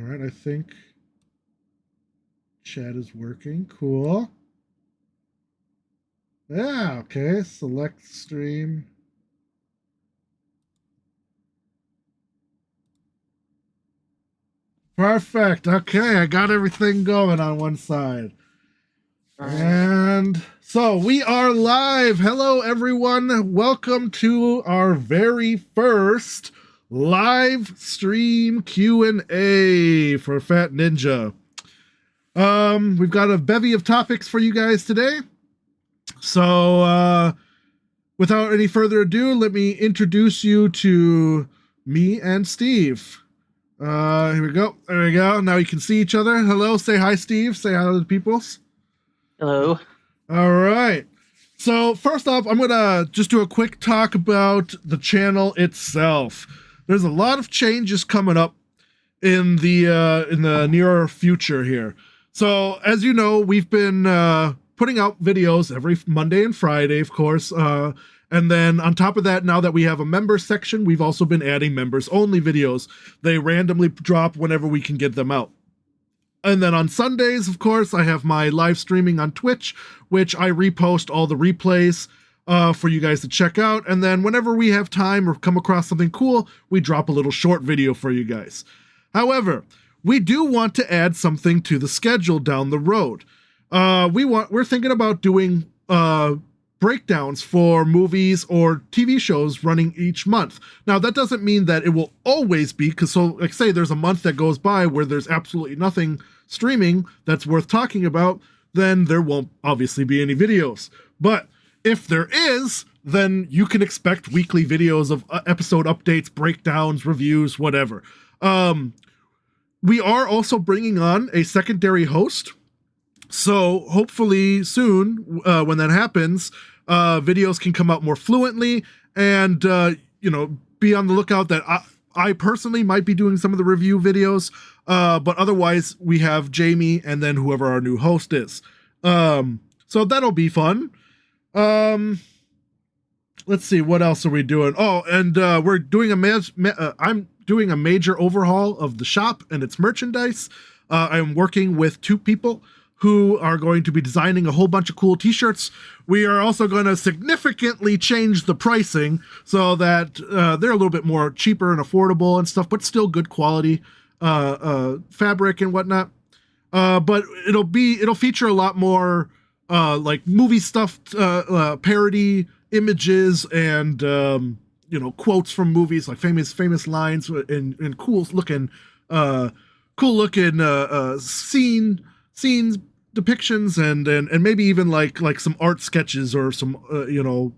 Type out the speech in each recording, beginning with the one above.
right, I think chat is working. Cool. Yeah, okay. Select stream. Perfect. Okay, I got everything going on one side. And so we are live. Hello, everyone. Welcome to our very first live stream Q&A for Fat Ninja. We've got a bevy of topics for you guys today. So, without any further ado, let me introduce you to me and Steve. Here we go. There we go. Now you can see each other. Hello. Say hi, Steve. Say hi to the peoples. Hello. All right. So first off, I'm going to just do a quick talk about the channel itself. There's a lot of changes coming up in the near future here. So as you know, we've been putting out videos every Monday and Friday, of course. And then on top of that, now that we have a member section, we've also been adding members only videos. They randomly drop whenever we can get them out. And then on Sundays, of course, I have my live streaming on Twitch, which I repost all the replays for you guys to check out. And then whenever we have time or come across something cool, we drop a little short video for you guys. However, we do want to add something to the schedule down the road. We're thinking about doing breakdowns for movies or TV shows running each month. Now, that doesn't mean that it will always be, because so, like say there's a month that goes by where there's absolutely nothing streaming that's worth talking about, then there won't obviously be any videos. But if there is, then you can expect weekly videos of episode updates, breakdowns, reviews, whatever. We are also bringing on a secondary host. So hopefully soon, when that happens, videos can come out more fluently, and be on the lookout that I personally might be doing some of the review videos, but otherwise we have Jamie and then whoever our new host is. So that'll be fun. Let's see, what else are we doing? Oh, and we're doing I'm doing a major overhaul of the shop and its merchandise. I'm working with 2 people who are going to be designing a whole bunch of cool t-shirts. We are also going to significantly change the pricing so that they're a little bit more cheaper and affordable and stuff, but still good quality fabric and whatnot. But it'll feature a lot more like movie stuff, parody images, and quotes from movies, like famous lines and cool looking scenes, depictions, and maybe even like some art sketches or some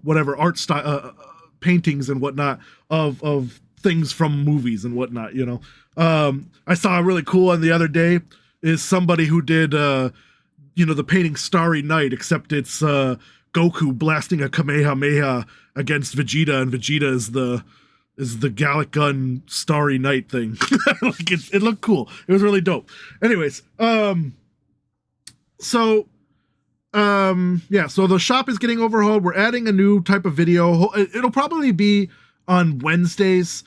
whatever art style paintings and whatnot of things from movies and whatnot. I saw a really cool one the other day is somebody who did the painting Starry Night, except it's Goku blasting a Kamehameha against Vegeta, and Vegeta is the Gallic Gun Starry Night thing. Like it looked cool. It was really dope. Anyways, So the shop is getting overhauled. We're adding a new type of video. It'll probably be on Wednesdays,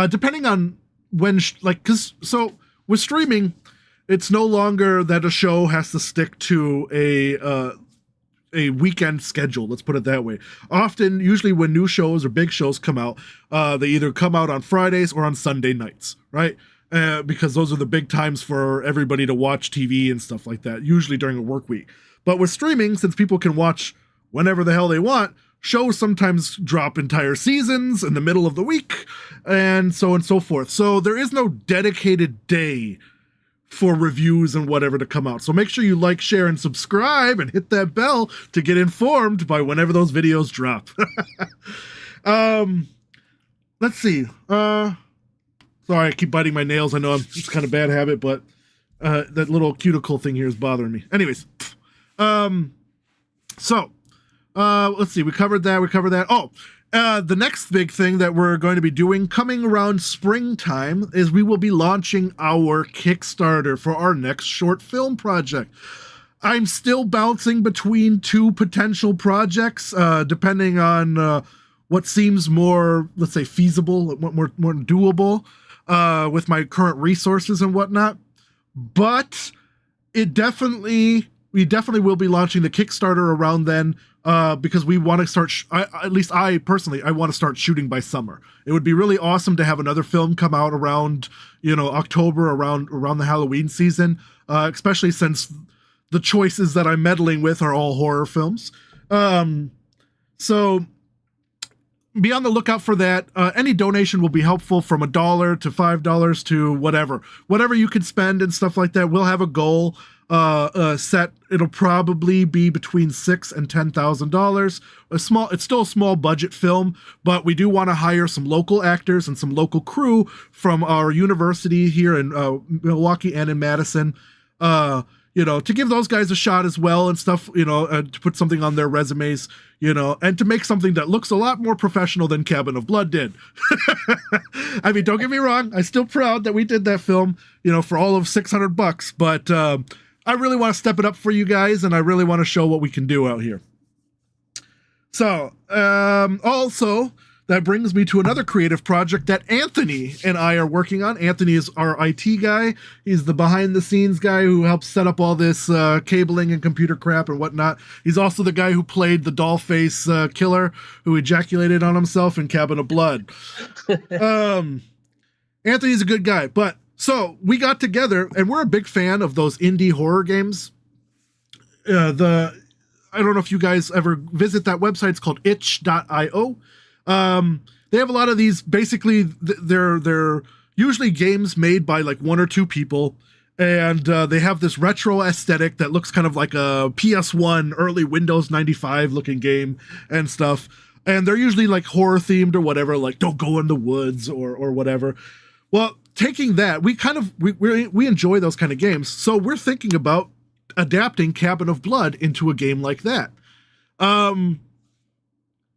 depending on when, so with streaming, it's no longer that a show has to stick to a weekend schedule. Let's put it that way. Often, usually when new shows or big shows come out, they either come out on Fridays or on Sunday nights, right? Because those are the big times for everybody to watch TV and stuff like that, usually during a work week. But with streaming, since people can watch whenever the hell they want, shows sometimes drop entire seasons in the middle of the week, and so on and so forth. So there is no dedicated day for reviews and whatever to come out. So make sure you like, share, and subscribe, and hit that bell to get informed by whenever those videos drop. Let's see. Sorry, I keep biting my nails. I know it's kind of a bad habit, but that little cuticle thing here is bothering me. Anyways, let's see. We covered that. Oh, the next big thing that we're going to be doing coming around springtime is we will be launching our Kickstarter for our next short film project. I'm still bouncing between 2 potential projects, depending on what seems more, let's say, feasible, more doable with my current resources and whatnot. but we definitely will be launching the Kickstarter around then, because we want to start. At least I personally, I want to start shooting by summer. It would be really awesome to have another film come out around, October, around the Halloween season, especially since the choices that I'm meddling with are all horror films. So be on the lookout for that. Any donation will be helpful, from $1 to $5 to whatever you can spend and stuff like that. We'll have a goal set. It'll probably be between $6,000 and $10,000. It's still a small budget film, but we do want to hire some local actors and some local crew from our university here in Milwaukee and in Madison. To give those guys a shot as well and stuff, to put something on their resumes, and to make something that looks a lot more professional than Cabin of Blood did. I mean, don't get me wrong. I'm still proud that we did that film, for all of $600, but I really want to step it up for you guys, and I really want to show what we can do out here. So, also, that brings me to another creative project that Anthony and I are working on. Anthony is our IT guy. He's the behind-the-scenes guy who helps set up all this cabling and computer crap and whatnot. He's also the guy who played the dollface killer who ejaculated on himself in Cabin of Blood. Anthony's a good guy. So we got together, and we're a big fan of those indie horror games. I don't know if you guys ever visit that website. It's called itch.io. They have a lot of these. Basically, they're usually games made by like one or two people, and they have this retro aesthetic that looks kind of like a PS1 early Windows 95 looking game and stuff. And they're usually like horror themed or whatever, like Don't Go in the Woods or whatever. Well, taking that, we enjoy those kind of games, so we're thinking about adapting Cabin of Blood into a game like that.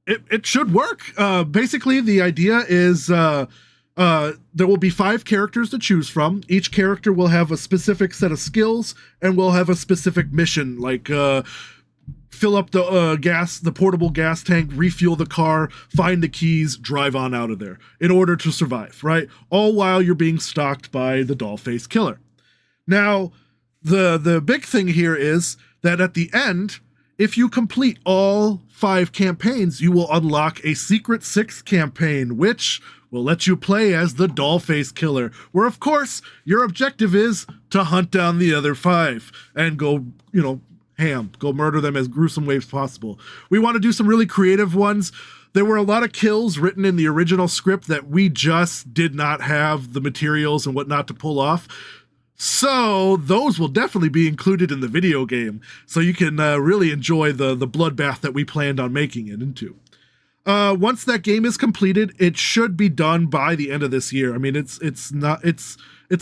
It should work. Basically, the idea is there will be 5 characters to choose from. Each character will have a specific set of skills and will have a specific mission, like fill up the portable gas tank, refuel the car, find the keys, drive on out of there in order to survive, right? All while you're being stalked by the dollface killer. Now, the big thing here is that at the end, if you complete all 5 campaigns, you will unlock a secret 6th campaign, which will let you play as the dollface killer, where, of course, your objective is to hunt down the other 5 and go, go murder them as gruesome ways possible. We want to do some really creative ones. There were a lot of kills written in the original script that we just did not have the materials and whatnot to pull off. So those will definitely be included in the video game, so you can really enjoy the bloodbath that we planned on making it into. Once that game is completed, it should be done by the end of this year. I mean, it's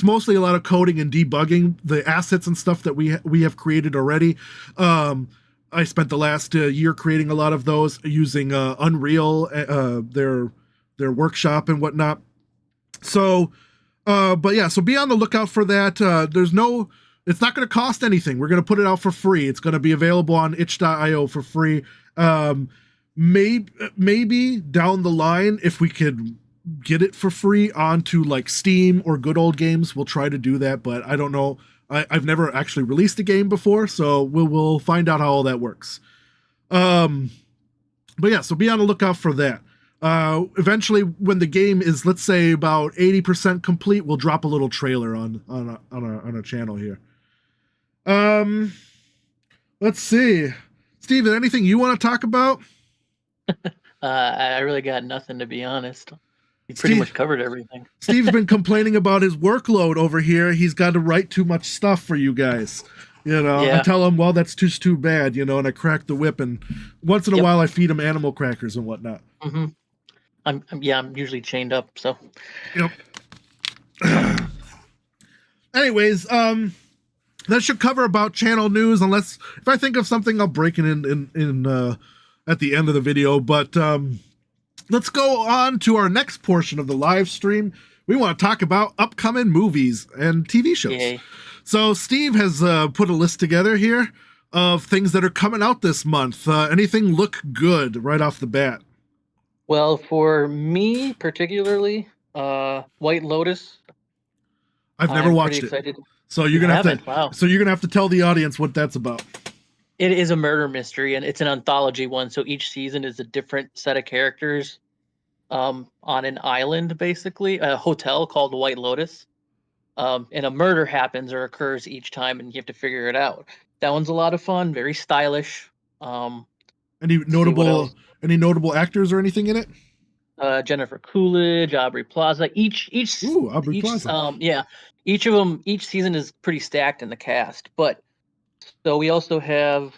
mostly a lot of coding and debugging the assets and stuff that we have created already. I spent the last year creating a lot of those using Unreal, their workshop and whatnot. So. But yeah, so be on the lookout for that. It's not going to cost anything. We're going to put it out for free. It's going to be available on itch.io for free. Maybe down the line, if we could get it for free onto like Steam or Good Old Games, we'll try to do that. But I don't know. I've never actually released a game before, so we'll find out how all that works. But yeah, so be on the lookout for that. Eventually, when the game is, let's say, about 80% complete, we'll drop a little trailer on our channel here. Let's see, Steven, anything you want to talk about? I really got nothing, to be honest. You pretty much covered everything. Steve's been complaining about his workload over here. He's got to write too much stuff for you guys. I tell him, well, that's just too bad, and I crack the whip, and once in a while I feed him animal crackers and whatnot. Mm-hmm. I'm usually chained up, so. Yep. Anyways, that should cover about channel news, unless if I think of something, I'll break it in at the end of the video. But let's go on to our next portion of the live stream. We want to talk about upcoming movies and TV shows. Yay. So Steve has put a list together here of things that are coming out this month. Anything look good right off the bat? Well, for me particularly, White Lotus. I've never watched it. So you're gonna have to. Wow. So you're gonna have to tell the audience what that's about. It is a murder mystery, and it's an anthology one. So each season is a different set of characters, on an island, basically a hotel called White Lotus. And a murder happens or occurs each time, and you have to figure it out. That one's a lot of fun, very stylish. Any See what notable else. any notable actors or anything in it? Jennifer Coolidge, Aubrey Plaza. Ooh, Aubrey Each Plaza. yeah, each of them. Each season is pretty stacked in the cast. But so we also have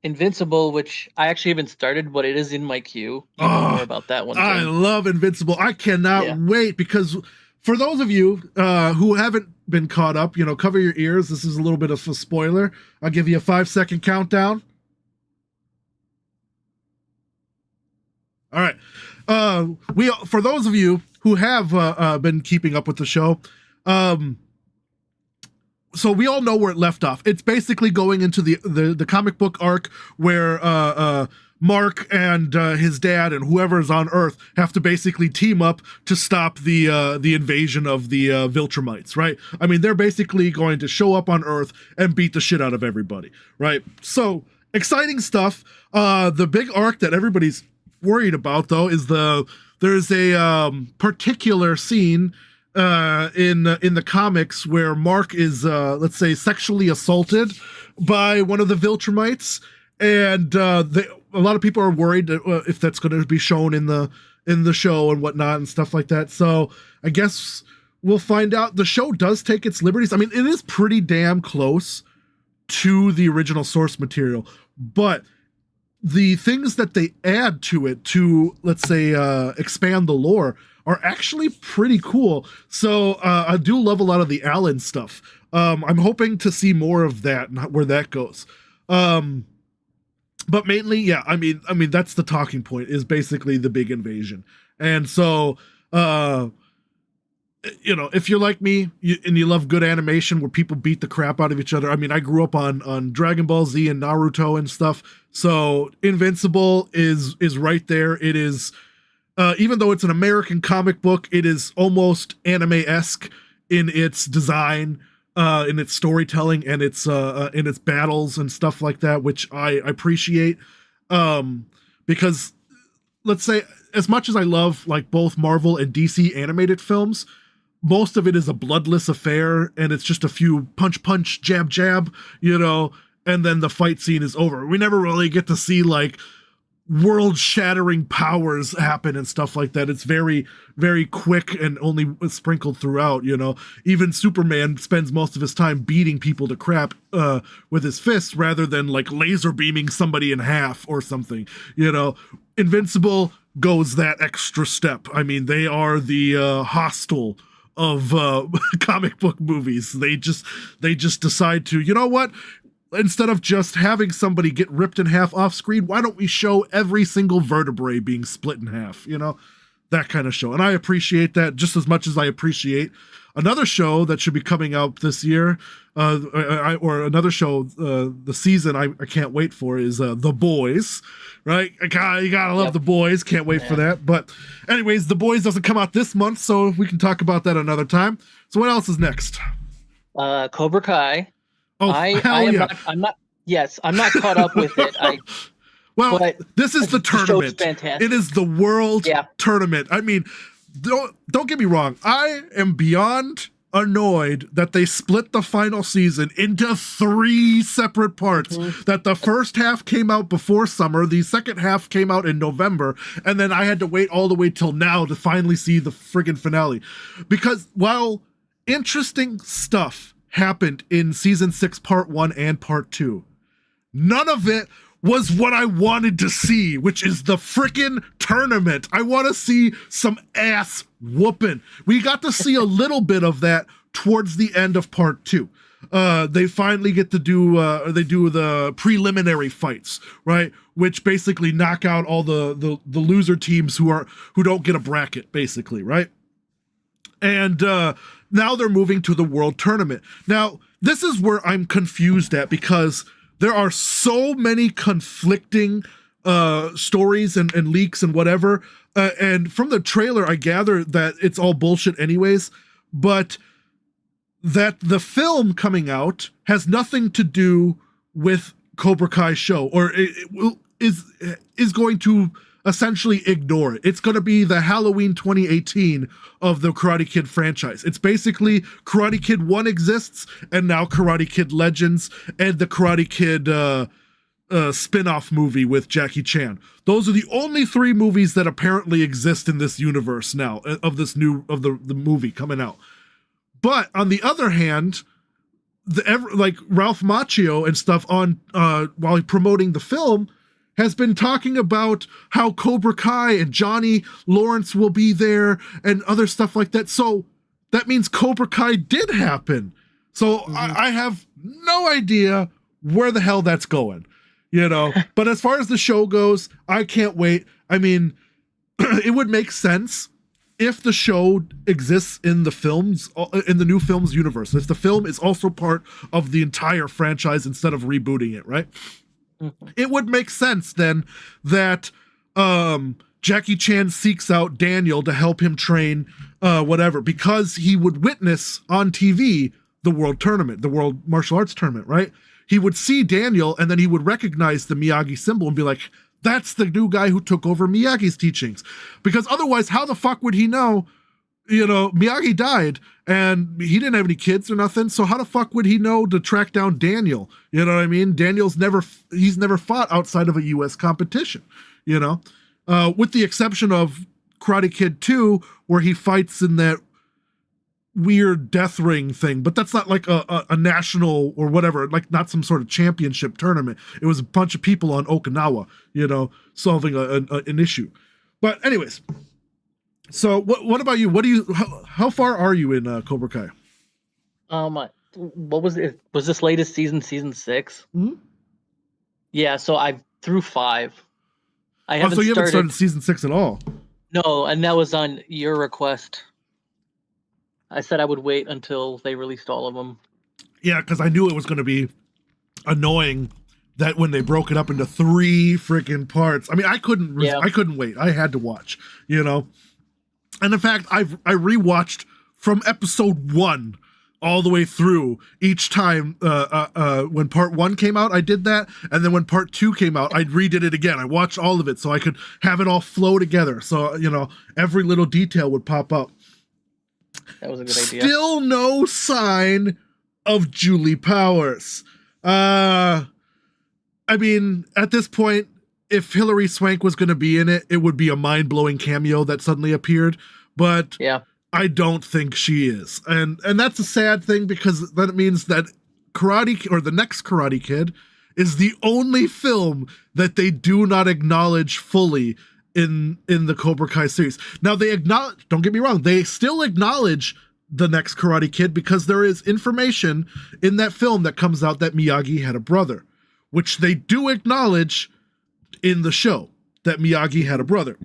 Invincible, which I actually haven't started, but it is in my queue. You know more about that one, I Tim. love Invincible. I cannot wait, because for those of you who haven't been caught up, you know, cover your ears. This is a little bit of a spoiler. I'll give you a 5-second countdown. All right. For those of you who have been keeping up with the show, so we all know where it left off. It's basically going into the comic book arc where Mark and his dad and whoever's on Earth have to basically team up to stop the invasion of the Viltrumites, right? I mean, they're basically going to show up on Earth and beat the shit out of everybody, right? So exciting stuff. The big arc that everybody's worried about, though, is there's a particular scene in the comics where Mark is let's say sexually assaulted by one of the Viltrumites, and a lot of people are worried if that's going to be shown in the show and whatnot and stuff like that. So I guess we'll find out. The show does take its liberties. I mean, it is pretty damn close to the original source material, but the things that they add to it to, let's say, expand the lore are actually pretty cool. So I do love a lot of the Alan stuff. I'm hoping to see more of that and where that goes. But mainly, yeah, I mean that's the talking point, is basically the big invasion. And so you know, if you're like me and you love good animation where people beat the crap out of each other. I mean, I grew up on Dragon Ball Z and Naruto and stuff. So Invincible is right there. It is, even though it's an American comic book, it is almost anime-esque in its design, in its storytelling, and its in its battles and stuff like that, which I appreciate. Because let's say, as much as I love like both Marvel and DC animated films, most of it is a bloodless affair, and it's just a few punch, jab, jab, you know, and then the fight scene is over. We never really get to see like world-shattering powers happen and stuff like that. It's very, very quick and only sprinkled throughout, you know. Even Superman spends most of his time beating people to crap with his fists rather than like laser beaming somebody in half or something, you know. Invincible goes that extra step. I mean, they are the Hostile of comic book movies. They just decide to, you know what? Instead of just having somebody get ripped in half off screen, why don't we show every single vertebrae being split in half? You know, that kind of show. And I appreciate that just as much as I appreciate another show that should be coming out this year, or another show, the season I can't wait for is The Boys, right? You gotta love The Boys. Can't wait for that. But anyways, The Boys doesn't come out this month, so we can talk about that another time. So what else is next? Cobra Kai. Oh, hell yeah. I'm not caught up with it. Well, this is the tournament. Fantastic. It is the world tournament. I mean, don't get me wrong. I am beyond annoyed that they split the final season into 3 separate parts. That the first half came out before summer, the second half came out in November, and then I had to wait all the way till now to finally see the friggin' finale. Because while interesting stuff happened in season 6, part 1 and part 2, none of it was what I wanted to see, which is the frickin' tournament. I want to see some ass whooping. We got to see a little bit of that towards the end of part 2. They finally get to do the preliminary fights, right? Which basically knock out all the loser teams who don't get a bracket, basically, right? And now they're moving to the world tournament. Now, this is where I'm confused at, because there are so many conflicting stories and leaks and whatever. And from the trailer, I gather that it's all bullshit anyways. But that the film coming out has nothing to do with Cobra Kai show, or is going to essentially ignore it. It's going to be the Halloween 2018 of the Karate Kid franchise. It's basically Karate Kid 1 exists, and now Karate Kid Legends, and the Karate Kid spin-off movie with Jackie Chan. Those are the only 3 movies that apparently exist in this universe now of this the movie coming out. But on the other hand, like Ralph Macchio and stuff on while promoting the film has been talking about how Cobra Kai and Johnny Lawrence will be there and other stuff like that. So that means Cobra Kai did happen. So I have no idea where the hell that's going, you know. But as far as the show goes, I can't wait. I mean, it would make sense if the show exists in the films, in the new films universe. If the film is also part of the entire franchise instead of rebooting it, right? It would make sense then that Jackie Chan seeks out Daniel to help him train whatever, because he would witness on TV the world tournament, the world martial arts tournament, right? He would see Daniel and then he would recognize the Miyagi symbol and be like, that's the new guy who took over Miyagi's teachings. Because otherwise, how the fuck would he know? You know, Miyagi died and he didn't have any kids or nothing. So how the fuck would he know to track down Daniel? You know what I mean? He's never fought outside of a US competition, you know, with the exception of Karate Kid 2, where he fights in that weird death ring thing, but that's not like a national or whatever, like not some sort of championship tournament. It was a bunch of people on Okinawa, you know, solving an issue. But anyways, so what about you? How far are you in Cobra Kai? What was it? Was this latest season 6? Mm-hmm. Yeah, so I'm through 5. I So you haven't started season 6 at all? No, and that was on your request. I said I would wait until they released all of them. Yeah, because I knew it was going to be annoying that when they broke it up into 3 freaking parts. I mean, I couldn't wait. I had to watch, you know. And in fact, I rewatched from episode 1 all the way through each time. When part 1 came out, I did that, and then when part 2 came out, I redid it again. I watched all of it so I could have it all flow together. So, you know, every little detail would pop up. That was a good idea. Still no sign of Julie Powers. I mean, at this point, if Hilary Swank was going to be in it, it would be a mind-blowing cameo that suddenly appeared. But yeah, I don't think she is. And that's a sad thing, because that means that the next Karate Kid is the only film that they do not acknowledge fully in the Cobra Kai series. Now don't get me wrong, they still acknowledge the next Karate Kid, because there is information in that film that comes out that Miyagi had a brother, which they do acknowledge in the show, that Miyagi had a brother.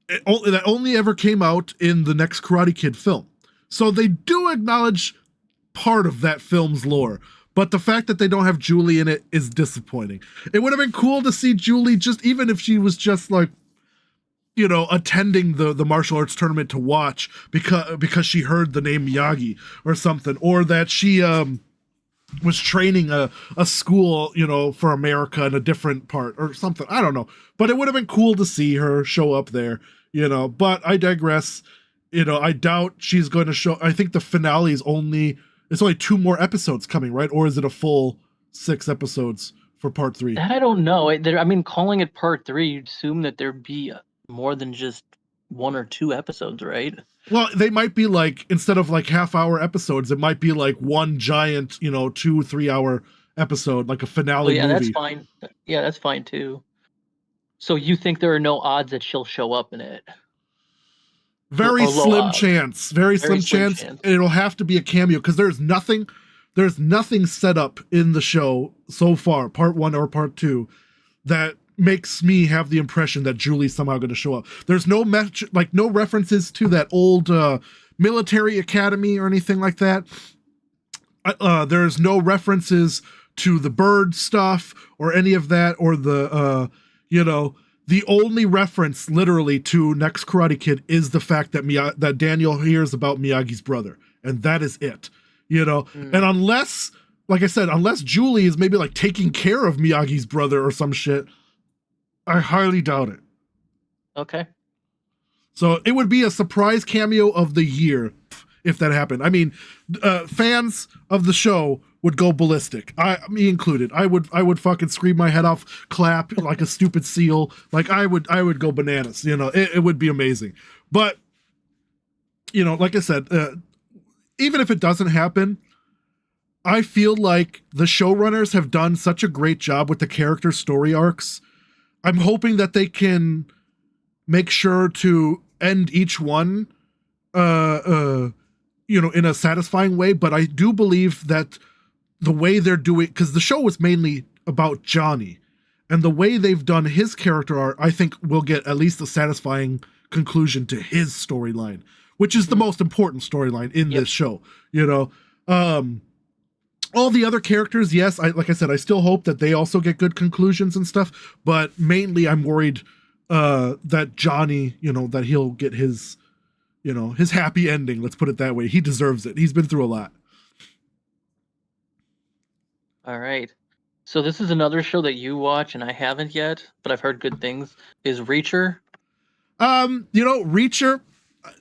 That only ever came out in the next Karate Kid film. So they do acknowledge part of that film's lore. But the fact that they don't have Julie in it is disappointing. It would have been cool to see Julie, just even if she was just like, you know, attending the martial arts tournament to watch because she heard the name Miyagi or something, or that she was training a school, you know, for America in a different part or something. I don't know, but it would have been cool to see her show up there, you know. But I digress. You know, I doubt she's going to show. I think the finale is it's only 2 more episodes coming, right? Or is it a full 6 episodes for part 3? That I don't know. I mean, calling it part 3, you'd assume that there'd be more than just 1 or 2 episodes, right? Well, they might be like, instead of like half-hour episodes, it might be like one giant, you know, 2-3 hour episode, like a finale movie. That's fine. Yeah, that's fine too. So you think there are no odds that she'll show up in it? Very slim chance. Very slim chance. And it'll have to be a cameo, because there's nothing set up in the show so far, part 1 or part 2, that makes me have the impression that Julie's somehow going to show up. There's no no references to that old military academy or anything like that. There's no references to the bird stuff or any of that, or the you know, the only reference literally to next Karate Kid is the fact that that Daniel hears about Miyagi's brother, and that is it. you know. Mm. And unless, like I said, unless Julie is maybe like taking care of Miyagi's brother or some shit, I highly doubt it. Okay. So it would be a surprise cameo of the year if that happened. I mean, fans of the show would go ballistic. Me included. I would fucking scream my head off, clap like a stupid seal. Like I would go bananas. You know, it would be amazing. But you know, like I said, even if it doesn't happen, I feel like the showrunners have done such a great job with the character story arcs. I'm hoping that they can make sure to end each one, you know, in a satisfying way. But I do believe that the way they're doing, because the show was mainly about Johnny, and the way they've done his character arc, I think will get at least a satisfying conclusion to his storyline, which is the most important storyline in this show. You know, all the other characters, yes, like I said, I still hope that they also get good conclusions and stuff. But mainly, I'm worried that Johnny, you know, that he'll get his, you know, his happy ending. Let's put it that way. He deserves it. He's been through a lot. All right. So this is another show that you watch and I haven't yet, but I've heard good things. Is Reacher? You know, Reacher,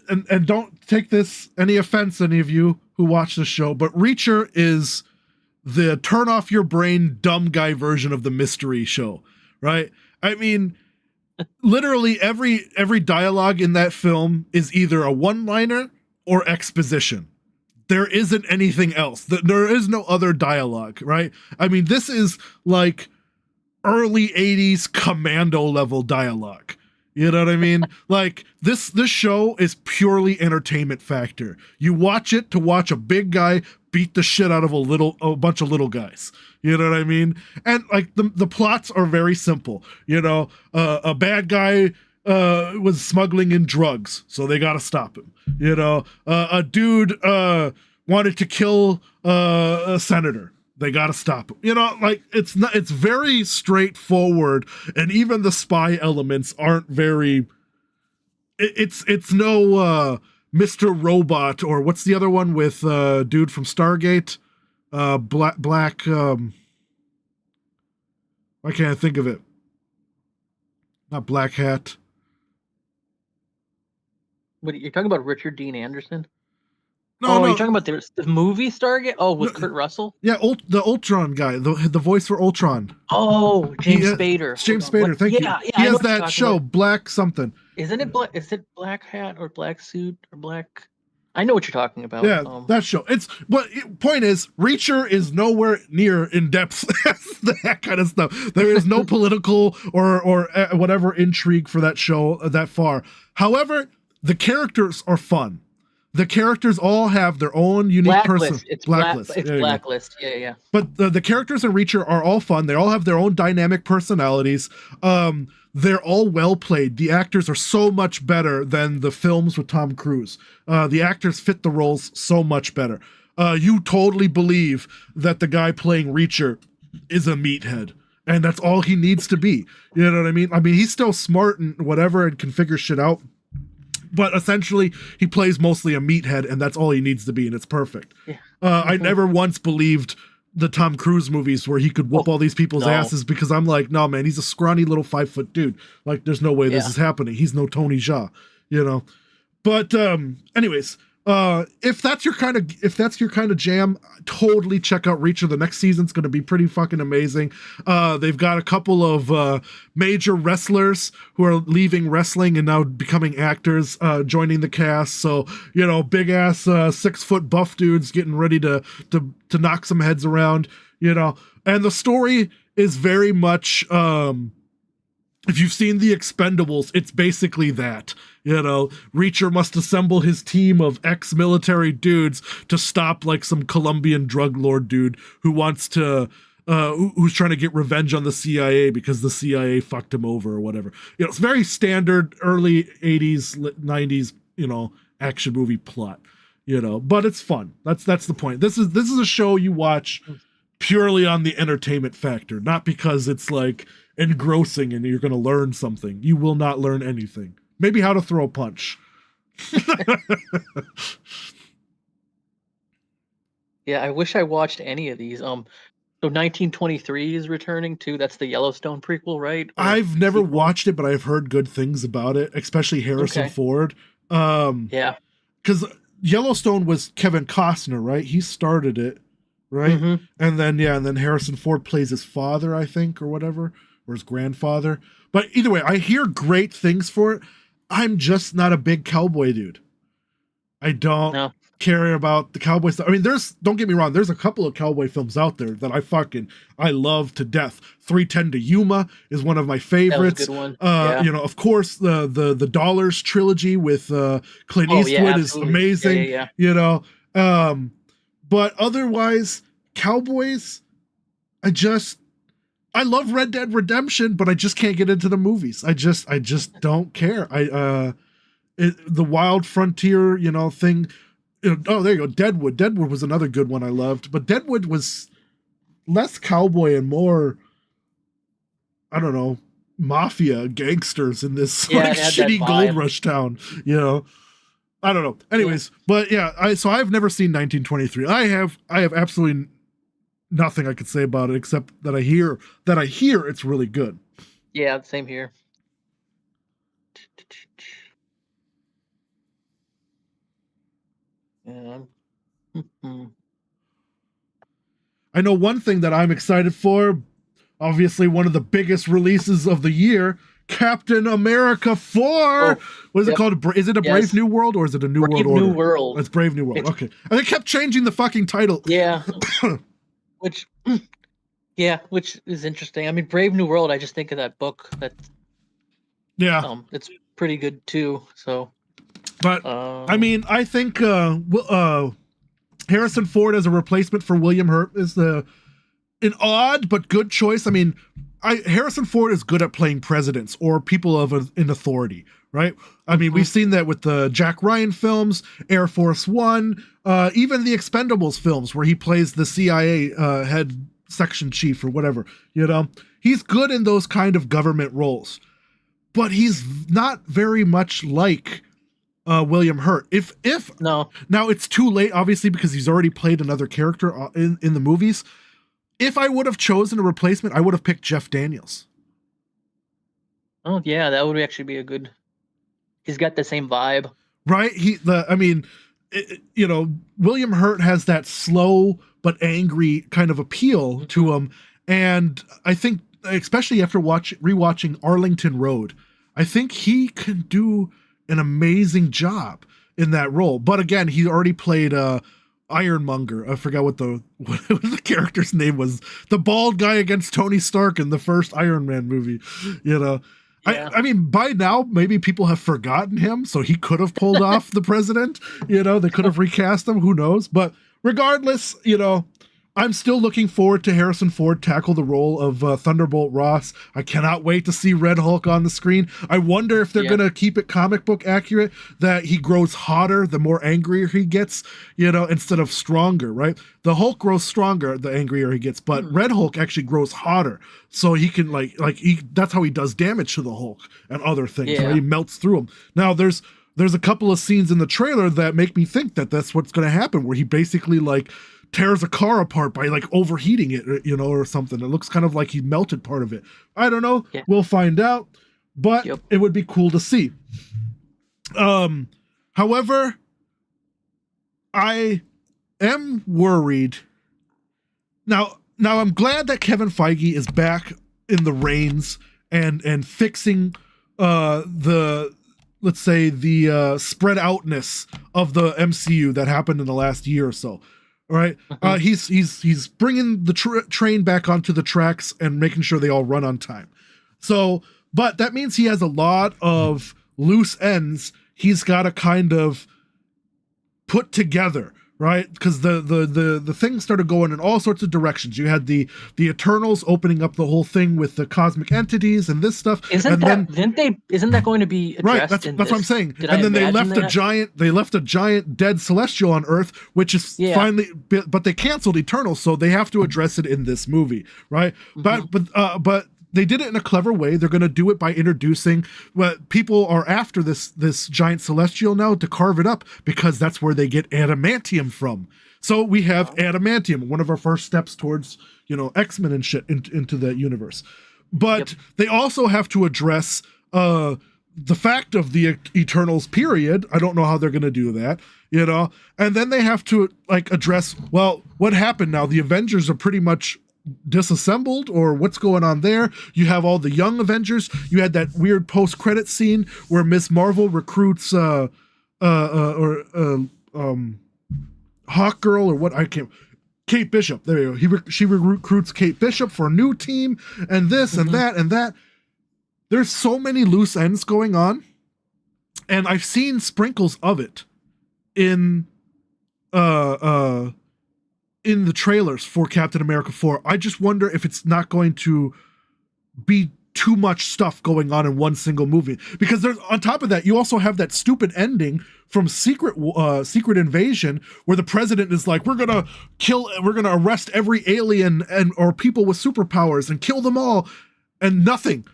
and don't take this any offense, any of you who watch the show, but Reacher is the turn off your brain dumb guy version of the mystery show, right? I mean, literally every dialogue in that film is either a one-liner or exposition. There isn't anything else. There is no other dialogue, right? I mean, this is like early 80s Commando level dialogue. You know what I mean? Like this show is purely entertainment factor. You watch it to watch a big guy beat the shit out of a bunch of little guys. You know what I mean? And like the plots are very simple. You know, a bad guy was smuggling in drugs, so they got to stop him. You know, a dude wanted to kill a senator. They got to stop him. You know, like it's very straightforward, and even the spy elements aren't very. It's no Mr. Robot, or what's the other one with dude from Stargate, black. Why can't I think of it? Not Black Hat. What you're talking about? Richard Dean Anderson? No. You're talking about the movie Stargate? Oh, with Kurt Russell? Yeah, the Ultron guy, the voice for Ultron. Oh, James Spader. James Spader, thank you. Yeah, he has that show, about. Black something. Isn't it black? Is it Black Hat or Black Suit or Black? I know what you're talking about. Yeah, that show. Point is, Reacher is nowhere near in depth that kind of stuff. There is no political or whatever intrigue for that show that far. However, the characters are fun. The characters all have their own unique person. It's Blacklist. It's Blacklist. Yeah. But the characters in Reacher are all fun. They all have their own dynamic personalities. They're all well played. The actors are so much better than the films with Tom Cruise. The actors fit the roles so much better. You totally believe that the guy playing Reacher is a meathead, and that's all he needs to be. You know what I mean? I mean, he's still smart and whatever and can figure shit out. But essentially, he plays mostly a meathead, and that's all he needs to be, and it's perfect. Yeah. I never once believed the Tom Cruise movies where he could whoop all these people's asses, because I'm like, no, man, he's a scrawny little 5-foot dude. Like, there's no way this is happening. He's no Tony Jaa, you know. But anyways, if that's your kind of jam, totally check out Reacher. The next season's going to be pretty fucking amazing. They've got a couple of major wrestlers who are leaving wrestling and now becoming actors, joining the cast. So, you know, big ass 6-foot buff dudes getting ready to knock some heads around, you know. And the story is very much if you've seen The Expendables, it's basically that. You know, Reacher must assemble his team of ex-military dudes to stop like some Colombian drug lord dude who wants to, who's trying to get revenge on the CIA because the CIA fucked him over or whatever. You know, it's very standard early 80s, 90s, you know, action movie plot, you know, but it's fun. That's the point. This is a show you watch purely on the entertainment factor, not because it's like engrossing and you're going to learn something. You will not learn anything. Maybe how to throw a punch. Yeah, I wish I watched any of these. So 1923 is returning too. That's the Yellowstone prequel, right? Or I've never sequel? watched it, but I've heard good things about it, especially Harrison Okay. Ford. Yeah. Because Yellowstone was Kevin Costner, right? He started it, right? Mm-hmm. And then Harrison Ford plays his father, I think, or whatever, or his grandfather. But either way, I hear great things for it. I'm just not a big cowboy dude. I don't No, care about the cowboy stuff. I mean, don't get me wrong, there's a couple of cowboy films out there that I love to death. 310 to Yuma is one of my that was a favorites. good one. Yeah. Of course, the Dollars trilogy with Clint Oh yeah, Eastwood is absolutely. Yeah, yeah, amazing. yeah. You know, but otherwise, cowboys, I love Red Dead Redemption, but I just can't get into the movies. I just don't care. The Wild Frontier, thing. Oh, there you go. Deadwood. Deadwood was another good one I loved, but Deadwood was less cowboy and more, I don't know, mafia gangsters in this Yeah, like it had that shitty gold vibe. rush town. I don't know. Anyways, but yeah, I've never seen 1923. I have absolutely nothing I could say about it except that I hear it's really good. Yeah, same here. Yeah. Mhm. I know one thing that I'm excited for, obviously one of the biggest releases of the year, Captain America 4. Oh, What is it yep. called? Is it a Brave Yes. New World or is it a New World Brave Order? New World. It's Brave New World. It's- Okay. And they kept changing the fucking title. Yeah. Which yeah, which is interesting. I mean, Brave New World, I just think of that book that Yeah. it's pretty good too. So But I mean, I think Harrison Ford as a replacement for William Hurt is an odd but good choice. I mean, Harrison Ford is good at playing presidents or people in authority, right? I mean, we've seen that with the Jack Ryan films, Air Force One, even the Expendables films where he plays the CIA head section chief or whatever. He's good in those kind of government roles, but he's not very much like William Hurt. If no. Now it's too late, obviously, because he's already played another character in the movies. If I would have chosen a replacement, I would have picked Jeff Daniels. Oh yeah, that would actually be a good. He's got the same vibe, right? William Hurt has that slow but angry kind of appeal to him, and I think, especially after rewatching Arlington Road, I think he can do an amazing job in that role. But again, he already played Ironmonger. I forgot what the character's name was. The bald guy against Tony Stark in the first Iron Man movie. Yeah. I mean, by now, maybe people have forgotten him, so he could have pulled off the president. They could have recast him. Who knows? But regardless, I'm still looking forward to Harrison Ford tackle the role of Thunderbolt Ross. I cannot wait to see Red Hulk on the screen. I wonder if they're going to keep it comic book accurate, that he grows hotter the more angrier he gets, instead of stronger, right? The Hulk grows stronger the angrier he gets, but Red Hulk actually grows hotter. So he can that's how he does damage to the Hulk and other things, right? He melts through them. Now there's a couple of scenes in the trailer that make me think that that's what's going to happen, where he basically tears a car apart by overheating it, or something. It looks kind of like he melted part of it. I don't know. Yeah. We'll find out, but it would be cool to see. However, I am worried. Now I'm glad that Kevin Feige is back in the reins and fixing the spread outness of the MCU that happened in the last year or so. All right. He's bringing the train back onto the tracks and making sure they all run on time. So, but that means he has a lot of loose ends he's got to kind of put together, right? Because the thing started going in all sorts of directions. You had the Eternals opening up the whole thing with the cosmic entities and this stuff. Isn't that going to be addressed? Right, that's what I'm saying. And then they left a giant dead celestial on Earth, which is finally, but they canceled Eternals, so they have to address it in this movie, right? But they did it in a clever way. They're going to do it by introducing what people are after this giant celestial now to carve it up, because that's where they get adamantium from. So we have adamantium, one of our first steps towards, X-Men and shit into the universe. But they also have to address the fact of the Eternals period. I don't know how they're going to do that, and then they have to address, well, what happened now? The Avengers are pretty much disassembled, or what's going on there? You have all the young Avengers. You had that weird post-credit scene where Miss Marvel recruits Hawk Girl, or what, I can't, Kate Bishop. There you go. She recruits Kate Bishop for a new team, and this and that and that. There's so many loose ends going on, and I've seen sprinkles of it in the trailers for Captain America 4. I just wonder if it's not going to be too much stuff going on in one single movie, because there's, on top of that, you also have that stupid ending from Secret Invasion where the president is like, we're gonna arrest every alien or people with superpowers and kill them all, and nothing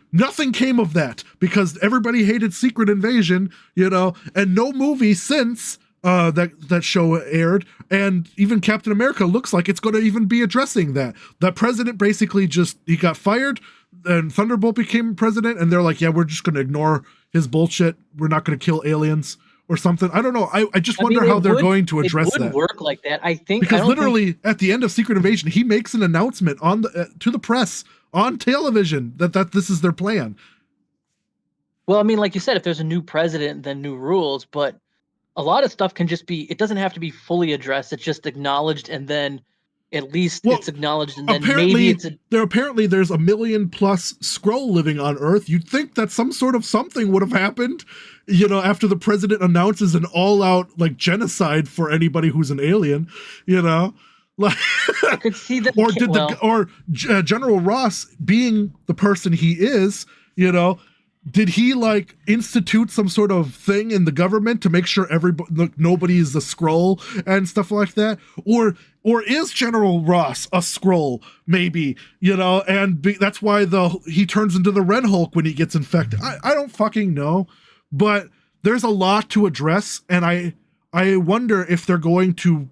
came of that because everybody hated Secret Invasion, and no movie since that show aired, and even Captain America looks like it's going to even be addressing that. That president basically he got fired, and Thunderbolt became president, and they're like, yeah, we're just going to ignore his bullshit. We're not going to kill aliens or something. I don't know. I just wonder how they're going to address that. It would work like that, I think. Because literally at the end of Secret Invasion, he makes an announcement to the press on television that this is their plan. Well, I mean, like you said, if there's a new president, then new rules, but a lot of stuff can just be, it doesn't have to be fully addressed. It's just acknowledged, and then at least it's acknowledged, and then maybe there's 1 million plus Skrull living on Earth. You'd think that some sort of something would have happened, after the president announces an all-out genocide for anybody who's an alien, Like, I could see that. General Ross, being the person he is, did he institute some sort of thing in the government to make sure nobody's a Skrull and stuff like that? Or is General Ross a Skrull, maybe, and that's why he turns into the Red Hulk when he gets infected. I don't fucking know, but there's a lot to address, and I wonder if they're going to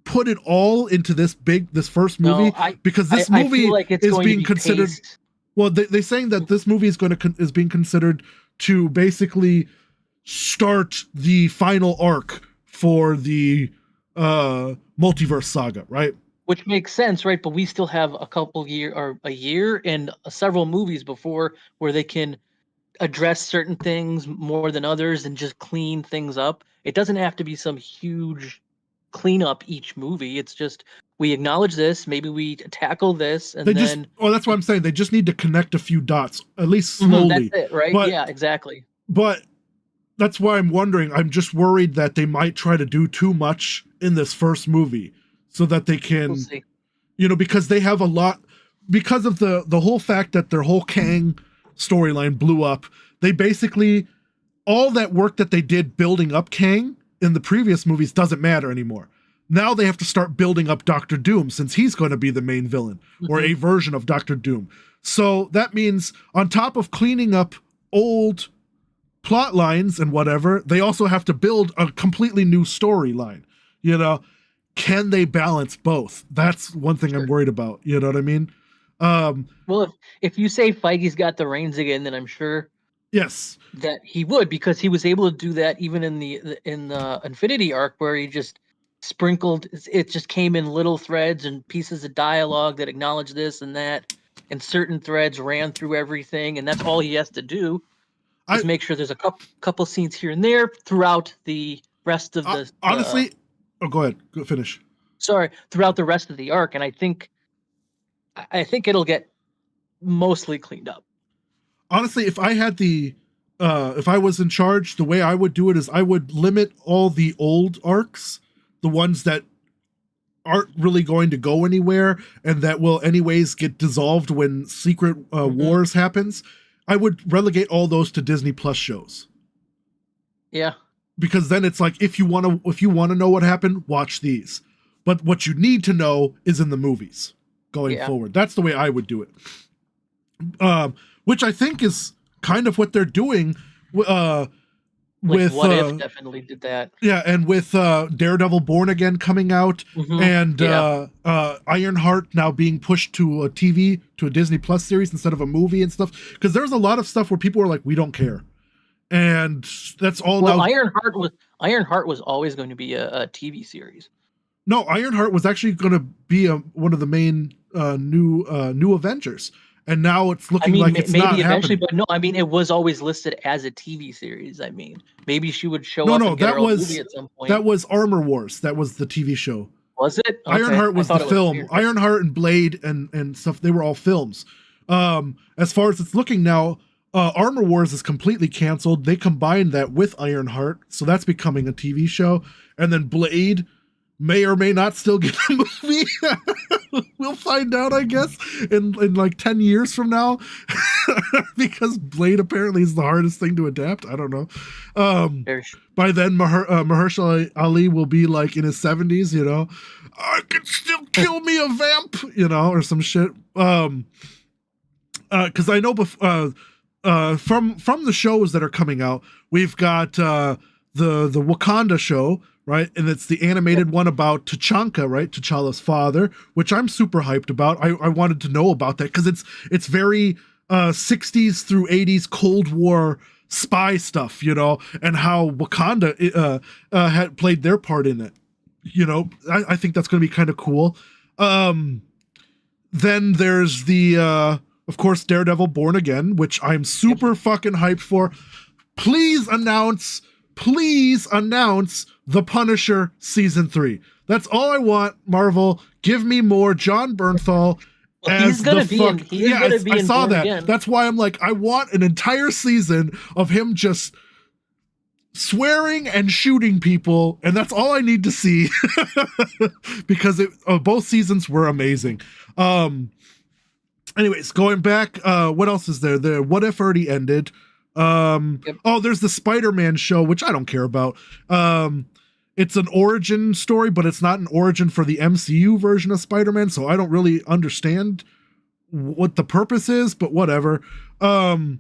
put it all into this first movie, because this movie is being considered paced. Well, they're saying that this movie is being considered to basically start the final arc for the multiverse saga, right? Which makes sense, right? But we still have a year and several movies before where they can address certain things more than others and just clean things up. It doesn't have to be some huge cleanup each movie. It's just, we acknowledge this, maybe we tackle this, and that's what I'm saying. They just need to connect a few dots, at least slowly. That's it, right? Yeah, exactly. But that's why I'm wondering. I'm just worried that they might try to do too much in this first movie, so that they can, because they have a lot, because of the whole fact that their whole Kang storyline blew up. They basically, all that work that they did building up Kang in the previous movies doesn't matter anymore. Now they have to start building up Doctor Doom, since he's going to be the main villain, or a version of Doctor Doom. So that means, on top of cleaning up old plot lines and whatever, they also have to build a completely new storyline. Can they balance both? That's one thing I'm worried about. You know what I mean? Well, if you say Feige's got the reins again, then I'm sure yes, that he would, because he was able to do that even in the Infinity arc, where he just sprinkled, it just came in little threads and pieces of dialogue that acknowledge this and that, and certain threads ran through everything, and that's all he has to do. Just make sure there's a couple scenes here and there throughout the rest of the honestly. Go ahead. Go finish. Sorry, throughout the rest of the arc, and I think it'll get mostly cleaned up. Honestly, if I had if I was in charge, the way I would do it is I would limit all the old arcs, the ones that aren't really going to go anywhere and that will anyways get dissolved when Secret Wars happens. I would relegate all those to Disney Plus shows. Yeah. Because then it's like, if you want to know what happened, watch these. But what you need to know is in the movies going forward. That's the way I would do it. Which I think is kind of what they're doing Like with What If definitely did that. yeah, and with Daredevil Born Again coming out, and Yeah. Ironheart now being pushed to a TV, to a Disney Plus series instead of a movie and stuff, because there's a lot of stuff where people are like, we don't care, and that's all Well, now. Ironheart was always going to be a TV series. No, Ironheart was actually going to be one of the main new Avengers, and now it's looking like it's maybe not eventually, happening. but no, I mean, it was always listed as a TV series. I mean, maybe she would show No, up no, and get that her own movie was at some point. that was Armor Wars. That was the TV show. Was it? Okay. Ironheart I was the thought it was film. Ironheart and Blade and stuff, they were all films. As far as it's looking now, Armor Wars is completely canceled. They combined that with Ironheart, so that's becoming a TV show. And then Blade may or may not still get a movie. We'll find out, I guess, in like 10 years from now. Because Blade apparently is the hardest thing to adapt. I don't know. By then, Mahershala Ali will be like in his 70s, you know. I can still kill me a vamp, you know, or some shit. Because I know from the shows that are coming out, we've got the Wakanda show, right? And it's the animated one about T'Chaka, right? T'Challa's father, which I'm super hyped about. I wanted to know about that because it's very 60s through 80s Cold War spy stuff, you know, and how Wakanda had played their part in it. You know, I think that's going to be kind of cool. Then there's the of course, Daredevil Born Again, which I'm super fucking hyped for. Please announce The Punisher Season 3. That's all I want, Marvel. Give me more John Bernthal. Well, he's gonna be in I saw Born that. Again. That's why I'm like, I want an entire season of him just swearing and shooting people, and that's all I need to see. Because both seasons were amazing. Anyways, going back, what else is there? The What If already ended. Oh, there's the Spider-Man show, which I don't care about. It's an origin story, but it's not an origin for the MCU version of Spider-Man, so I don't really understand what the purpose is, but whatever. And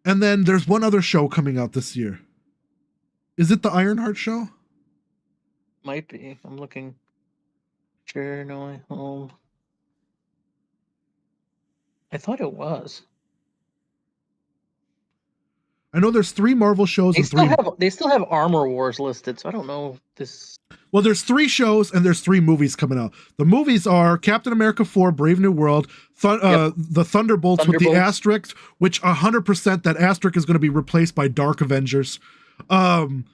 then there's one other show coming out this year. Is it the Ironheart show? Might be. I'm looking. Sure, no, home. I thought it was. I know there's 3 Marvel shows and 3. They still have Armor Wars listed, so I don't know if this. Well, there's 3 shows and there's 3 movies coming out. The movies are Captain America 4, Brave New World, the Thunderbolts with the asterisk, which 100% that asterisk is going to be replaced by Dark Avengers. And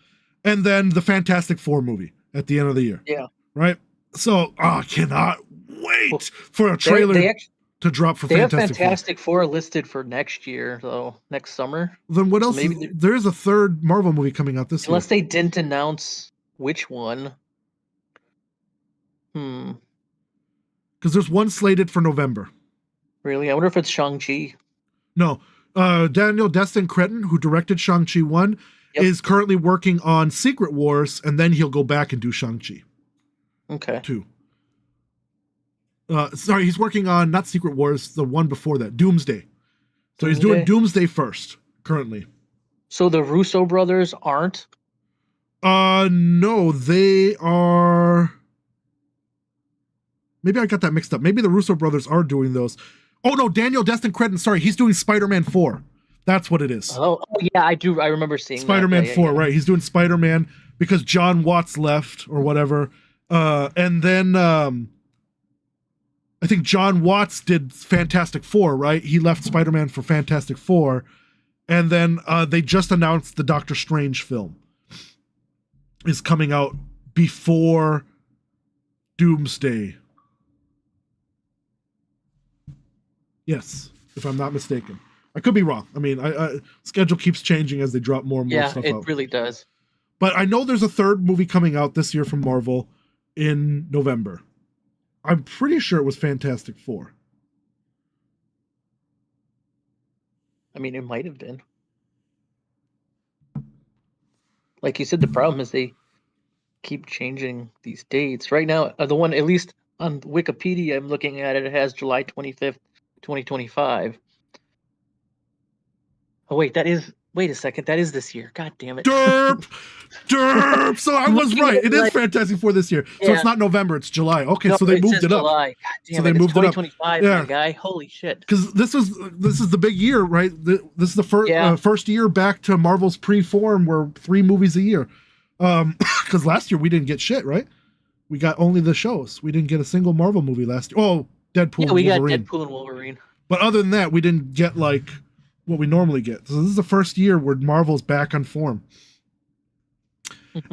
then the Fantastic Four movie at the end of the year. Yeah. Right? So, I cannot wait for a trailer to drop for Fantastic Four. They have Fantastic Four listed for next year, though, next summer. Then what else? There is a 3rd Marvel movie coming out this year. Unless they didn't announce which one. Because there's one slated for November. Really? I wonder if it's Shang-Chi. No. Daniel Destin Cretton, who directed Shang-Chi 1, is currently working on Secret Wars, and then he'll go back and do Shang-Chi. Okay. 2. Sorry, he's working on, not Secret Wars, the one before that, Doomsday. So he's doing Doomsday first, currently. So the Russo brothers aren't? No, they are... Maybe I got that mixed up. Maybe the Russo brothers are doing those. Oh, no, Daniel Destin Cretton, sorry, he's doing Spider-Man 4. That's what it is. Oh yeah, I do. I remember seeing Spider-Man 4, right. He's doing Spider-Man because John Watts left or whatever. And then... I think John Watts did Fantastic Four, right? He left Spider-Man for Fantastic Four. And then they just announced the Doctor Strange film is coming out before Doomsday. Yes, if I'm not mistaken. I could be wrong. I mean, schedule keeps changing as they drop more and more stuff out. Yeah, it really does. But I know there's a 3rd movie coming out this year from Marvel in November. I'm pretty sure it was Fantastic Four. I mean, it might have been. Like you said, the problem is they keep changing these dates. Right now, the one, at least on Wikipedia, I'm looking at it, it has July 25th, 2025. Oh, wait, that is Wait a second, that is this year. God damn it. Derp! Derp! So I was Looking right. at It is like- Fantastic Four this year. So Yeah. it's not November, it's July. Okay, No, so they moved says it up. July. God damn So it. they moved it's it up. 2025, Yeah. my guy. Holy shit. Because this is the big year, right? This is the first year back to Marvel's pre-form, where 3 movies a year. Because last year we didn't get shit, right? We got only the shows. We didn't get a single Marvel movie last year. Oh, Deadpool. Yeah, we Wolverine. got Deadpool and Wolverine. But other than that, we didn't get like what we normally get. So this is the first year where Marvel's back on form.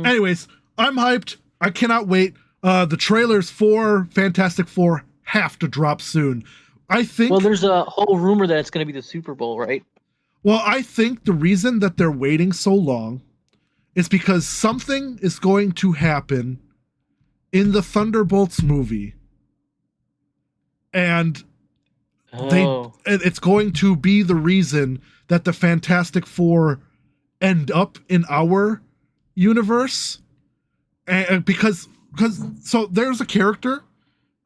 Anyways, I'm hyped. I cannot wait. The trailers for Fantastic Four have to drop soon. I think. Well, there's a whole rumor that it's going to be the Super Bowl, right? Well, I think the reason that they're waiting so long is because something is going to happen in the Thunderbolts movie, and it's going to be the reason that the Fantastic Four end up in our universe. And because so there's a character,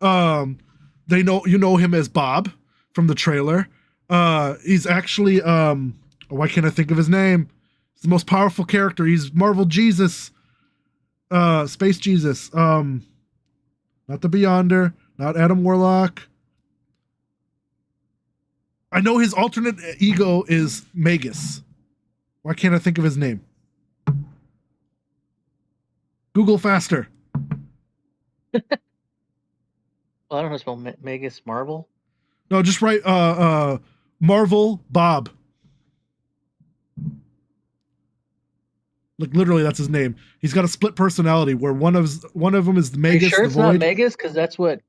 you know him as Bob from the trailer. He's actually why can't I think of his name? He's the most powerful character. He's Marvel Jesus, Space Jesus. Not the Beyonder, not Adam Warlock. I know his alternate ego is Magus. Why can't I think of his name? Google faster. Well, I don't know how to spell Magus Marvel. No, just write Marvel Bob. Like literally, that's his name. He's got a split personality where one of them is the Magus. Are you sure it's not Magus? Because that's what.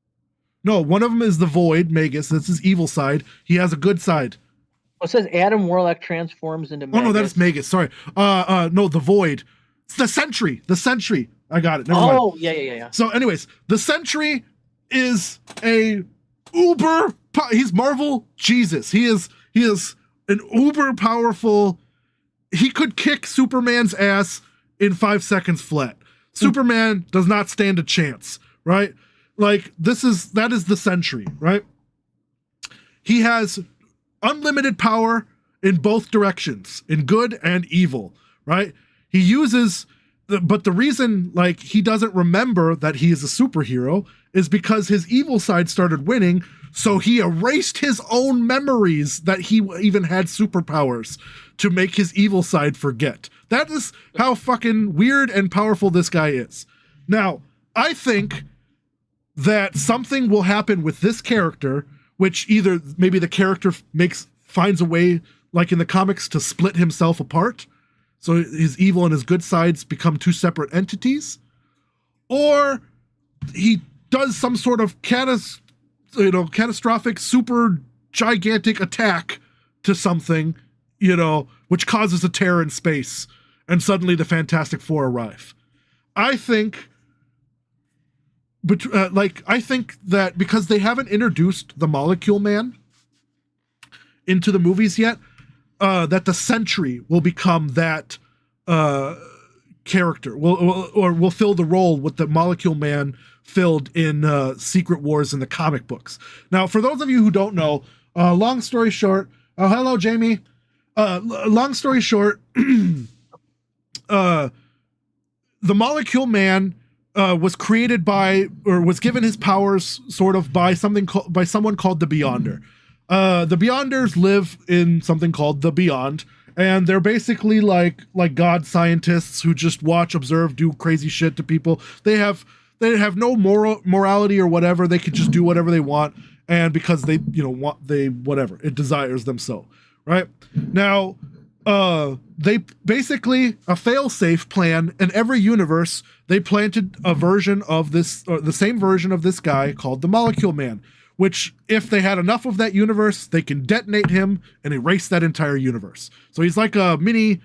No, one of them is the Void, Magus. That's his evil side. He has a good side. Well, it says Adam Warlock transforms into Magus. Oh no, that's Magus. Sorry. No, the Void. It's the Sentry. The Sentry. I got it. Never mind. Yeah. So, anyways, the Sentry is he's Marvel Jesus. He is an uber powerful. He could kick Superman's ass in 5 seconds flat. Superman does not stand a chance, right? Like that is the Sentry, right? He has unlimited power in both directions, in good and evil, right? He uses but the reason like he doesn't remember that he is a superhero is because his evil side started winning, so he erased his own memories that he even had superpowers to make his evil side forget. That is how fucking weird and powerful this guy is. Now, I think that something will happen with this character, which either maybe the character finds a way, like in the comics, to split himself apart, so his evil and his good sides become 2 separate entities, or he does some sort of catastrophic, super gigantic attack to something, which causes a tear in space, and suddenly the Fantastic Four arrive. I think that because they haven't introduced the Molecule Man into the movies yet, that the Sentry will become that character, will fill the role what the Molecule Man filled in Secret Wars in the comic books. Now, for those of you who don't know, long story short, hello Jamie. Long story short, the Molecule Man was created was given his powers sort of by someone called the Beyonder. The Beyonders live in something called the Beyond, and they're basically like god scientists who just watch, observe, do crazy shit to people. They have no morality or whatever. They could just do whatever they want, and because they whatever it desires them so. Right now, they basically a fail-safe plan in every universe. They planted a version of this, or the same version of this guy called the Molecule Man, which if they had enough of that universe, they can detonate him and erase that entire universe. So he's like a mini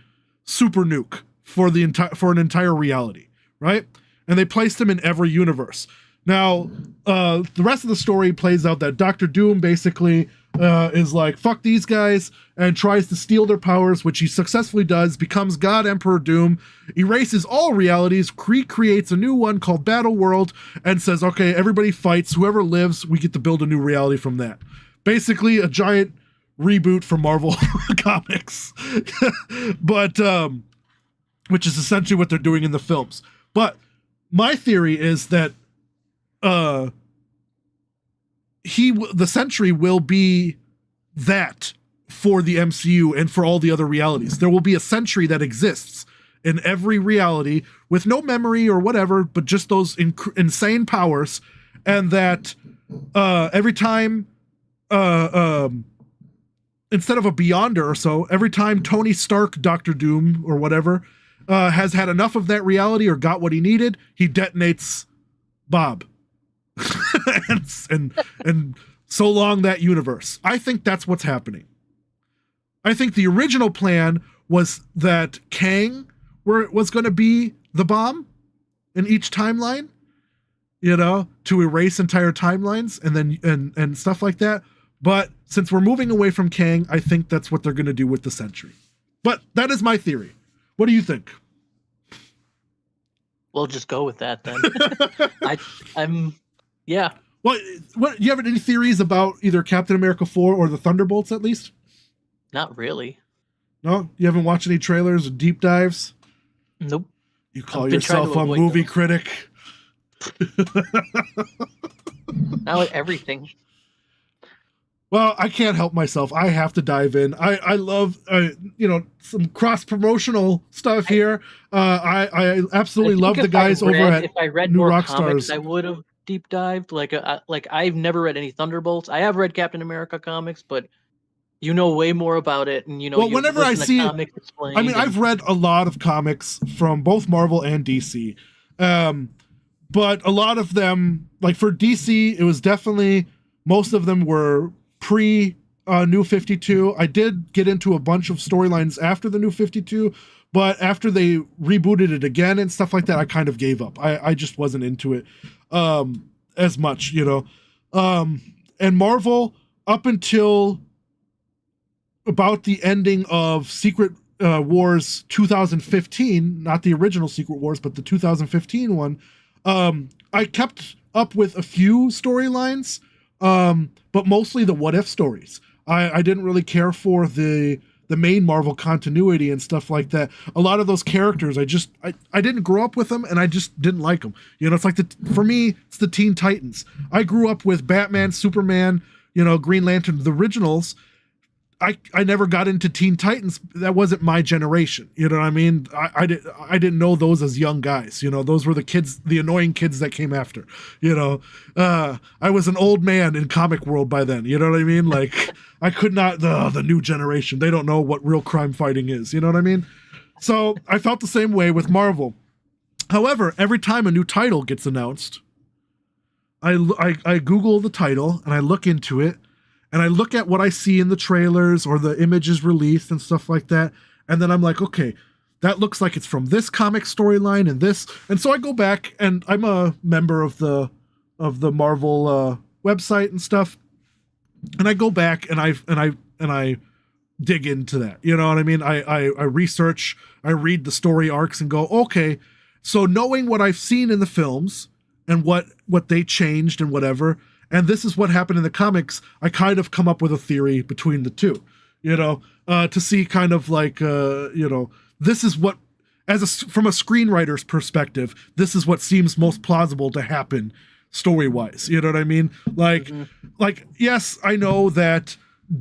super nuke for an entire reality, right? And they placed him in every universe. Now, the rest of the story plays out that Dr. Doom basically is like, fuck these guys, and tries to steal their powers, which he successfully does, becomes God Emperor Doom, erases all realities, creates a new one called Battle World, and says, okay, everybody fights, whoever lives, we get to build a new reality from that. Basically, a giant reboot for Marvel Comics. But which is essentially what they're doing in the films. But my theory is that the Sentry will be that for the MCU and for all the other realities. There will be a Sentry that exists in every reality with no memory or whatever, but just those insane powers, and that every time instead of a Beyonder or so, every time Tony Stark, Doctor Doom or whatever, has had enough of that reality or got what he needed, he detonates Bob. and so long that universe. I think that's what's happening. I think the original plan was that Kang was going to be the bomb in each timeline, to erase entire timelines and then and stuff like that. But since we're moving away from Kang, I think that's what they're going to do with the Sentry. But that is my theory. What do you think? We'll just go with that then. Yeah. Well, do you have any theories about either Captain America 4 or the Thunderbolts at least? Not really. No? You haven't watched any trailers or deep dives? Nope. You call yourself a movie critic? Not with everything. Well, I can't help myself. I have to dive in. I love, some cross-promotional stuff here. I absolutely love the guys over at If I read New more Rockstars. comics, I would have deep dived. Like I've never read any Thunderbolts. I have read Captain America comics, but you know way more about it. And well, whenever I see, I've read a lot of comics from both Marvel and DC. But a lot of them, like for DC, it was definitely, most of them were pre New 52. I did get into a bunch of storylines after the New 52, but after they rebooted it again and stuff like that, I kind of gave up. I just wasn't into it as much, and Marvel, up until about the ending of Secret Wars 2015, not the original Secret Wars, but the 2015 one, I kept up with a few storylines, but mostly the what if stories. I didn't really care for the main Marvel continuity and stuff like that. A lot of those characters, I didn't grow up with them, and I just didn't like them. It's like for me, it's the Teen Titans. I grew up with Batman, Superman, Green Lantern, the originals. I never got into Teen Titans. That wasn't my generation. You know what I mean? I didn't know those as young guys. Those were the kids, the annoying kids that came after. I was an old man in comic world by then. You know what I mean? Like I could not. The new generation, they don't know what real crime fighting is. You know what I mean? So I felt the same way with Marvel. However, every time a new title gets announced, I Google the title and I look into it. And I look at what I see in the trailers or the images released and stuff like that. And then I'm like, okay, that looks like it's from this comic storyline and this. And so I go back, and I'm a member of the Marvel website and stuff. And I go back and I dig into that. You know what I mean? I research, I read the story arcs and go, okay, so knowing what I've seen in the films and what they changed and whatever, and this is what happened in the comics, I kind of come up with a theory between the two, to see kind of like, this is what, from a screenwriter's perspective, this is what seems most plausible to happen story-wise. You know what I mean? Like, yes, I know that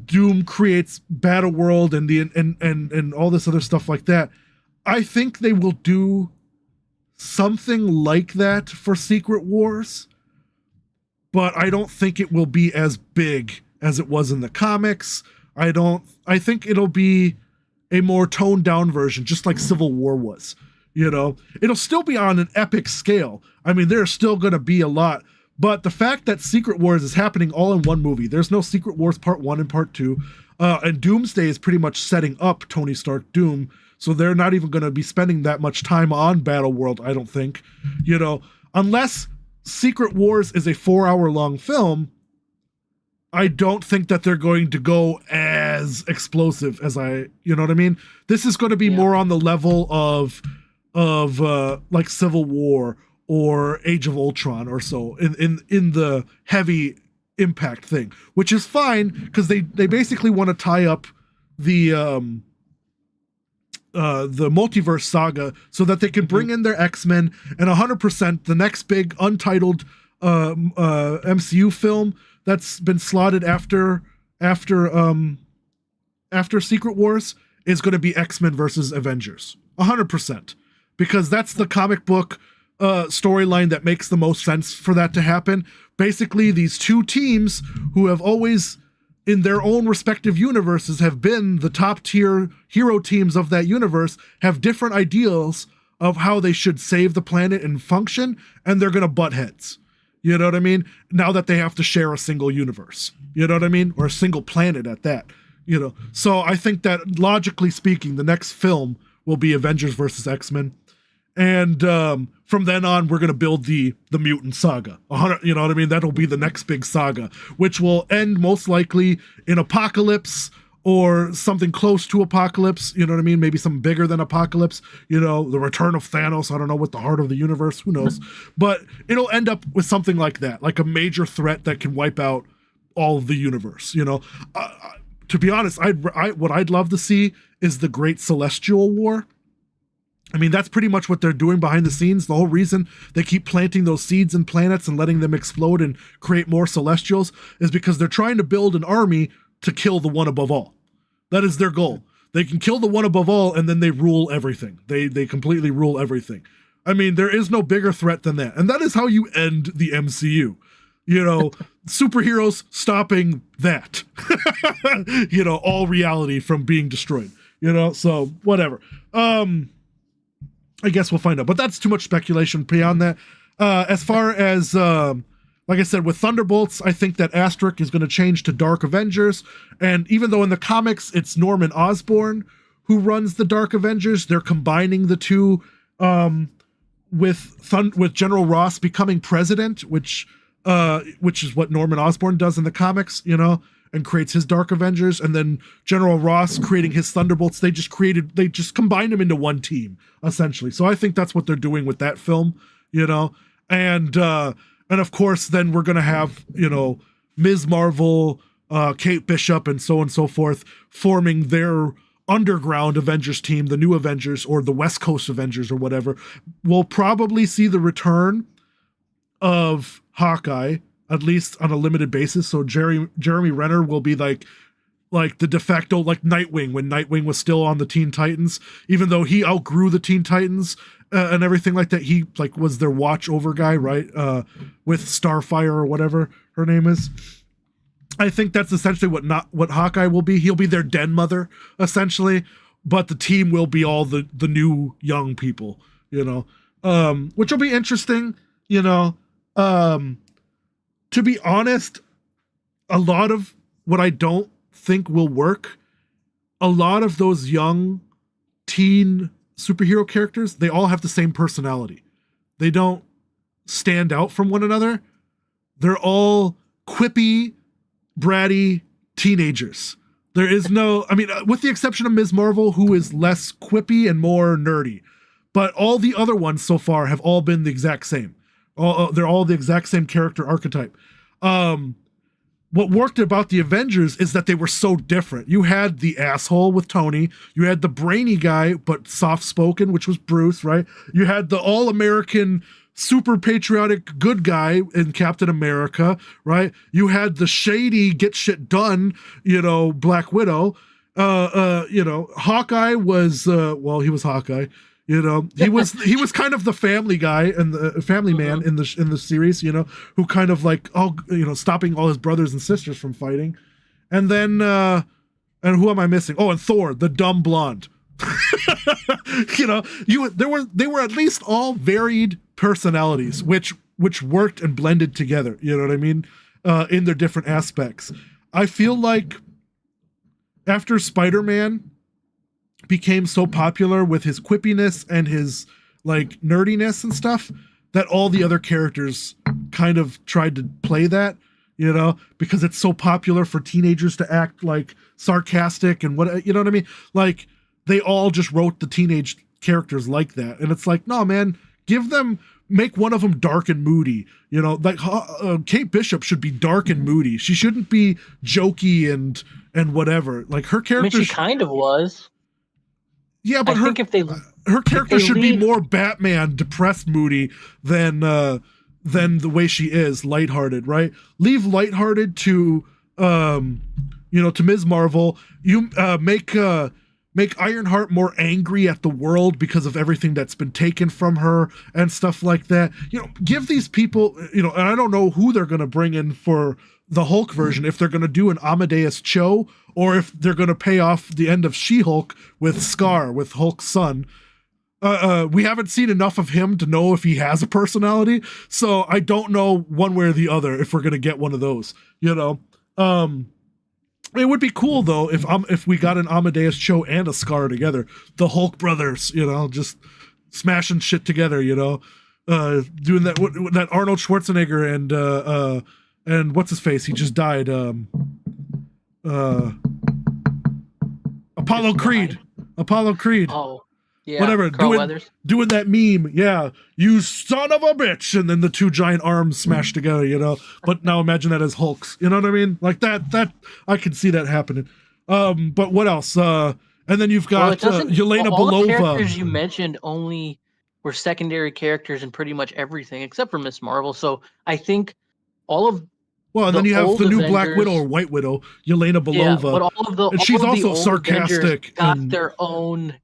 Doom creates Battleworld and all this other stuff like that. I think they will do something like that for Secret Wars, but I don't think it will be as big as it was in the comics. I think it'll be a more toned down version, just like Civil War was. It'll still be on an epic scale. I mean, there's still going to be a lot, but the fact that Secret Wars is happening all in one movie, there's no Secret Wars Part 1 and Part 2, and Doomsday is pretty much setting up Tony Stark Doom, so they're not even going to be spending that much time on Battleworld, I don't think. Unless Secret Wars is a 4-hour-long film, I don't think that they're going to go as explosive as you know what I mean? This is going to be more on the level of like Civil War or Age of Ultron or so in the heavy impact thing, which is fine because they basically want to tie up the multiverse saga so that they can bring in their X-Men, and 100% the next big untitled MCU film that's been slotted after Secret Wars is going to be X-Men versus Avengers. 100%. Because that's the comic book storyline that makes the most sense for that to happen. Basically, these two teams who have always, in their own respective universes, have been the top tier hero teams of that universe, have different ideals of how they should save the planet and function, and they're going to butt heads. You know what I mean? Now that they have to share a single universe. You know what I mean? Or a single planet at that. You know, so I think that logically speaking, the next film will be Avengers versus X-Men. And from then on, we're going to build the mutant saga. You know what I mean? That'll be the next big saga, which will end most likely in Apocalypse or something close to Apocalypse. You know what I mean? Maybe something bigger than Apocalypse. You know, the return of Thanos. I don't know, with the heart of the universe. Who knows? But it'll end up with something like that, like a major threat that can wipe out all of the universe. You know, to be honest, what I'd love to see is the Great Celestial War. I mean, that's pretty much what they're doing behind the scenes. The whole reason they keep planting those seeds in planets and letting them explode and create more Celestials is because they're trying to build an army to kill the one above all. That is their goal. They can kill the one above all, and then they rule everything. They completely rule everything. I mean, there is no bigger threat than that. And that is how you end the MCU. You know, superheroes stopping that. You know, all reality from being destroyed. You know, so whatever. I guess we'll find out. But that's too much speculation beyond that. As far as, like I said, with Thunderbolts, I think that Asterisk is going to change to Dark Avengers. And even though in the comics it's Norman Osborn who runs the Dark Avengers, they're combining the two with General Ross becoming president, which is what Norman Osborn does in the comics, you know, and creates his Dark Avengers, and then General Ross creating his Thunderbolts. They just combined them into one team, essentially. So I think that's what they're doing with that film, you know, and of course, then we're gonna have, you know, Ms. Marvel, Kate Bishop, and so on and so forth, forming their underground Avengers team, the New Avengers, or the West Coast Avengers, or whatever. We'll probably see the return of Hawkeye, at least on a limited basis. So Jeremy Renner will be like the de facto, like Nightwing, when Nightwing was still on the Teen Titans, even though he outgrew the Teen Titans and everything like that. He like was their watch over guy, right? With Starfire or whatever her name is. I think that's essentially what Hawkeye will be. He'll be their den mother, essentially, but the team will be all the new young people, you know, which will be interesting, you know. To be honest, a lot of what I don't think will work, a lot of those young teen superhero characters, they all have the same personality. They don't stand out from one another. They're all quippy, bratty teenagers. There is no, I mean, with the exception of Ms. Marvel, who is less quippy and more nerdy. But all the other ones so far have all been the exact same. They're all the exact same character archetype. What worked about the Avengers is that they were so different. You had the asshole with Tony. You had the brainy guy, but soft-spoken, which was Bruce, right? You had the all-American, super patriotic good guy in Captain America, right? You had the shady, get shit done, you know, Black Widow. You know, Hawkeye was, well, he was Hawkeye. You know, he was kind of the family guy and the family man in the series, you know, who kind of like, stopping all his brothers and sisters from fighting. And then, and who am I missing? Oh, and Thor, the dumb blonde. You know, they were at least all varied personalities, which worked and blended together. You know what I mean? In their different aspects. I feel like after Spider-Man became so popular with his quippiness and his like nerdiness and stuff, that all the other characters kind of tried to play that, you know, because it's so popular for teenagers to act like sarcastic and what, you know what I mean? Like they all just wrote the teenage characters like that. And it's like, no, man, give them make one of them dark and moody. You know, like Kate Bishop should be dark and moody. She shouldn't be jokey and whatever. Like her character. I mean, she kind of was. Yeah, but I think if they her character should be leave- more Batman, depressed, moody than the way she is, lighthearted, right? Leave lighthearted to to Ms. Marvel. You make Ironheart more angry at the world because of everything that's been taken from her and stuff like that. You know, give these people, and I don't know who they're going to bring in for the Hulk version, if they're going to do an Amadeus Cho or if they're going to pay off the end of She-Hulk with Scar, with Hulk's son. We haven't seen enough of him to know if he has a personality, so I don't know one way or the other if we're going to get one of those, It would be cool though if we got an Amadeus Cho and a Scar together, the Hulk brothers, just smashing shit together, doing that Arnold Schwarzenegger and what's his face? He just died. Apollo Creed. Oh, yeah. Whatever. Carl Weathers. Doing that meme. Yeah. You son of a bitch. And then the two giant arms smashed together, But now imagine that as Hulks. You know what I mean? Like that I can see that happening. But what else? And then you've got Yelena all Belova. The characters you mentioned only were secondary characters in pretty much everything except for Miss Marvel. So I think all of and then you have the new Black Widow or White Widow, Yelena Belova. Yeah, but and she's also sarcastic. Got their own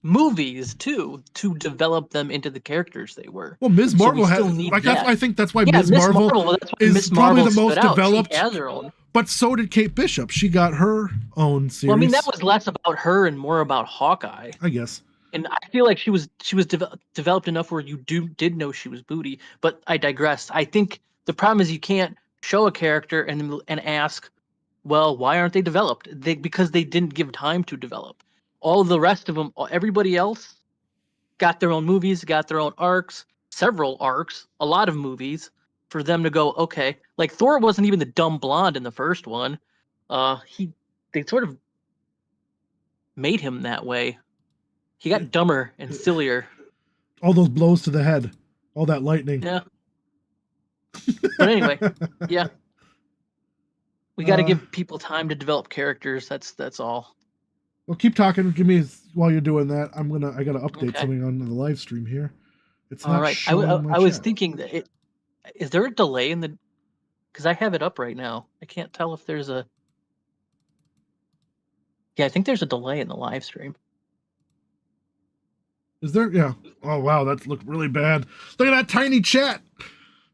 movies too to develop them into the characters they were. Well, Ms. Marvel I think that's why Ms. Marvel is probably the most developed. She has her own. But so did Kate Bishop. She got her own series. Well, I mean, that was less about her and more about Hawkeye, I guess. And I feel like she was developed enough where you did know she was booty. But I digress. I think the problem is you can't show a character and ask, well, why aren't they developed? Because they didn't give time to develop. All the rest of them, everybody else, got their own movies, got their own arcs, several arcs, a lot of movies for them to go, okay. Like Thor wasn't even the dumb blonde in the first one. They sort of made him that way. He got dumber and sillier. All those blows to the head, all that lightning. Yeah. But anyway, yeah. We got to give people time to develop characters. That's all. Well, keep talking. Give me while you're doing that. I gotta update something on the live stream here. It's not all right. I was thinking that is there a delay in the? Because I have it up right now. I can't tell if there's a. Yeah, I think there's a delay in the live stream. Is there? Yeah. Oh wow, that looked really bad. Look at that tiny chat.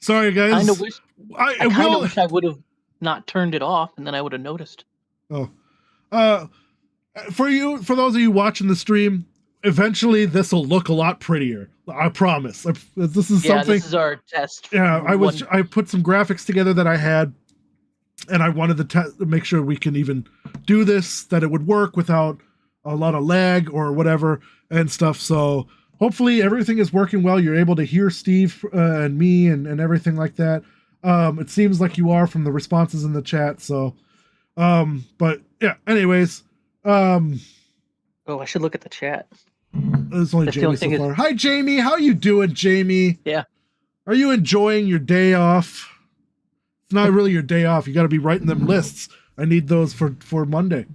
Sorry, guys. I kind of wish I would have not turned it off, and then I would have noticed. Oh, for those of you watching the stream, eventually this will look a lot prettier. I promise. This is something. This is our test. Yeah, I put some graphics together that I had, and I wanted to make sure we can even do this, that it would work without a lot of lag or whatever and stuff. So hopefully everything is working well. You're able to hear Steve and me and everything like that. It seems like you are from the responses in the chat. So, but yeah, anyways. I should look at the chat. There's only Jamie so far. Hi, Jamie. How you doing, Jamie? Yeah. Are you enjoying your day off? It's not really your day off. You got to be writing them lists. I need those for Monday.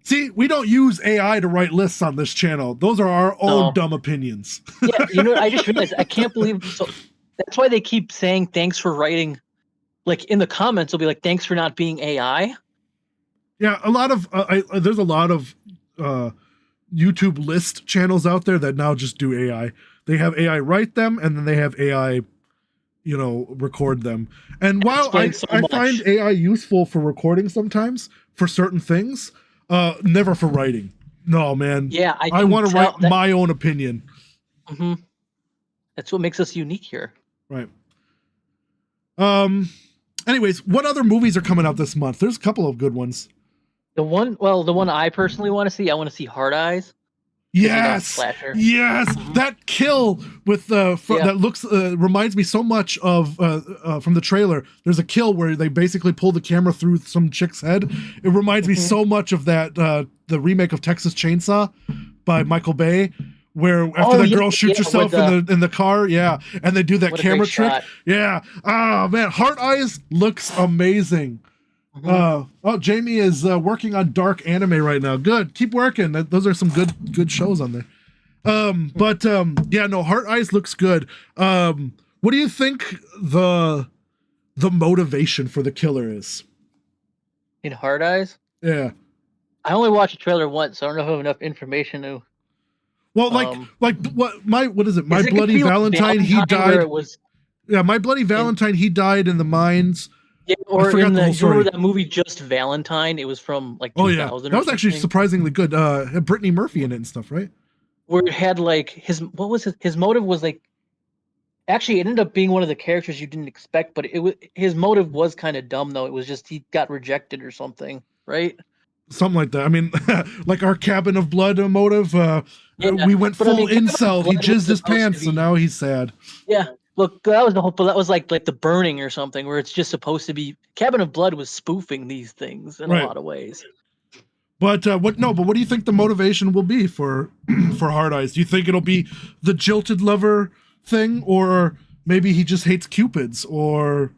See, we don't use AI to write lists on this channel. Those are our own dumb opinions. Yeah, I just realized I can't believe so. That's why they keep saying thanks for writing. Like in the comments, it'll be like thanks for not being AI. Yeah, a lot of there's a lot of YouTube list channels out there that now just do AI. They have AI write them, and then they have AI, record them. And while I find AI useful for recording sometimes for certain things, never for writing. No, man. Yeah, I want to write my own opinion. Mm-hmm. That's what makes us unique here. Right. Anyways, what other movies are coming out this month? There's a couple of good ones. The one I personally want to see, I want to see Hard Eyes. Yes, yes, that kill with that looks reminds me so much of from the trailer. There's a kill where they basically pull the camera through some chick's head. It reminds me so much of that the remake of Texas Chainsaw by Michael Bay, where after the yeah, girl shoots yeah, herself with in the car, yeah, and they do that what a camera great trick. shot. Yeah. Oh man, Heart Eyes looks amazing. Mhm. Oh, Jamie is working on dark anime right now. Good, keep working. Those are some good shows on there. But yeah, no, Heart Eyes looks good. What do you think the motivation for the killer is? In Hard Eyes, Yeah. I only watched the trailer once, so I don't know if I have enough information to. Well, what is it? My Is it gonna Bloody be like Valentine. He Valentine, where died. it was Yeah, My Bloody in? Valentine. He died in the mines. Yeah, I or in forgot the the. whole You remember story. that movie Just Valentine? It was from like Oh yeah, 2000 that or was actually something. surprisingly good. Had Brittany Murphy in it and stuff, right? Where it had like his what was his motive was like actually it ended up being one of the characters you didn't expect, but it was his motive was kind of dumb though. It was just he got rejected or something, right? Something like that. I mean, like our Cabin of Blood motive. Yeah, We went but I full mean, Cabin of incel. He Blood was jizzed his supposed to pants, and be now he's sad. yeah. Look, that was the whole. But that was like the Burning or something, where it's just supposed to be. Cabin of Blood was spoofing these things in a Right. lot of ways. But what? No. But what do you think the motivation will be for for Hard Eyes? Do you think it'll be the jilted lover thing, or maybe he just hates Cupids, or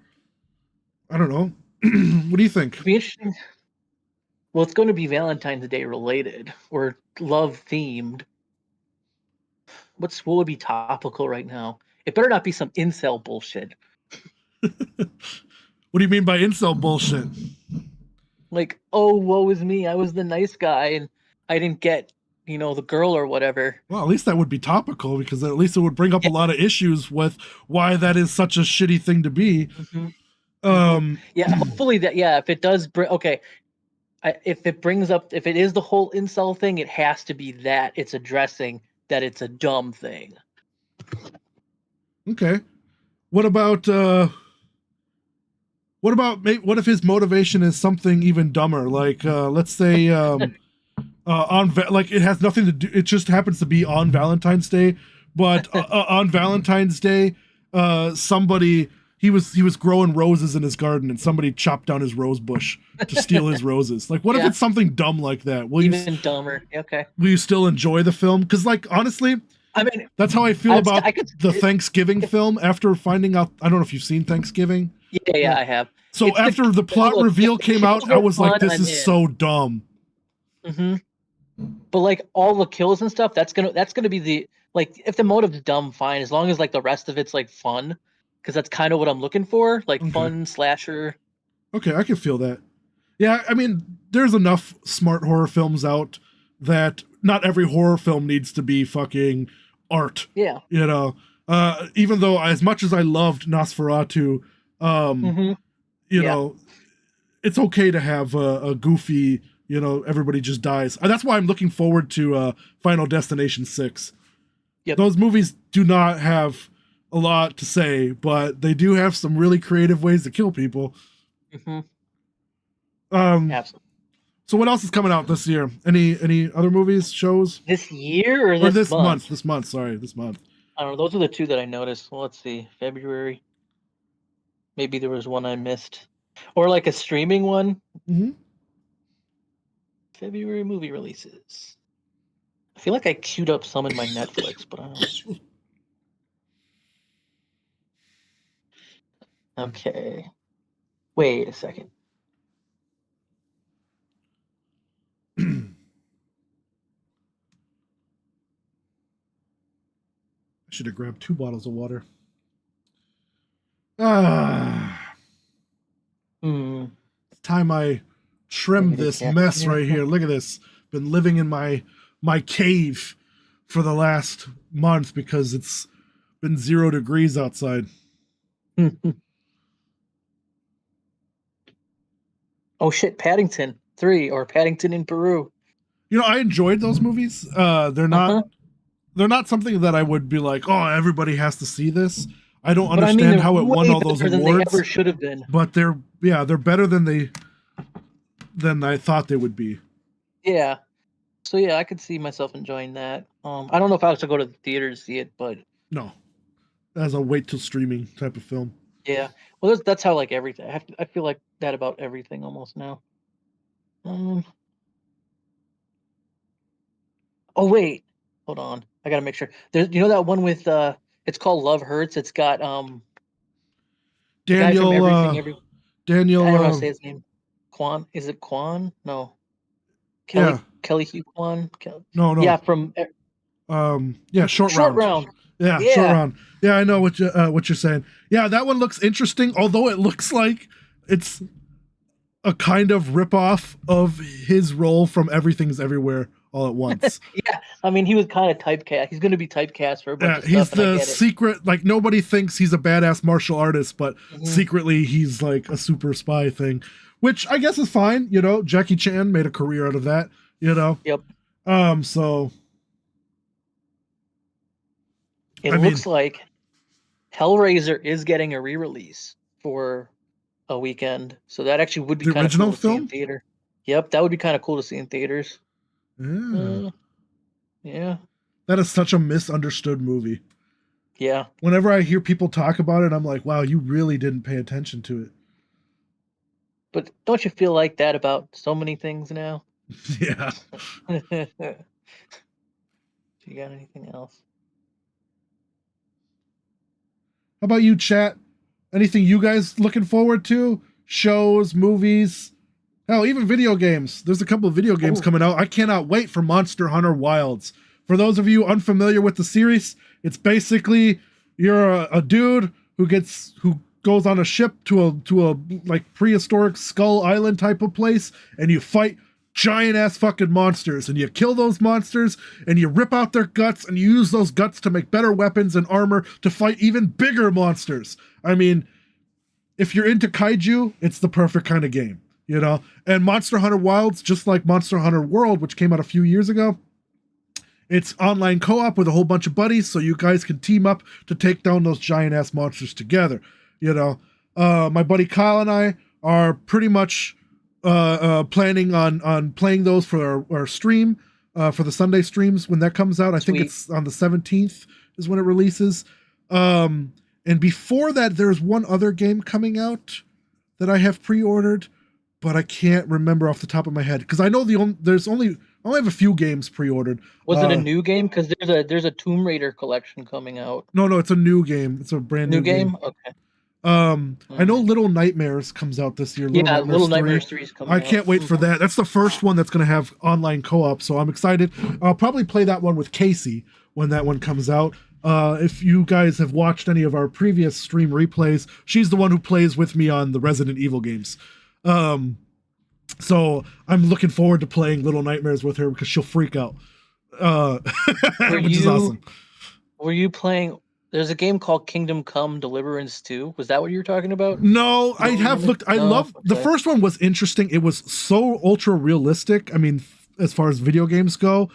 I don't know. What do you think? It'd be interesting. Well, it's going to be Valentine's Day related or love themed. What would be topical right now? It better not be some incel bullshit. What do you mean by incel bullshit? Like, oh, woe is me. I was the nice guy and I didn't get, the girl or whatever. Well, at least that would be topical because at least it would bring up a Yeah. lot of issues with why that is such a shitty thing to be. hmm hmm Um, Yeah. Hopefully that. Yeah. If it does bring. Okay. If it brings up. If it is the whole incel thing, it has to be that it's addressing that it's a dumb thing. okay. What about what if his motivation is something even dumber? Like let's say like it has nothing to do. It just happens to be on Valentine's Day, but on Valentine's Day, somebody he was growing roses in his garden, and somebody chopped down his rose bush to steal his roses. Like, what if Yeah. it's something dumb like that? Even dumber. Okay. Will you still enjoy the film? Because, like, honestly, I mean, that's how I feel about I could. the Thanksgiving film. After finding out, I don't know if you've seen Thanksgiving. Yeah, I have. So It's after the plot look, reveal if the came out, kills I are was like, fun, "This I'm is in. so dumb." hmm But like all the kills and stuff, that's gonna be the like if the motive's dumb, fine, as long as like the rest of it's like fun, because that's kind of what I'm looking for, like Okay. fun slasher. Okay, I can feel that. Yeah, I mean, there's enough smart horror films out that not every horror film needs to be fucking art. Yeah. You know, even though as much as I loved Nosferatu, um, hmm you Yeah. know, it's okay to have a goofy, everybody just dies. And that's why I'm looking forward to Final Destination 6. Yep. Those movies do not have a lot to say, but they do have some really creative ways to kill people. hmm Um, Absolutely. so what else is coming out this year? Any other movies, shows? This year or Or this month? This month, sorry, this month. I don't know. Those are the two that I noticed. Well, let's see. February. Maybe there was one I missed, or like a streaming one. Mm-hmm. February movie releases. I feel like I queued up some in my Netflix, but I don't. Okay. Wait a second. I should have grabbed 2 bottles of water. Hmm. It's time I trim Maybe they this can't- mess right here. Look at this. Been living in my cave for the last month because it's been 0 degrees outside. Oh shit, Paddington 3 or Paddington in Peru. I enjoyed those movies. They're Uh-huh. not something that I would be like, oh, everybody has to see this. I don't But I mean, understand they're how it won way all those better than they awards, ever should have been. but they're better than I thought they would be. Yeah. So yeah, I could see myself enjoying that. I don't know if I was to go to the theater to see it, but No, as a wait till streaming type of film. yeah. Well, that's how like everything. I feel like that about everything almost now. Oh wait, hold on. I gotta make sure. There's, that one with it's called Love Hurts. It's got the guy from Daniel, Everything Every. I Daniel, don't know how to say his name. Quan? Is it Quan? No. yeah, Kelly Hugh Quan. no, Yeah, from yeah, Short Short Round. Round. Yeah, Short Yeah. Round. Yeah, I know what you're saying. Yeah, that one looks interesting, although it looks like it's a kind of ripoff of his role from Everything's Everywhere All at Once. Yeah. I mean, he was kind of typecast. He's going to be typecast for a bunch of He's stuff, and I the get it. secret, like nobody thinks he's a badass martial artist, but Mhm. secretly he's like a super spy thing, which I guess is fine. Jackie Chan made a career out of that. Yep. So It I mean, looks like Hellraiser is getting a re-release for a weekend, so that actually would be the kind of cool original to see in film. theater. Yep, that would be kind of cool to see in theaters. Yeah, Yeah, that is such a misunderstood movie. yeah. Whenever I hear people talk about it, I'm like, wow, you really didn't pay attention to it. But don't you feel like that about so many things now? Yeah. You got anything else? How about you, chat? Anything you guys looking forward to? Shows, movies, hell, even video games. There's a couple of video games coming out. I cannot wait for Monster Hunter Wilds. For those of you unfamiliar with the series, it's basically you're a dude who goes on a ship to a like prehistoric Skull Island type of place, and you fight giant ass fucking monsters, and you kill those monsters, and you rip out their guts, and you use those guts to make better weapons and armor to fight even bigger monsters. I mean, if you're into kaiju, it's the perfect kind of game, And Monster Hunter Wilds, just like Monster Hunter World, which came out a few years ago, it's online co-op with a whole bunch of buddies, so you guys can team up to take down those giant ass monsters together. My buddy Kyle and I are pretty much planning on playing those for our stream, for the Sunday streams when that comes out. I think it's on the 17th is when it releases. And before that, there's one other game coming out that I have pre-ordered, but I can't remember off the top of my head because I know I only have a few games pre-ordered. Was it a new game? Because there's a Tomb Raider collection coming out. No, it's a new game. It's a brand new game. Okay. I know Little Nightmares comes out this year. Little Nightmares 3 is coming out. I can't wait for that. That's the first one that's going to have online co-op, so I'm excited. I'll probably play that one with Casey when that one comes out. If you guys have watched any of our previous stream replays, she's the one who plays with me on the Resident Evil games. So I'm looking forward to playing Little Nightmares with her because she'll freak out, which is awesome. Were you playing? There's a game called Kingdom Come Deliverance 2. Was that what you were talking about? No, I have looked. I love the first one. Was interesting. It was so ultra realistic. I mean, as far as video games go,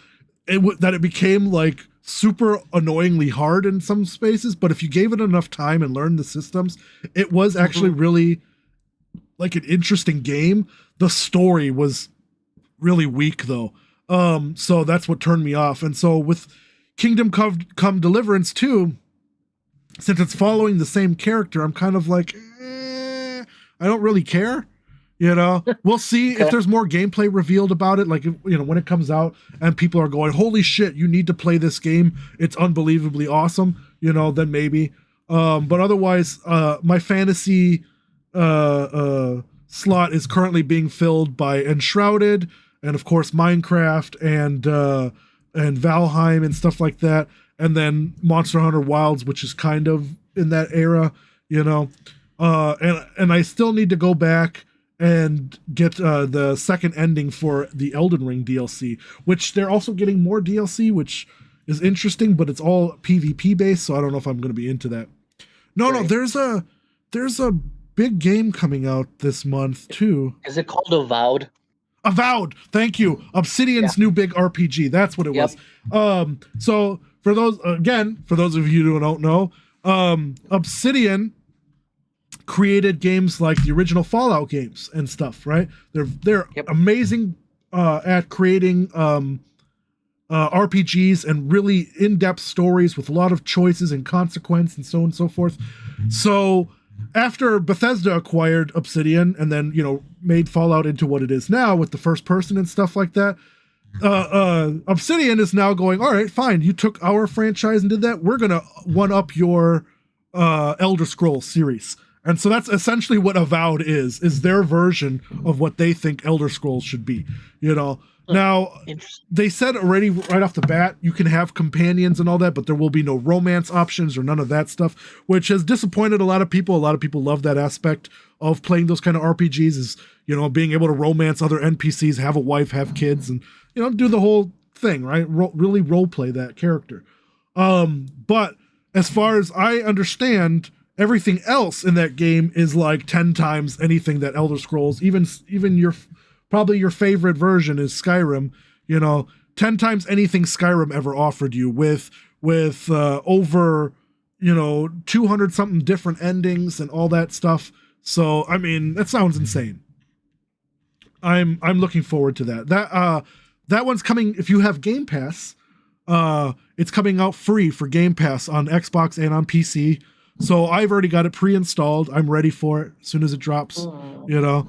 that it became like super annoyingly hard in some spaces. But if you gave it enough time and learned the systems, it was actually really like an interesting game. The story was really weak though. So that's what turned me off. And so with Kingdom Come Deliverance 2, since it's following the same character, I'm kind of like, I don't really care. We'll see if there's more gameplay revealed about it. Like, when it comes out and people are going, holy shit, you need to play this game. It's unbelievably awesome. Then maybe. But otherwise, my fantasy slot is currently being filled by Enshrouded and of course Minecraft and Valheim and stuff like that, and then Monster Hunter Wilds, which is kind of in that era, and I still need to go back and get the second ending for the Elden Ring DLC, which they're also getting more DLC, which is interesting, but it's all PvP based, so I don't know if I'm going to be into that. No, there's a big game coming out this month too. Is it called Avowed? Avowed. Thank you. Obsidian's new big RPG. That's what it was. So for those of you who don't know, Obsidian created games like the original Fallout games and stuff, right? They're amazing at creating RPGs and really in-depth stories with a lot of choices and consequence and so on and so forth. So after Bethesda acquired Obsidian and then, made Fallout into what it is now with the first person and stuff like that, Obsidian is now going, all right, fine, you took our franchise and did that, we're gonna one up your Elder Scrolls series. And so that's essentially what Avowed is their version of what they think Elder Scrolls should be, you know. Now, they said already right off the bat, you can have companions and all that, but there will be no romance options or none of that stuff, which has disappointed a lot of people. A lot of people love that aspect of playing those kind of RPGs, is, you know, being able to romance other NPCs, have a wife, have kids, and, you know, do the whole thing, right? Really role play that character. But as far as I understand, everything else in that game is like 10 times anything that Elder Scrolls, even your probably your favorite version is Skyrim, you know, 10 times anything Skyrim ever offered you, with over, you know, 200 something different endings and all that stuff. So I mean, that sounds insane. I'm looking forward to that. That one's coming. If you have Game Pass, it's coming out free for Game Pass on Xbox and on PC. So I've already got it pre-installed. I'm ready for it as soon as it drops. You know,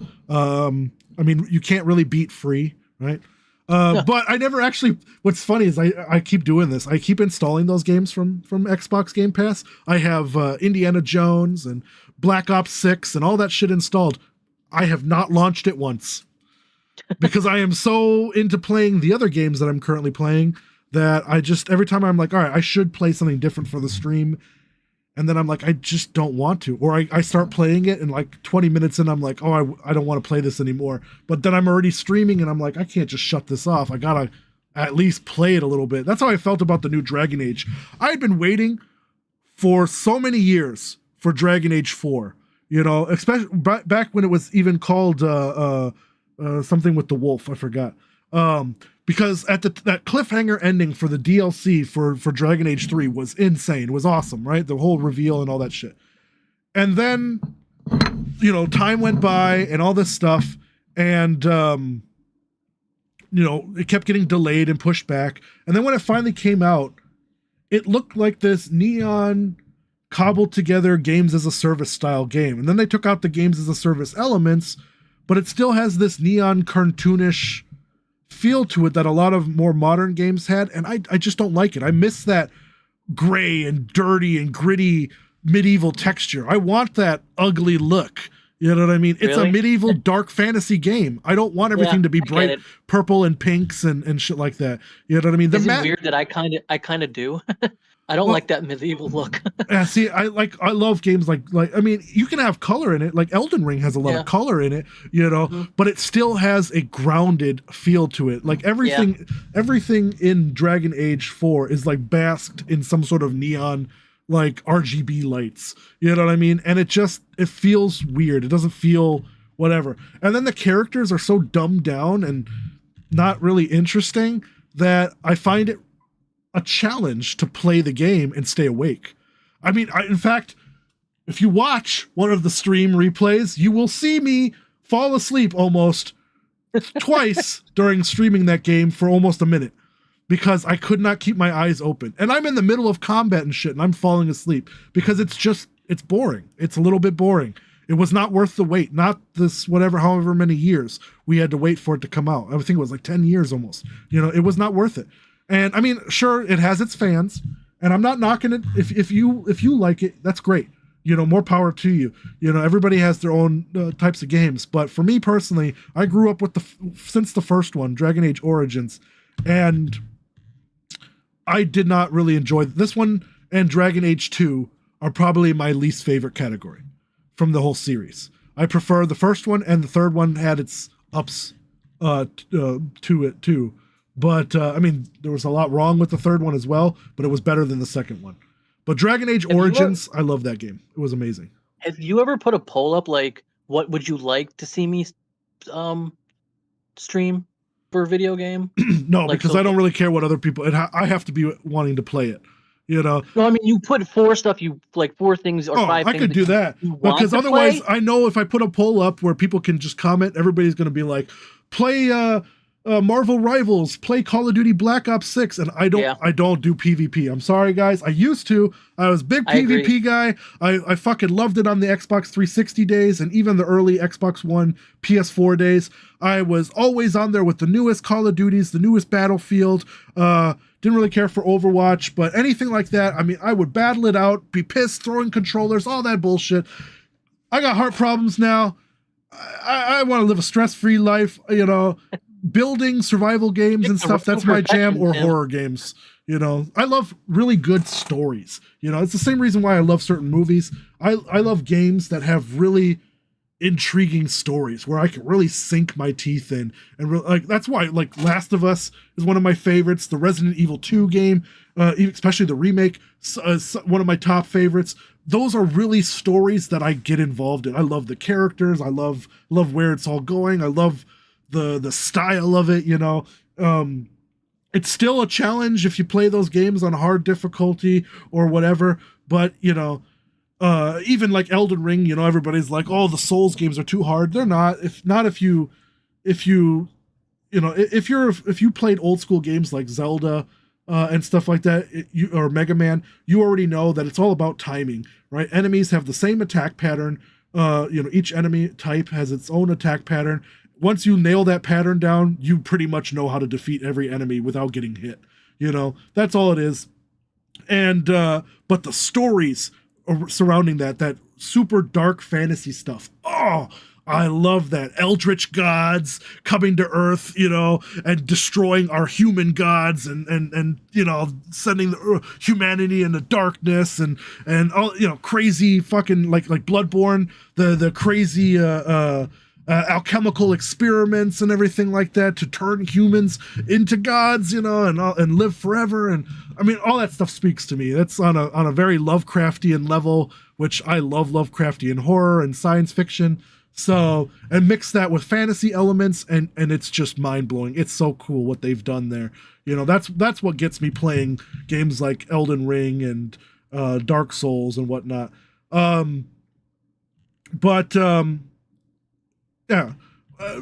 I mean, you can't really beat free, right? But I never actually. What's funny is I keep doing this. I keep installing those games from Xbox Game Pass. I have Indiana Jones and Black Ops 6 and all that shit installed. I have not launched it once because I am so into playing the other games that I'm currently playing that I just, every time I'm like, all right, I should play something different for the stream. And then I'm like, I just don't want to. Or I start playing it and like 20 minutes in, I'm like, oh, I don't want to play this anymore. But then I'm already streaming and I'm like, I can't just shut this off. I gotta at least play it a little bit. That's how I felt about the new Dragon Age. I had been waiting for so many years for Dragon Age 4. You know, especially back when it was even called something with the wolf. I forgot. Because at that cliffhanger ending for the DLC for Dragon Age 3 was insane. It was awesome, right? The whole reveal and all that shit. And then, you know, time went by and all this stuff, and you know, it kept getting delayed and pushed back. And then when it finally came out, it looked like this neon cobbled together games as a service style game. And then they took out the games as a service elements, but it still has this neon cartoonish feel to it that a lot of more modern games had, and I just don't like it. I miss that gray and dirty and gritty medieval texture. I want that ugly look. You know what I mean? It's a medieval dark fantasy game. I don't want everything to be bright purple and pinks and shit like that. You know what I mean? Isn't it weird that I kind of do? I don't like that medieval look. Yeah, see, I love games like I mean, you can have color in it. Like Elden Ring has a lot of color in it, you know, but it still has a grounded feel to it. Like everything in Dragon Age 4 is like basked in some sort of neon, like RGB lights. You know what I mean? And it feels weird. It doesn't feel whatever. And then the characters are so dumbed down and not really interesting that I find it a challenge to play the game and stay awake. I mean, in fact, if you watch one of the stream replays, you will see me fall asleep almost twice during streaming that game for almost a minute because I could not keep my eyes open. And I'm in the middle of combat and shit and I'm falling asleep because it's boring. It's a little bit boring. It was not worth the wait. Not this however many years we had to wait for it to come out. I think it was like 10 years almost. You know, it was not worth it. And I mean, sure, it has its fans, and I'm not knocking it. If you like it, that's great. You know, more power to you. You know, everybody has their own types of games. But for me personally, I grew up with since the first one, Dragon Age Origins, and I did not really enjoy this one. And Dragon Age 2 are probably my least favorite category from the whole series. I prefer the first one, and the third one had its ups to it too. But, I mean, there was a lot wrong with the third one as well, but it was better than the second one. But Dragon Age Origins, I love that game. It was amazing. Have you ever put a poll up, like, what would you like to see me stream for a video game? No, like, because I don't really care what other people... I have to be wanting to play it, you know? No, I mean, you put four things or five things. I could do that. Because otherwise, I know if I put a poll up where people can just comment, everybody's going to be like, play... Marvel Rivals, play Call of Duty Black Ops 6, and I don't do PvP. I'm sorry, guys. I used to. I was a big PvP guy. I fucking loved it on the Xbox 360 days and even the early Xbox One, PS4 days. I was always on there with the newest Call of Duties, the newest Battlefield. Didn't really care for Overwatch, but anything like that, I mean, I would battle it out, be pissed, throwing controllers, all that bullshit. I got heart problems now. I want to live a stress-free life, you know. Building survival games and stuff, that's my jam, or horror games. You know, I love really good stories. You know, it's the same reason why I love certain movies. I love games that have really intriguing stories where I can really sink my teeth in, and like that's why like Last of Us is one of my favorites. The Resident Evil 2 game, especially the remake, one of my top favorites. Those are really stories that I get involved in. I love the characters. I love where it's all going. I love the style of it, you know. It's still a challenge if you play those games on hard difficulty or whatever, but you know, even like Elden Ring, you know, everybody's like, oh, the Souls games are too hard. They're not. If you played old school games like Zelda and stuff like that, or Mega Man, you already know that it's all about timing, right? Enemies have the same attack pattern. Each enemy type has its own attack pattern. Once you nail that pattern down, you pretty much know how to defeat every enemy without getting hit. You know, that's all it is. And but the stories surrounding that super dark fantasy stuff. Oh, I love that. Eldritch gods coming to Earth, you know, and destroying our human gods, and you know, sending the humanity into darkness, and all, you know, crazy fucking like Bloodborne, the crazy alchemical experiments and everything like that to turn humans into gods, you know, and live forever. And I mean, all that stuff speaks to me. That's on a very Lovecraftian level, which I love Lovecraftian horror and science fiction. So, and mix that with fantasy elements, and it's just mind blowing. It's so cool what they've done there. You know, that's what gets me playing games like Elden Ring and Dark Souls and whatnot. Yeah,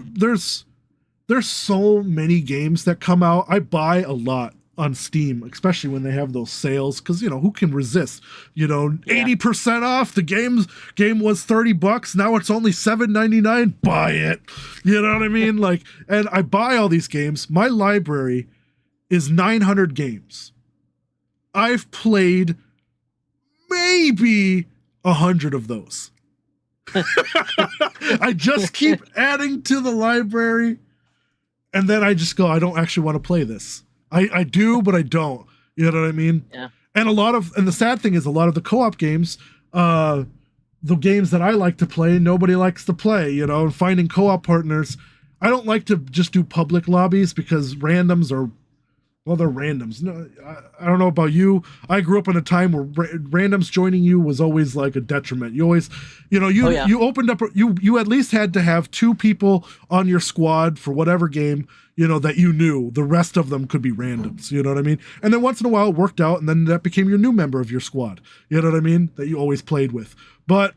there's so many games that come out. I buy a lot on Steam, especially when they have those sales, because you know, who can resist? You know, 80% off. The game was $30, now it's only $7.99. Buy it. You know what I mean? Like, and I buy all these games. My library is 900 games. I've played maybe 100 of those. I just keep adding to the library, and then I just go, I don't actually want to play this. I do, but I don't. You know what I mean? Yeah. And the sad thing is, a lot of the co-op games, the games that I like to play, nobody likes to play, you know, and finding co-op partners. I don't like to just do public lobbies because randoms are, well, they're randoms. No, I don't know about you. I grew up in a time where randoms joining you was always like a detriment. You always, you know, you opened up, you at least had to have 2 people on your squad for whatever game, you know, that you knew. The rest of them could be randoms, you know what I mean? And then once in a while it worked out, and then that became your new member of your squad, you know what I mean? That you always played with. But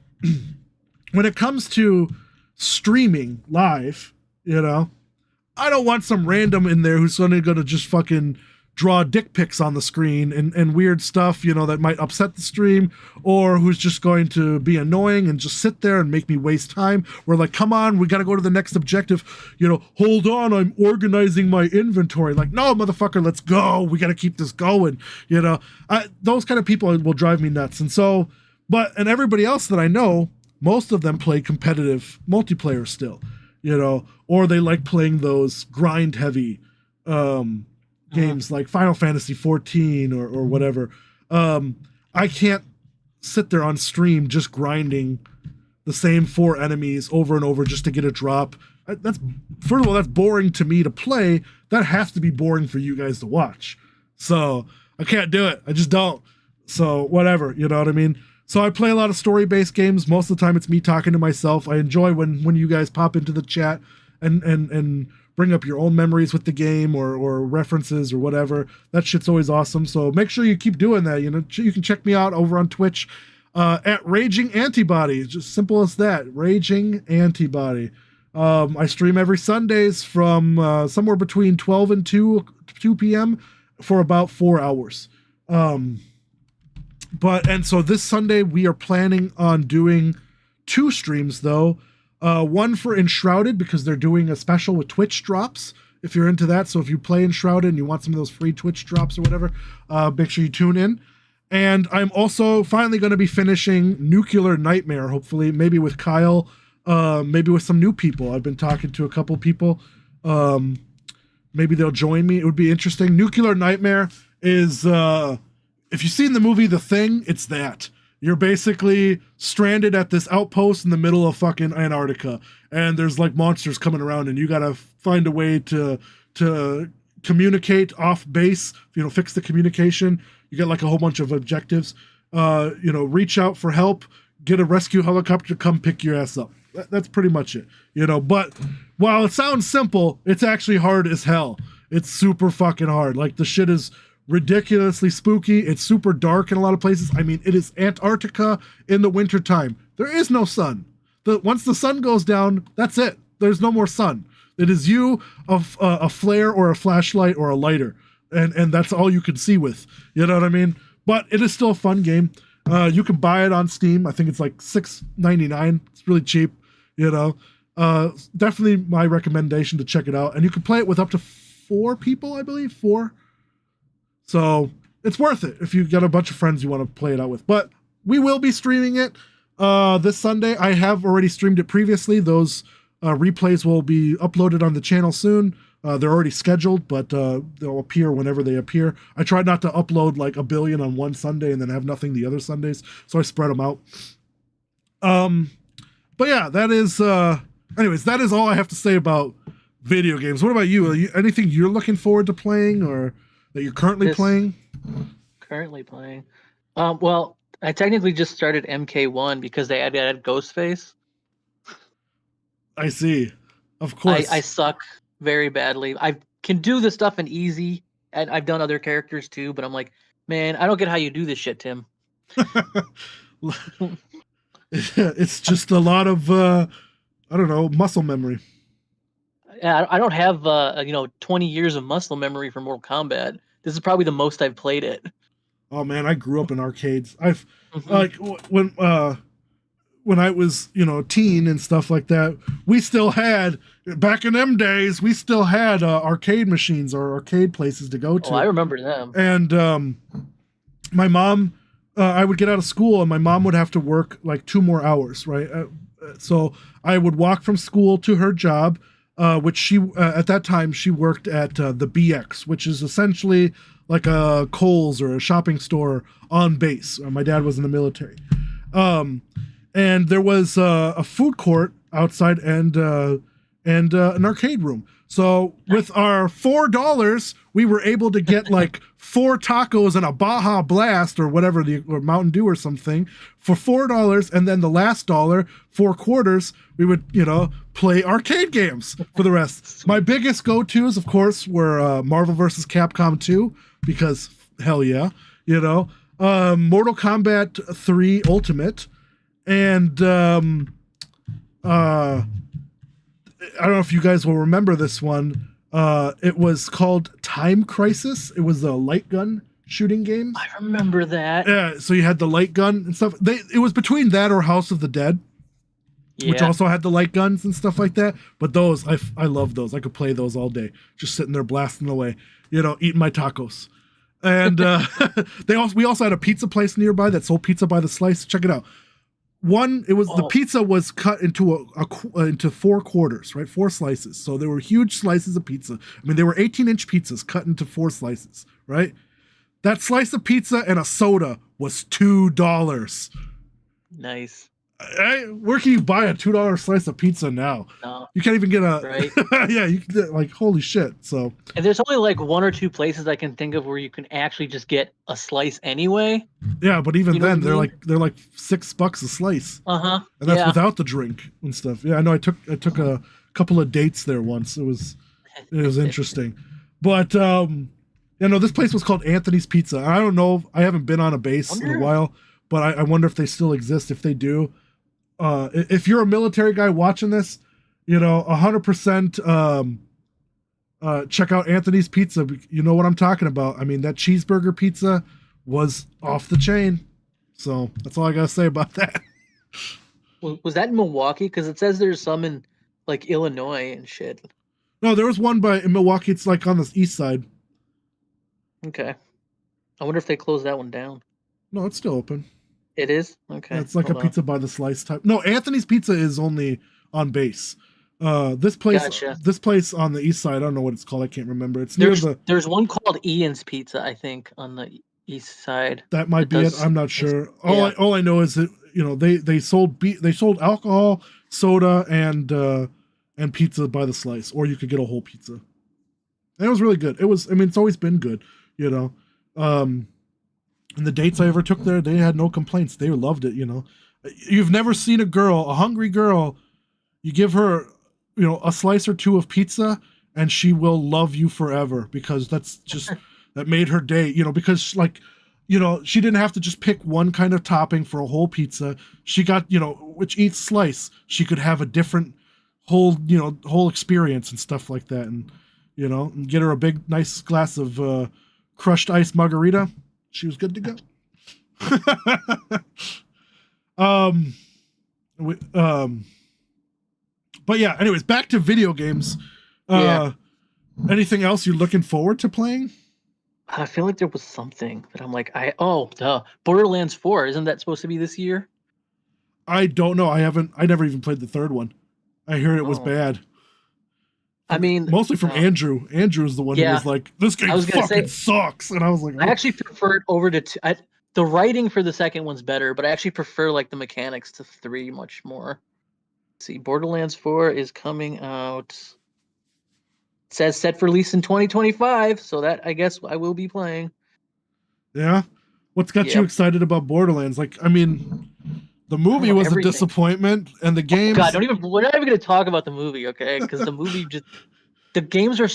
when it comes to streaming live, you know, I don't want some random in there who's suddenly going to just fucking draw dick pics on the screen and weird stuff, you know, that might upset the stream, or who's just going to be annoying and just sit there and make me waste time. We're like, come on, we got to go to the next objective. You know, hold on, I'm organizing my inventory. Like, no, motherfucker, let's go. We got to keep this going. You know, those kind of people will drive me nuts. And so, and everybody else that I know, most of them play competitive multiplayer still, you know, or they like playing those grind heavy games like Final Fantasy 14 or whatever. I can't sit there on stream just grinding the same 4 enemies over and over just to get a drop. That's, first of all, that's boring to me to play. That has to be boring for you guys to watch. So I can't do it. I just don't. So whatever, you know what I mean? So I play a lot of story-based games. Most of the time it's me talking to myself. I enjoy when you guys pop into the chat and bring up your own memories with the game or references or whatever. That shit's always awesome. So make sure you keep doing that. You know, you can check me out over on Twitch at Raging Antibody. It's just simple as that. Raging Antibody. I stream every Sundays from somewhere between 12 and 2 p.m. for about 4 hours. And so this Sunday we are planning on doing 2 streams though. One for Enshrouded because they're doing a special with Twitch drops if you're into that. So if you play Enshrouded and you want some of those free Twitch drops or whatever, make sure you tune in. And I'm also finally going to be finishing Nuclear Nightmare, hopefully, maybe with Kyle, maybe with some new people. I've been talking to a couple people. Maybe they'll join me. It would be interesting. Nuclear Nightmare is, if you've seen the movie The Thing, it's that. You're basically stranded at this outpost in the middle of fucking Antarctica, and there's like monsters coming around, and you gotta find a way to communicate off base, fix the communication. You get like a whole bunch of objectives, reach out for help, get a rescue helicopter to come pick your ass up. That's pretty much it, but while it sounds simple, it's actually hard as hell. It's super fucking hard. Like the shit is ridiculously spooky. It's super dark in a lot of places. I mean, it is Antarctica in the wintertime. There is no sun. Once the sun goes down, that's it. There's no more sun. It is you, a flare or a flashlight or a lighter. And that's all you can see with. You know what I mean? But it is still a fun game. You can buy it on Steam. I think it's like $6.99. It's really cheap. Definitely my recommendation to check it out. And you can play it with up to 4 people, I believe. 4. So it's worth it if you got a bunch of friends you want to play it out with. But we will be streaming it this Sunday. I have already streamed it previously. Those replays will be uploaded on the channel soon. They're already scheduled, but they'll appear whenever they appear. I try not to upload like 1 billion on one Sunday and then have nothing the other Sundays, so I spread them out. But yeah, that is anyways, that is all I have to say about video games. What about you? Anything you're looking forward to playing or that you're currently playing? Currently playing. Well, I technically just started MK1 because they added Ghostface. I see. Of course. I suck very badly. I can do the stuff in easy, and I've done other characters too, but I'm like, man, I don't get how you do this shit, Tim. It's just a lot of I don't know, muscle memory. I don't have 20 years of muscle memory for Mortal Kombat. This is probably the most I've played it. Oh man, I grew up in arcades. I've like when I was teen and stuff like that, we still had, back in them days, we still had arcade machines or arcade places to go to. Oh, I remember them. And my mom, I would get out of school and my mom would have to work like 2 more hours, right? So I would walk from school to her job. Which she at that time she worked at the BX, which is essentially like a Kohl's or a shopping store on base. My dad was in the military, and there was a food court outside and an arcade room. So with our $4, we were able to get like 4 tacos and a Baja Blast or whatever, or Mountain Dew or something for $4. And then the last dollar, 4 quarters, we would, play arcade games for the rest. My biggest go-tos, of course, were Marvel vs. Capcom 2, because hell yeah, Mortal Kombat 3 Ultimate, and I don't know if you guys will remember this one. It was called Time Crisis. It was a light gun shooting game. I remember that. Yeah, so you had the light gun and stuff. It was between that or House of the Dead, which also had the light guns and stuff like that. But those, I love those. I could play those all day, just sitting there blasting away, eating my tacos. And we also had a pizza place nearby that sold pizza by the slice. Check it out. The pizza was cut into into 4 quarters, right? 4 slices. So there were huge slices of pizza. I mean, they were 18-inch pizzas cut into 4 slices, right? That slice of pizza and a soda was $2. Nice. Where can you buy a $2 slice of pizza now? No. You can't even get right? Yeah, you can, like, holy shit. So, and there's only like 1 or 2 places I can think of where you can actually just get a slice anyway. Yeah, but even then they're like $6 a slice. Uh-huh. And that's without the drink and stuff. Yeah, I know I took a couple of dates there once. It was interesting. But this place was called Anthony's Pizza. I don't know, I haven't been on a base in a while, but I wonder if they still exist. If they do, if you're a military guy watching this, You know, 100%. Check out Anthony's Pizza. You know what I'm talking about. I mean, that cheeseburger pizza was off the chain. So that's all I gotta say about that. Was that in Milwaukee? Because it says there's some in like Illinois and shit. No, there was one in Milwaukee. It's like on the east side. Okay. I wonder if they closed that one down. No, it's still open. It is? Okay. Yeah, it's like a pizza by the slice type. No, Anthony's Pizza is only on base. This place on the east side, I don't know what it's called. I can't remember. It's near there's one called Ian's Pizza, I think, on the east side. That might be it. I'm not sure. All I know is that, you know, they sold alcohol, soda, and pizza by the slice, or you could get a whole pizza. And it was really good. It's always been good, you know. And the dates I ever took there, they had no complaints. They loved it, you know. You've never seen a hungry girl, you give her, you know, a slice or two of pizza, and she will love you forever, because that's just, that made her day, you know, because, like, you know, she didn't have to just pick one kind of topping for a whole pizza. She got, you know, which each slice, she could have a different whole experience and stuff like that. And, you know, and get her a big, nice glass of crushed ice margarita. She was good to go. But yeah, anyways, back to video games. Anything else you're looking forward to playing? I feel like there was something that I'm like, Borderlands 4, isn't that supposed to be this year? I don't know. I never even played the third one. I heard it was bad. I mean, mostly from Andrew. Andrew is the one who was like, "This game fucking sucks," and I was like, I actually prefer it over to the writing for the second one's better, but I actually prefer like the mechanics to 3 much more. Let's see, Borderlands 4 is coming out. It says set for release in 2025, so that I guess I will be playing. Yeah, what's got you excited about Borderlands? Like, I mean, the movie was a disappointment, and the games. God, we're not even going to talk about the movie, okay? Because the movie the games are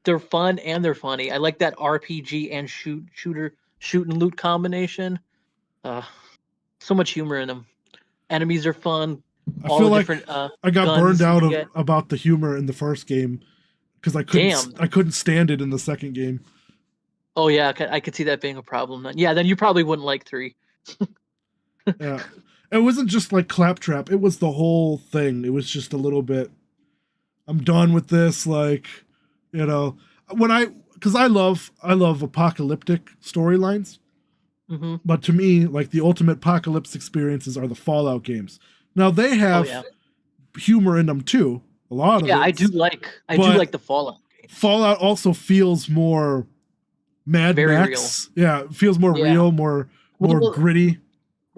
they're fun and they're funny. I like that RPG and shoot and loot combination. So much humor in them. Enemies are fun. I feel like I got burned out about the humor in the first game, because I couldn't stand it in the second game. Oh yeah, I could see that being a problem then. Yeah, then you probably wouldn't like 3. Yeah. It wasn't just like Claptrap. It was the whole thing. It was just a little bit, I'm done with this. Like, you know, because I love apocalyptic storylines. Mm-hmm. But to me, like, the ultimate apocalypse experiences are the Fallout games. Now they have humor in them too. A lot of it. I do like the Fallout games. Fallout also feels more Mad Max. Real. Yeah, it feels more real, more gritty.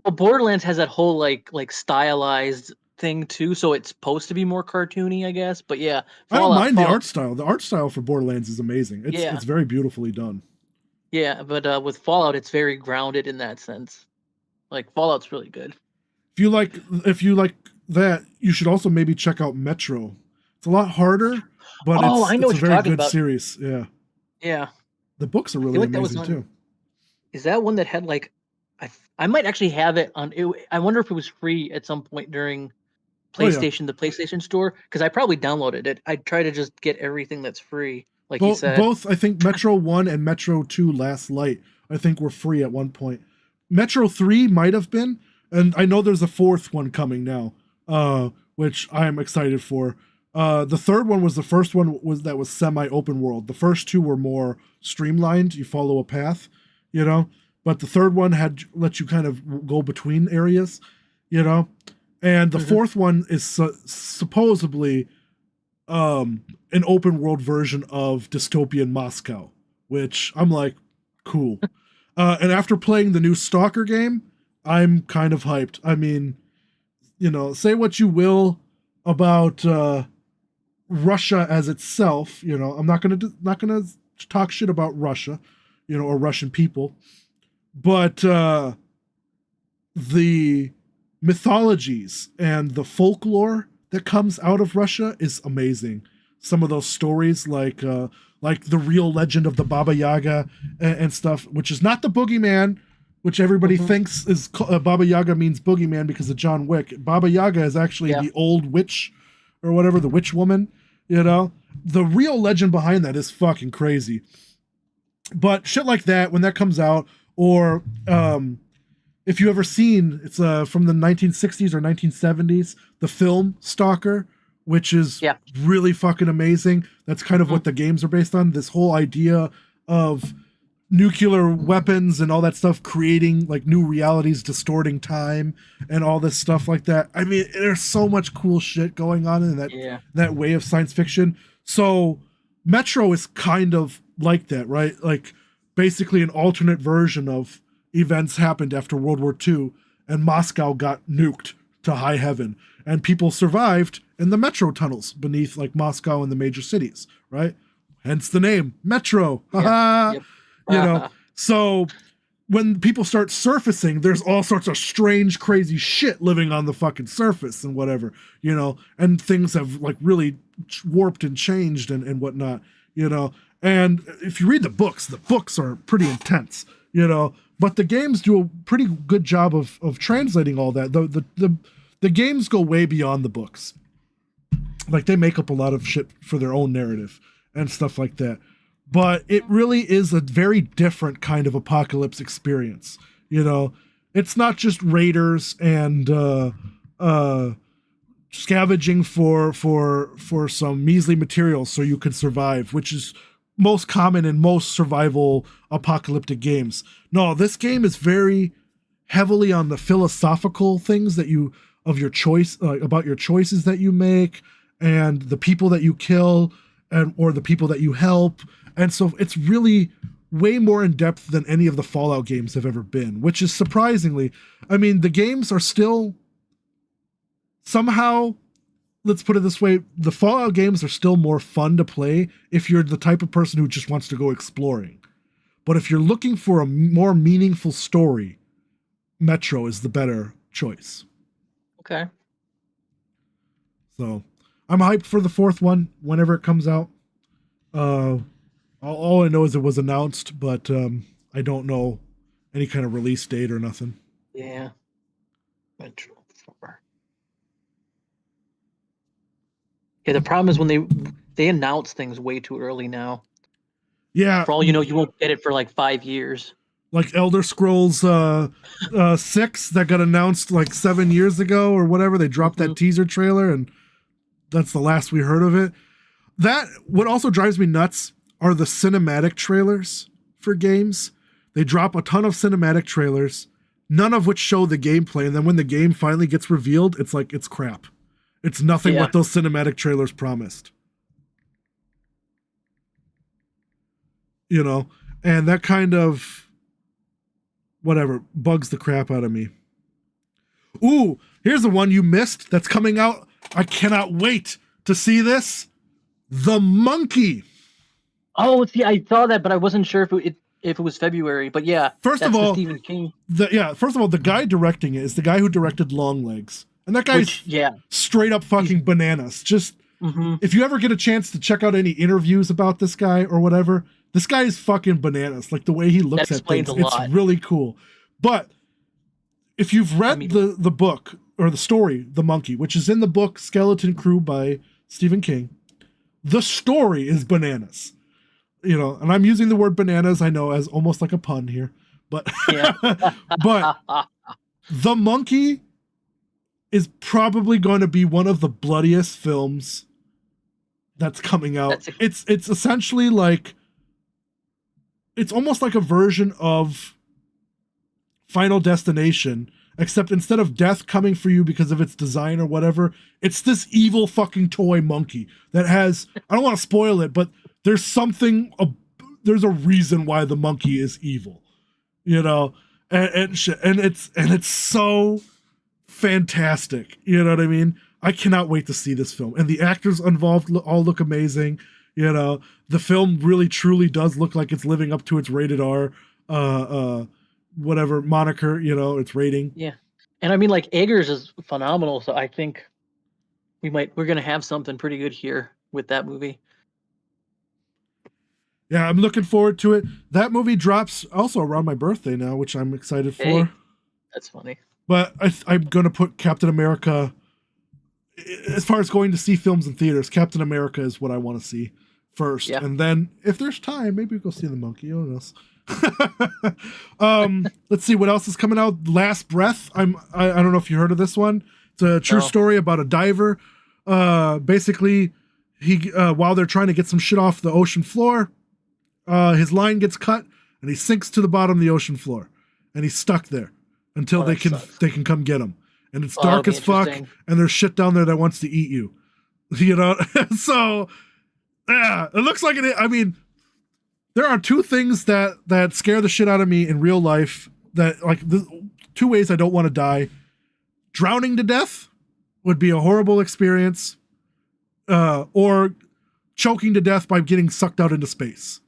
Well, Borderlands has that whole like stylized thing too, so it's supposed to be more cartoony, I guess. But yeah, I don't mind the art style. The art style for Borderlands is amazing. It's very beautifully done. Yeah, but with Fallout, it's very grounded in that sense. Like, Fallout's really good. If you like that, you should also maybe check out Metro. It's a lot harder, but it's a very good series. Yeah. Yeah. The books are really amazing too. Is that one that had like? I might actually have it on. I wonder if it was free at some point during PlayStation, the PlayStation Store, because I probably downloaded it. I'd try to just get everything that's free, like you said. Both, I think Metro 1 and Metro 2 Last Light, I think, were free at one point. Metro 3 might have been, and I know there's a 4th one coming now, which I'm excited for. The third one was the first one that was semi-open world. The first 2 were more streamlined. You follow a path, you know. But the third one let you kind of go between areas, you know. And the 4th one is supposedly an open world version of dystopian Moscow, which I'm like, cool. And after playing the new Stalker game, I'm kind of hyped. I mean, you know, say what you will about Russia as itself, you know. I'm not gonna talk shit about Russia, you know, or Russian people. But the mythologies and the folklore that comes out of Russia is amazing. Some of those stories, like the real legend of the Baba Yaga and stuff, which is not the boogeyman, which everybody thinks is Baba Yaga means boogeyman because of John Wick. Baba Yaga is actually the old witch or whatever, the witch woman, you know, the real legend behind that is fucking crazy. But shit like that, when that comes out, or if you ever seen, it's from the 1960s or 1970s, the film Stalker, which is really fucking amazing. That's kind of what the games are based on. This whole idea of nuclear weapons and all that stuff, creating like new realities, distorting time, and all this stuff like that. I mean, there's so much cool shit going on in that way of science fiction. So Metro is kind of like that, right? Like basically an alternate version of events happened after World War II, and Moscow got nuked to high heaven, and people survived in the metro tunnels beneath like Moscow and the major cities, right? Hence the name Metro. You know, so when people start surfacing, there's all sorts of strange, crazy shit living on the fucking surface and whatever, you know, and things have like really warped and changed and whatnot, you know. And if you read the books are pretty intense, you know, but the games do a pretty good job of translating all that. The games go way beyond the books. Like they make up a lot of shit for their own narrative and stuff like that. But it really is a very different kind of apocalypse experience. You know, it's not just raiders and scavenging for some measly materials so you can survive, which is most common in most survival apocalyptic games. No, this game is very heavily on the philosophical things that of your choice, about your choices that you make and the people that you kill or the people that you help. And so it's really way more in depth than any of the Fallout games have ever been, which is surprisingly, I mean, the games are still somehow, let's put it this way, the Fallout games are still more fun to play if you're the type of person who just wants to go exploring. But if you're looking for a more meaningful story, Metro is the better choice. Okay. So I'm hyped for the fourth one whenever it comes out. All I know is it was announced, but I don't know any kind of release date or nothing. Yeah. Metro 4. Yeah, the problem is when they announce things way too early now. Yeah. For all you know, you won't get it for like 5 years. Like Elder Scrolls 6 that got announced like 7 years ago or whatever. They dropped that teaser trailer and that's the last we heard of it. What also drives me nuts are the cinematic trailers for games. They drop a ton of cinematic trailers, none of which show the gameplay. And then when the game finally gets revealed, it's like, it's crap. It's nothing what those cinematic trailers promised. You know, and that kind of whatever bugs the crap out of me. Ooh, here's the one you missed that's coming out. I cannot wait to see this. The Monkey. Oh, see, I saw that, but I wasn't sure if it was February. But yeah, first of all, Stephen King. The guy directing it is the guy who directed Longlegs, and that guy's straight up fucking bananas. Just if you ever get a chance to check out any interviews about this guy or whatever, this guy is fucking bananas. Like the way he looks at things, it's really cool. But if you've read the book or the story, The Monkey, which is in the book Skeleton Crew by Stephen King, the story is bananas. You know, and I'm using the word bananas, I know, as almost like a pun here, but but The Monkey is probably going to be one of the bloodiest films that's coming out. It's essentially like, it's almost like a version of Final Destination, except instead of death coming for you because of its design or whatever, it's this evil fucking toy monkey that has, I don't want to spoil it, but there's a reason why the monkey is evil, you know, and it's so fantastic. You know what I mean? I cannot wait to see this film, and the actors involved all look amazing. You know, the film really truly does look like it's living up to its rated R, whatever moniker, you know, its rating. Yeah. And I mean, like, Eggers is phenomenal, so I think we're going to have something pretty good here with that movie. Yeah, I'm looking forward to it. That movie drops also around my birthday now, which I'm excited for. That's funny. But I'm going to put Captain America as far as going to see films in theaters, Captain America is what I want to see first. Yeah. And then if there's time, maybe we'll go see the monkey. Who knows? Let's see what else is coming out. Last Breath. I don't know if you heard of this one. It's a true story about a diver. Basically, he while they're trying to get some shit off the ocean floor, his line gets cut and he sinks to the bottom of the ocean floor, and he's stuck there until they can come get him. And it's dark as fuck, and there's shit down there that wants to eat you. You know, so yeah, it looks like it. I mean, there are two things that scare the shit out of me in real life. That like the two ways I don't want to die. Drowning to death would be a horrible experience, or choking to death by getting sucked out into space.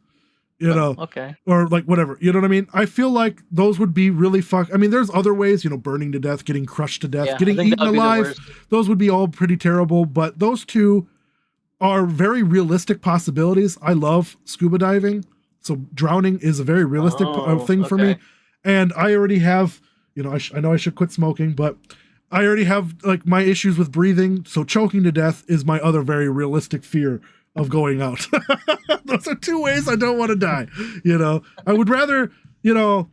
You know, okay, or like whatever. You know what I mean? I feel like those would be really I mean, there's other ways. You know, burning to death, getting crushed to death, getting eaten alive. Those would be all pretty terrible. But those two are very realistic possibilities. I love scuba diving, so drowning is a very realistic thing for me. And I already have, you know, I know I should quit smoking, but I already have like my issues with breathing. So choking to death is my other very realistic fear of going out. Those are two ways I don't want to die. You know, I would rather, you know,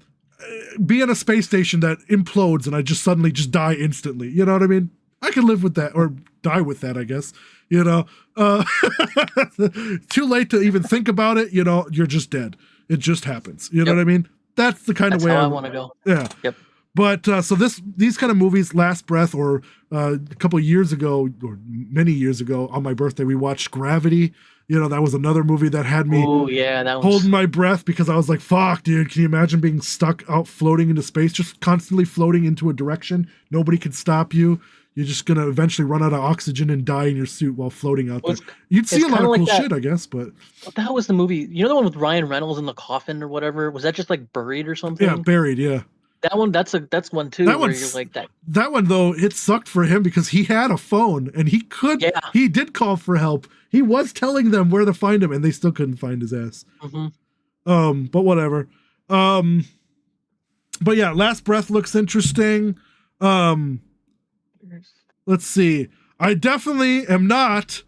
be in a space station that implodes and I just suddenly just die instantly. You know what I mean? I can live with that, or die with that, I guess. You know, too late to even think about it. You know, you're just dead. It just happens. You know what I mean? That's the kind of way I want to go. Yeah. Yep. But so these kind of movies, Last Breath, or a couple of years ago, or many years ago, on my birthday, we watched Gravity. You know, that was another movie that had me holding my breath, because I was like, fuck, dude, can you imagine being stuck out floating into space, just constantly floating into a direction? Nobody can stop you. You're just going to eventually run out of oxygen and die in your suit while floating out there. You'd see a lot of cool shit, I guess, but... What the hell was the movie? You know the one with Ryan Reynolds in the coffin or whatever? Was that just like Buried or something? Yeah, Buried, yeah. That one, that's one too. Where you're like that. That one though, it sucked for him because he had a phone and he did call for help. He was telling them where to find him, and they still couldn't find his ass. Mm-hmm. But whatever. But yeah, Last Breath looks interesting. Let's see. I definitely am not.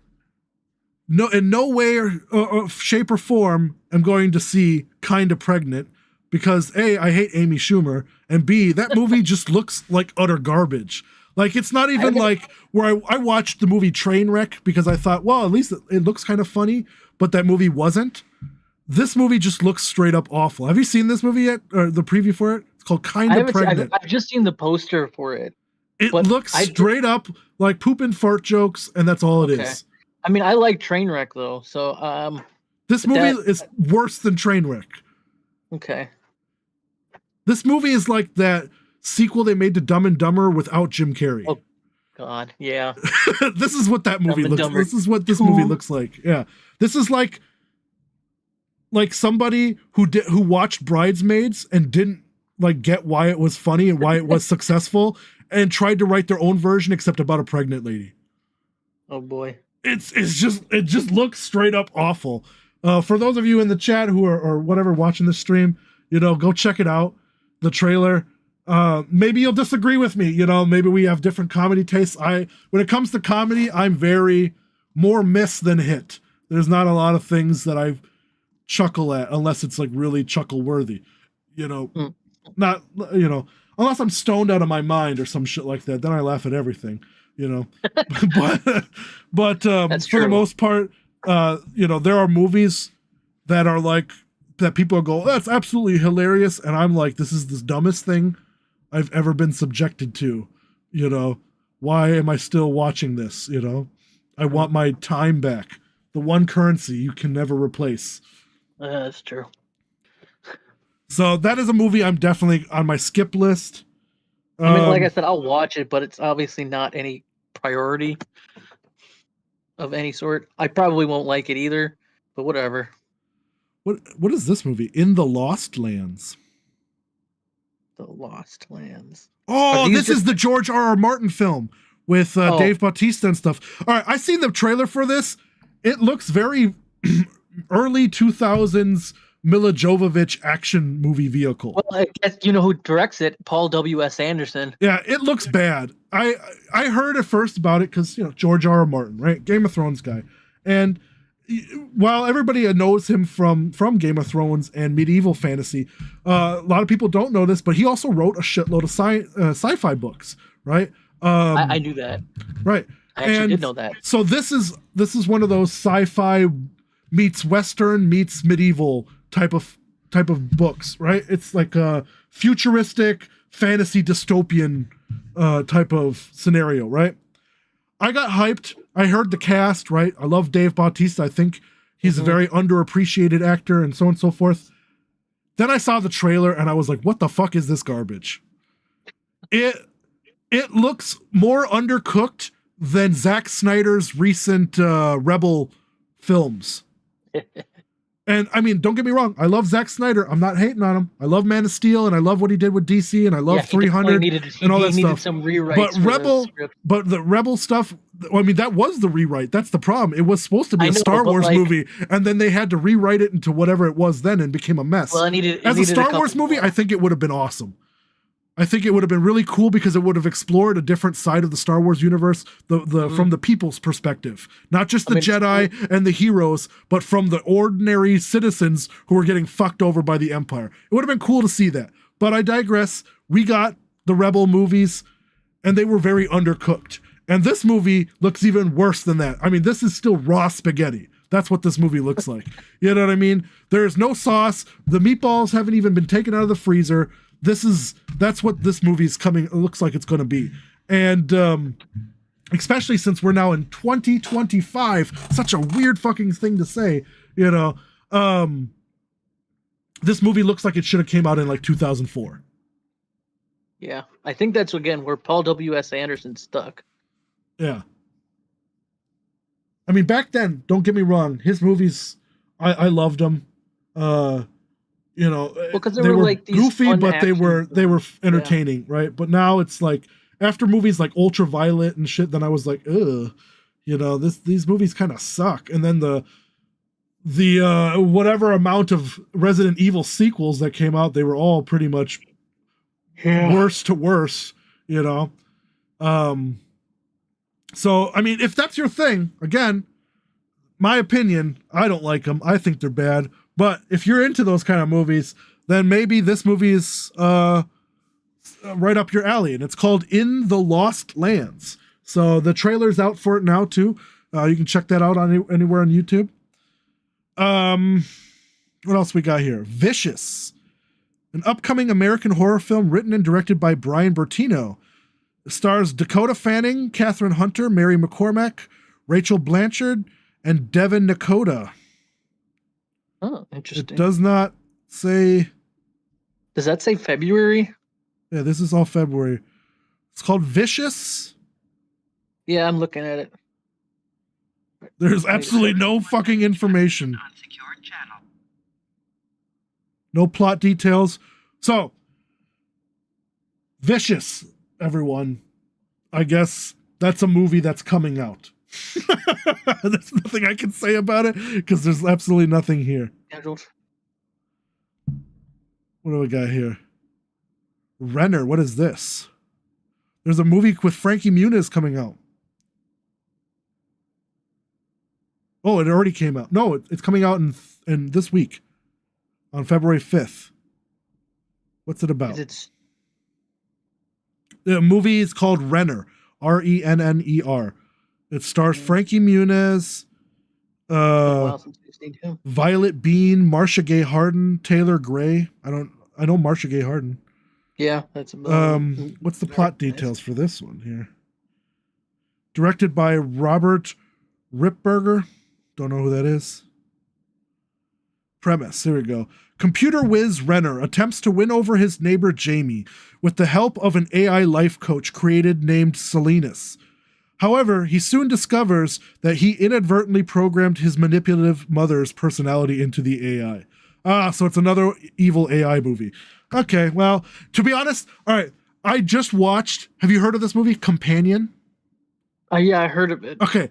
In no way or shape or form am going to see Kinda Pregnant. Because A, I hate Amy Schumer, and B, that movie just looks like utter garbage. Like, it's not even like where I watched the movie Trainwreck because I thought, well, at least it looks kind of funny, but that movie wasn't. This movie just looks straight up awful. Have you seen this movie yet, or the preview for it? It's called Kinda Pregnant. I've just seen the poster for it. It looks straight up like poop and fart jokes, and that's all it is. I mean, I like Trainwreck though, so this movie is worse than Trainwreck. Okay. This movie is like that sequel they made to Dumb and Dumber without Jim Carrey. Oh, God, yeah. This is what that movie looks like. This is what this movie looks like. Yeah. This is like somebody who watched Bridesmaids and didn't like get why it was funny and why it was successful, and tried to write their own version except about a pregnant lady. Oh boy. It just looks straight up awful. For those of you in the chat who are or whatever watching the stream, you know, go check it out. The trailer. Maybe you'll disagree with me. You know, maybe we have different comedy tastes. When it comes to comedy, I'm very more miss than hit. There's not a lot of things that I chuckle at unless it's like really chuckle worthy. You know, not, you know, unless I'm stoned out of my mind or some shit like that, then I laugh at everything, you know. but for the most part, you know, there are movies that are like, that people go, that's absolutely hilarious, and I'm like, this is the dumbest thing I've ever been subjected to. You know, why am I still watching this? You know, I want my time back. The one currency you can never replace. That's true. So that is a movie I'm definitely on my skip list. I mean, like I said, I'll watch it, but it's obviously not any priority of any sort. I probably won't like it either, but whatever. What is this movie? In the Lost Lands. The Lost Lands. Oh, this is the George R.R. Martin film with Dave Bautista and stuff. All right, I seen the trailer for this. It looks very early 2000s Mila Jovovich action movie vehicle. Well, I guess you know who directs it? Paul W.S. Anderson. Yeah, it looks bad. I heard at first about it because, George R. R. Martin, right? Game of Thrones guy. And while everybody knows him from Game of Thrones and medieval fantasy, a lot of people don't know this, but he also wrote a shitload of sci-fi books, right? I knew that. Right. I actually did know that. So this is one of those sci-fi meets Western meets medieval type of books, right? It's like a futuristic fantasy dystopian type of scenario, right? I got hyped. I heard the cast, right? I love Dave Bautista. I think he's a very underappreciated actor and so on and so forth. Then I saw the trailer and I was like, what the fuck is this garbage? It looks more undercooked than Zack Snyder's recent Rebel films. And I mean, don't get me wrong. I love Zack Snyder. I'm not hating on him. I love Man of Steel and I love what he did with DC and I love 300 and all that stuff. Some rewrites but the Rebel stuff, I mean, that was the rewrite. That's the problem. It was supposed to be a Star Wars movie and then they had to rewrite it into whatever it was then and became a mess. Well, as a Star Wars movie, I think it would have been awesome. I think it would have been really cool because it would have explored a different side of the Star Wars universe, from the people's perspective, not just the Jedi and the heroes, but from the ordinary citizens who were getting fucked over by the Empire. It would have been cool to see that. But I digress. We got the Rebel movies, and they were very undercooked. And this movie looks even worse than that. I mean, this is still raw spaghetti. That's what this movie looks like. You know what I mean? There's no sauce. The meatballs haven't even been taken out of the freezer. That's what this movie looks like it's going to be. And especially since we're now in 2025, such a weird fucking thing to say, this movie looks like it should have came out in like 2004. Yeah, I think that's again where Paul W.S. Anderson stuck. Yeah. I mean, back then, don't get me wrong, his movies, I loved them. Because they were like these goofy, but they were entertaining, right? But now it's like after movies like Ultraviolet and shit, then I was like, ugh, these movies kind of suck. And then the whatever amount of Resident Evil sequels that came out, they were all pretty much worse to worse, So I mean, if that's your thing, again, my opinion, I don't like them. I think they're bad. But if you're into those kind of movies, then maybe this movie is right up your alley. And it's called In the Lost Lands. So the trailer's out for it now, too. You can check that out anywhere on YouTube. What else we got here? Vicious, an upcoming American horror film written and directed by Brian Bertino. It stars Dakota Fanning, Catherine Hunter, Mary McCormack, Rachel Blanchard, and Devin Nakota. Oh, interesting. It does not say. Does that say February? Yeah, this is all February. It's called Vicious. Yeah, I'm looking at it. There's absolutely no fucking information. No plot details. So, Vicious, everyone. I guess that's a movie that's coming out. There's nothing I can say about it because there's absolutely nothing here. Scheduled. What do we got here? Renner, what is this? There's a movie with Frankie Muniz coming out. Oh, it already came out. No, it's coming out in this week on February 5th. What's it about? The movie is called Renner, Renner. It stars Frankie Muniz, Violet Bean, Marcia Gay Harden, Taylor Gray. I know Marcia Gay Harden. Yeah, that's what's the plot details for this one here? Directed by Robert Ripberger. Don't know who that is. Premise, here we go. Computer whiz Renner attempts to win over his neighbor Jamie with the help of an AI life coach named Salinas. However, he soon discovers that he inadvertently programmed his manipulative mother's personality into the AI. So it's another evil AI movie. Okay, well, to be honest, all right, I just watched, have you heard of this movie, Companion? Yeah, I heard of it. Okay,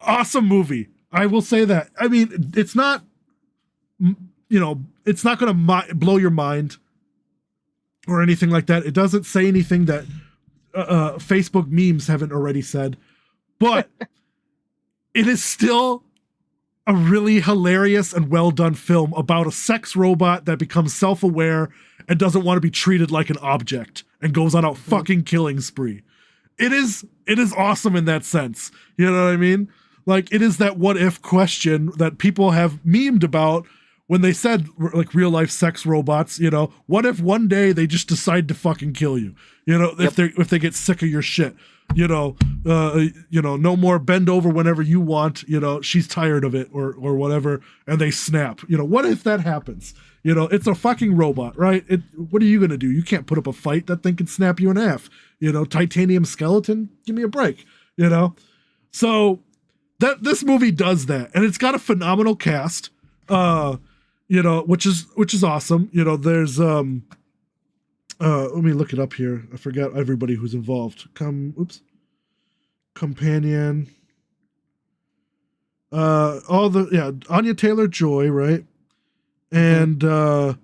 awesome movie. I will say that. I mean, it's not it's not going to blow your mind or anything like that. It doesn't say anything that Facebook memes haven't already said, but it is still a really hilarious and well done film about a sex robot that becomes self-aware and doesn't want to be treated like an object and goes on a fucking killing spree. It is awesome in that sense. You know what I mean? Like, it is that what if question that people have memed about when they said, like, real life sex robots, what if one day they just decide to fucking kill you? If they get sick of your shit, no more bend over whenever you want, she's tired of it or whatever, and they snap. What if that happens? It's a fucking robot, right? What are you going to do? You can't put up a fight. That thing can snap you in half. Titanium skeleton, give me a break, So this movie does that, and it's got a phenomenal cast, which is awesome. There's let me look it up here. I forgot everybody who's involved. Companion. Anya Taylor-Joy, right? And here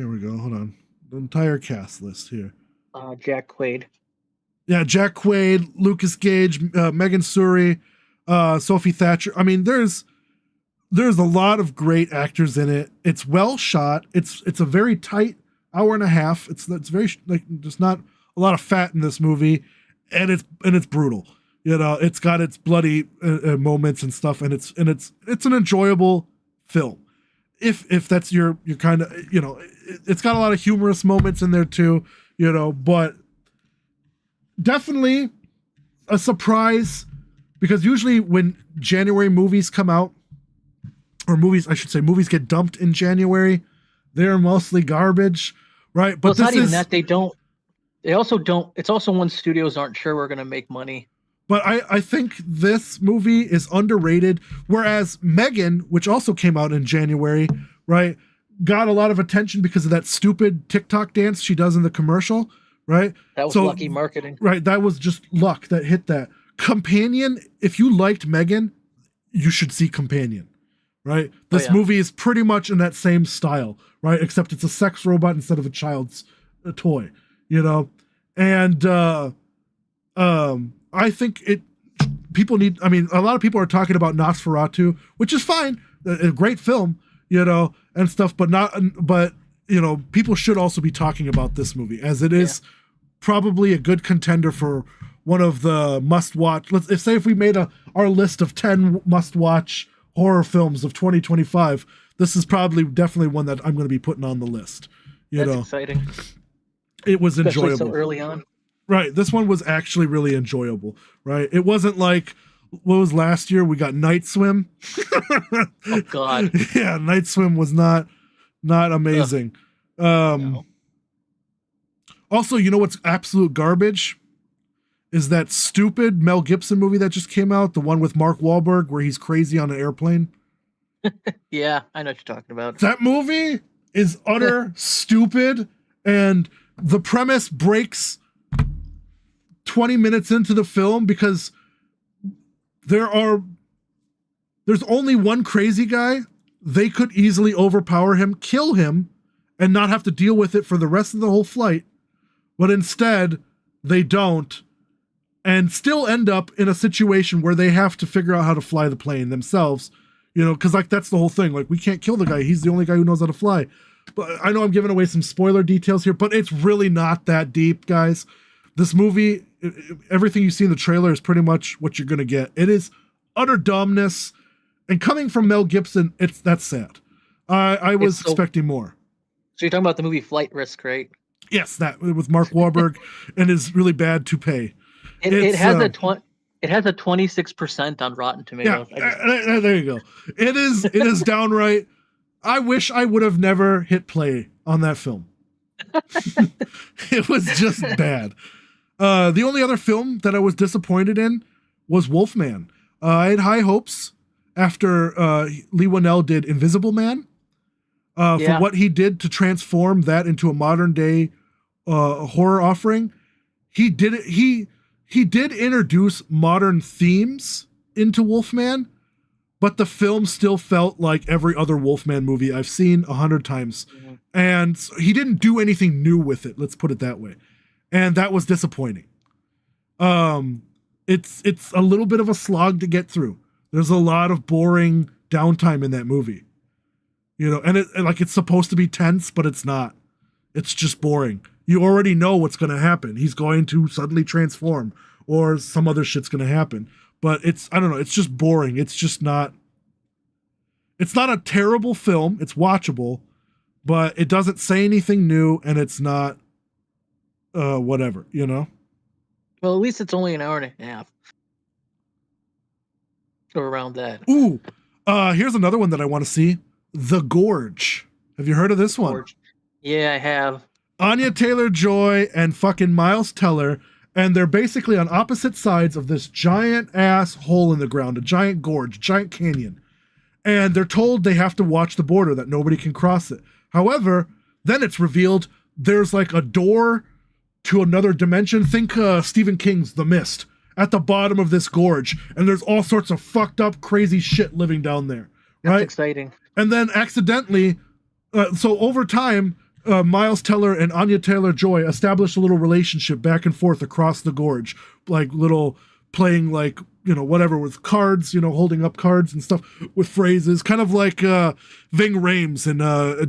we go. Hold on. The entire cast list here. Jack Quaid. Yeah, Jack Quaid, Lucas Gage, Megan Suri, Sophie Thatcher. I mean, there's a lot of great actors in it. It's well shot. It's a very tight hour and a half. It's very there's not a lot of fat in this movie, and it's brutal. It's got its bloody moments and stuff, and it's an enjoyable film. If that's your kind of, it's got a lot of humorous moments in there too, but definitely a surprise, because usually when January movies come out, or movies get dumped in January, they're mostly garbage, right? But it's not even that. They also don't. It's also when studios aren't sure we're going to make money. But I think this movie is underrated, whereas Megan, which also came out in January, right, got a lot of attention because of that stupid TikTok dance she does in the commercial, right? That was lucky marketing. Right, that was just luck that hit that. Companion, if you liked Megan, you should see Companion, right? This movie is pretty much in that same style, right? Except it's a sex robot instead of a child's toy, And I think a lot of people are talking about Nosferatu, which is fine, a great film, and stuff, but people should also be talking about this movie, as it is probably a good contender for one of the must-watch. If we made our list of 10 must-watch horror films of 2025, this is definitely one that I'm going to be putting on the list. That's exciting. It was especially enjoyable. So early on. Right. This one was actually really enjoyable, right? It wasn't like, what was last year? We got Night Swim. Oh, God. Yeah, Night Swim was not amazing. No. Also, what's absolute garbage? Is that stupid Mel Gibson movie that just came out, the one with Mark Wahlberg where he's crazy on an airplane? Yeah, I know what you're talking about. That movie is utter stupid, and the premise breaks 20 minutes into the film because there's only one crazy guy. They could easily overpower him, kill him, and not have to deal with it for the rest of the whole flight. But instead, they don't, and still end up in a situation where they have to figure out how to fly the plane themselves, because that's the whole thing. Like, we can't kill the guy. He's the only guy who knows how to fly. But I know I'm giving away some spoiler details here, but it's really not that deep, guys. This movie, everything you see in the trailer is pretty much what you're going to get. It is utter dumbness, and coming from Mel Gibson, that's sad. I was expecting more. So you're talking about the movie Flight Risk, right? Yes, that with Mark Wahlberg and his really bad toupee. It has a 26% on Rotten Tomatoes. Yeah, there you go. It is downright. I wish I would have never hit play on that film. It was just bad. The only other film that I was disappointed in was Wolfman. I had high hopes after Lee Whannell did Invisible Man. For what he did to transform that into a modern day horror offering. He did it. He did introduce modern themes into Wolfman, but the film still felt like every other Wolfman movie I've seen 100 times. Mm-hmm. And he didn't do anything new with it, let's put it that way. And that was disappointing. It's a little bit of a slog to get through. There's a lot of boring downtime in that movie. You know, and it's supposed to be tense, but it's not. It's just boring. You already know what's going to happen. He's going to suddenly transform or some other shit's going to happen. But I don't know, it's just boring. It's not a terrible film. It's watchable, but it doesn't say anything new and it's not whatever, you know? Well, at least it's only an hour and a half. Or around that. Ooh, here's another one that I want to see. The Gorge. Have you heard of this one? Yeah, I have. Anya Taylor-Joy and fucking Miles Teller, and they're basically on opposite sides of this giant ass hole in the ground, a giant gorge, giant canyon. And they're told they have to watch the border, that nobody can cross it. However, then it's revealed there's like a door to another dimension. Think Stephen King's The Mist at the bottom of this gorge. And there's all sorts of fucked up, crazy shit living down there. Right? That's exciting. And then accidentally, so over time, Miles Teller and Anya Taylor-Joy established a little relationship back and forth across the gorge, like little playing like, you know, whatever with cards, you know, holding up cards and stuff with phrases, kind of like Ving Rhames in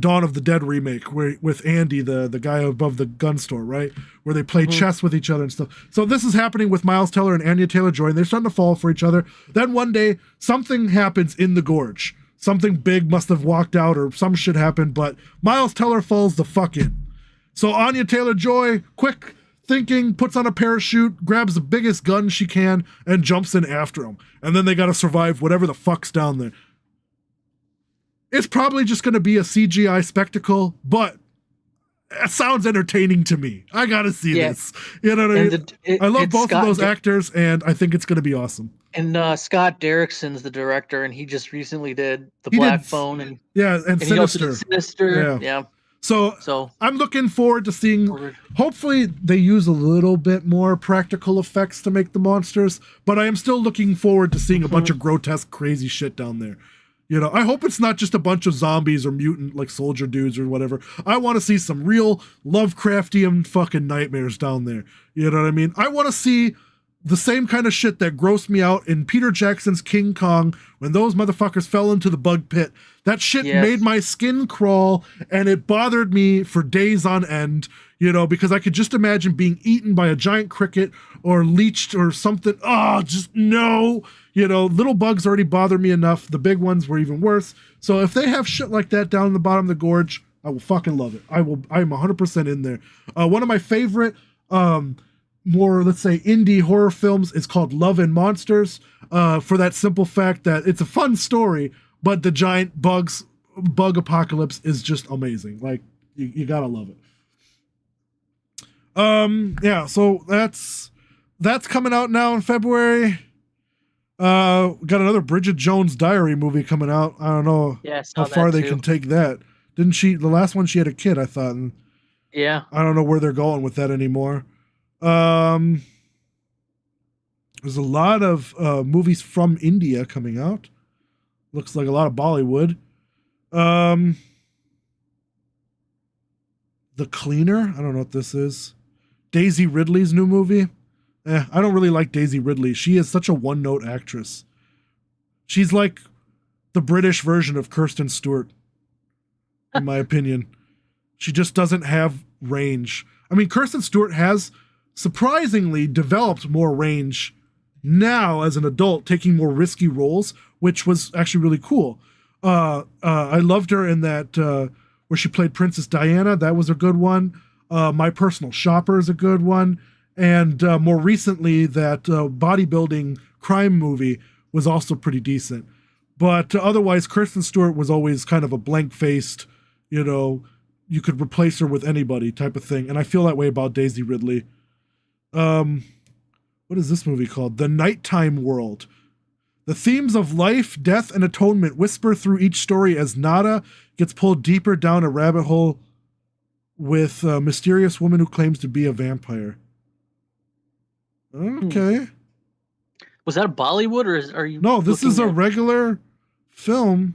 Dawn of the Dead remake, where with Andy, the guy above the gun store, right, where they play chess with each other and stuff. So this is happening with Miles Teller and Anya Taylor-Joy, and they're starting to fall for each other. Then one day, something happens in the gorge. Something big must have walked out or some shit happened, but Miles Teller falls the fuck in. So Anya Taylor-Joy, quick thinking, puts on a parachute, grabs the biggest gun she can, and jumps in after him. And then they gotta survive whatever the fuck's down there. It's probably just gonna be a CGI spectacle, but it sounds entertaining to me. I gotta see this. You know what I mean? I love both of those actors, and I think it's gonna be awesome. And Scott Derrickson's the director, and he just recently did The Black Phone, and and Sinister. He also did Sinister. Yeah. So I'm looking forward to seeing. Hopefully, they use a little bit more practical effects to make the monsters, but I am still looking forward to seeing a bunch of grotesque, crazy shit down there. You know, I hope it's not just a bunch of zombies or mutant like soldier dudes or whatever. I want to see some real Lovecraftian fucking nightmares down there. You know what I mean? I want to see the same kind of shit that grossed me out in Peter Jackson's King Kong when those motherfuckers fell into the bug pit. That shit made my skin crawl, and it bothered me for days on end, you know, because I could just imagine being eaten by a giant cricket or leeched or something. Oh, just no. You know, little bugs already bother me enough. The big ones were even worse. So if they have shit like that down in the bottom of the gorge, I will fucking love it. I'm 100% in there. One of my favorite, more, let's say, indie horror films is called Love and Monsters, for that simple fact that it's a fun story, but the giant bug apocalypse is just amazing. Like, you gotta love it. Yeah, so that's coming out now in February. Got another Bridget Jones' Diary movie coming out. I don't know how far they can take that. Didn't she, the last one she had a kid, I thought, and I don't know where they're going with that anymore. There's a lot of movies from India coming out. Looks like a lot of Bollywood. The Cleaner, I don't know what this is. Daisy Ridley's new movie. I don't really like Daisy Ridley. She is such a one-note actress. She's like the British version of Kirsten Stewart, in my opinion. She just doesn't have range. I mean, Kirsten Stewart has surprisingly developed more range now as an adult, taking more risky roles, which was actually really cool. I loved her in that where she played Princess Diana. That was a good one. My Personal Shopper is a good one. And more recently, that bodybuilding crime movie was also pretty decent. But otherwise, Kristen Stewart was always kind of a blank-faced, you know, you could replace her with anybody type of thing. And I feel that way about Daisy Ridley. What is this movie called? The Nighttime World. The themes of life, death, and atonement whisper through each story as Nada gets pulled deeper down a rabbit hole with a mysterious woman who claims to be a vampire. Okay. Was that a Bollywood, or are you? No, this is a regular film,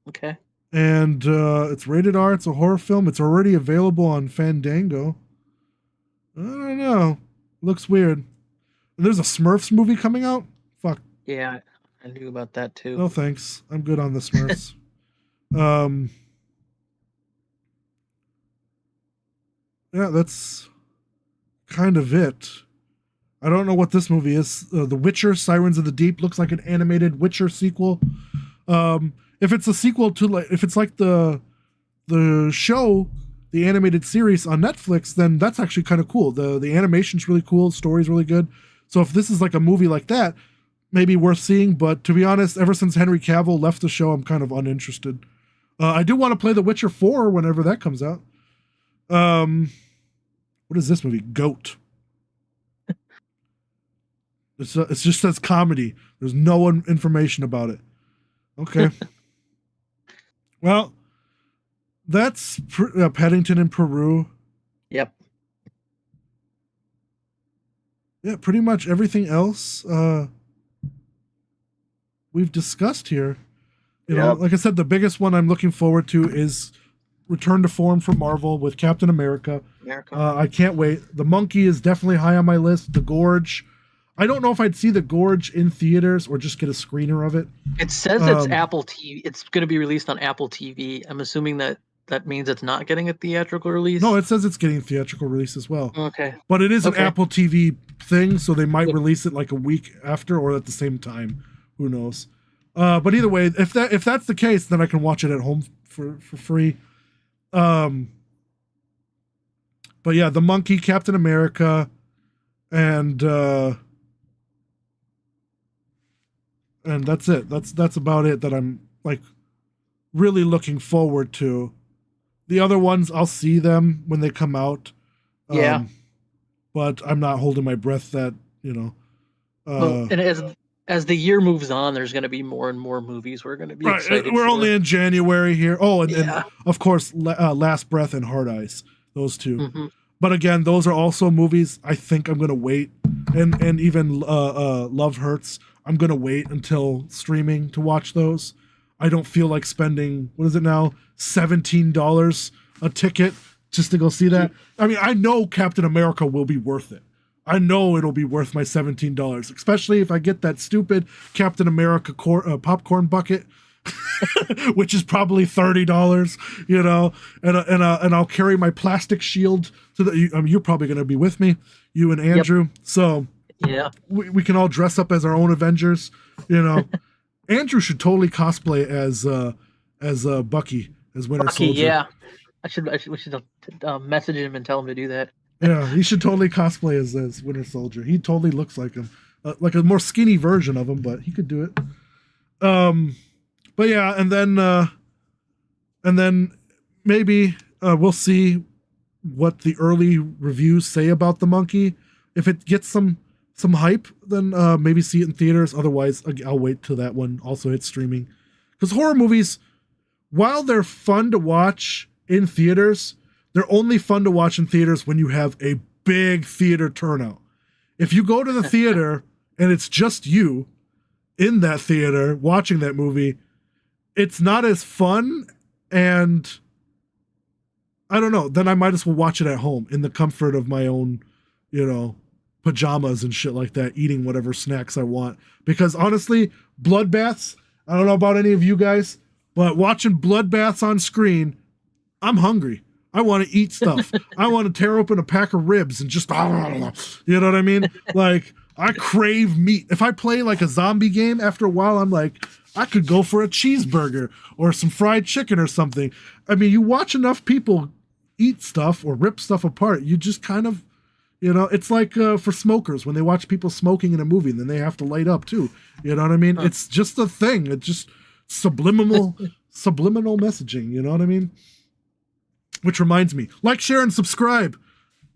Okay. and it's rated R. It's a horror film. It's already available on Fandango. I don't know. Looks weird. And there's a Smurfs movie coming out. Fuck. Yeah, I knew about that too. No thanks. I'm good on the Smurfs. um. Yeah, that's kind of it. I don't know what this movie is. The Witcher: Sirens of the Deep looks like an animated Witcher sequel. If it's a sequel to, like, if it's like the show, the animated series on Netflix, then that's actually kind of cool. The animation's really cool, the story's really good. So if this is like a movie like that, maybe worth seeing. But to be honest, ever since Henry Cavill left the show, I'm kind of uninterested. I do want to play The Witcher 4 whenever that comes out. What is this movie? Goat. It just says comedy. There's no information about it. Okay. Well, that's Paddington in Peru. Yep. Yeah, pretty much everything else we've discussed here. You know, like I said, the biggest one I'm looking forward to is return to form for Marvel with Captain America. I can't wait. The Monkey is definitely high on my list. The Gorge. I don't know if I'd see The Gorge in theaters or just get a screener of it. It says it's Apple TV. It's going to be released on Apple TV. I'm assuming that means it's not getting a theatrical release. No, it says it's getting a theatrical release as well. Okay. But it is an Apple TV thing, so they might release it like a week after or at the same time. Who knows? But either way, if that's the case, then I can watch it at home for free. But yeah, The Monkey, Captain America, and that's it. That's about it that I'm like really looking forward to. The other ones, I'll see them when they come out. But I'm not holding my breath that, you know. Well, and as the year moves on, there's going to be more and more movies we're going to be excited We're for. only in January here. Oh, and of course, Last Breath and Hard Eyes. Those two. Mm-hmm. But again, those are also movies I think I'm going to wait. And even Love Hurts, I'm going to wait until streaming to watch those. I don't feel like spending, what is it now, $17 a ticket just to go see that. I mean, I know Captain America will be worth it. I know it'll be worth my $17, especially if I get that stupid Captain America popcorn bucket, which is probably $30, you know, and I'll carry my plastic shield to the, you're probably going to be with me, you and Andrew. Yep. So yeah, we can all dress up as our own Avengers, you know. Andrew should totally cosplay as Bucky, as Winter Soldier. Yeah, we should message him and tell him to do that. Yeah, he should totally cosplay as Winter Soldier. He totally looks like him, like a more skinny version of him, but he could do it. But yeah, and then maybe we'll see what the early reviews say about The Monkey. If it gets some hype, then maybe see it in theaters. Otherwise, I'll wait till that one also hits streaming. Because horror movies, while they're fun to watch in theaters, they're only fun to watch in theaters when you have a big theater turnout. If you go to the theater and it's just you in that theater watching that movie, it's not as fun, and I don't know, then I might as well watch it at home in the comfort of my own, you know, pajamas and shit like that, eating whatever snacks I want. Because honestly, bloodbaths, I don't know about any of you guys, but watching bloodbaths on screen, I'm hungry. I want to eat stuff. I want to tear open a pack of ribs and just, you know what I mean? Like, I crave meat. If I play like a zombie game, after a while, I'm like, I could go for a cheeseburger or some fried chicken or something. I mean, you watch enough people eat stuff or rip stuff apart, you just kind of, you know, it's like for smokers, when they watch people smoking in a movie, then they have to light up too. You know what I mean? Huh. It's just a thing. It's just subliminal messaging. You know what I mean? Which reminds me, like, share, and subscribe.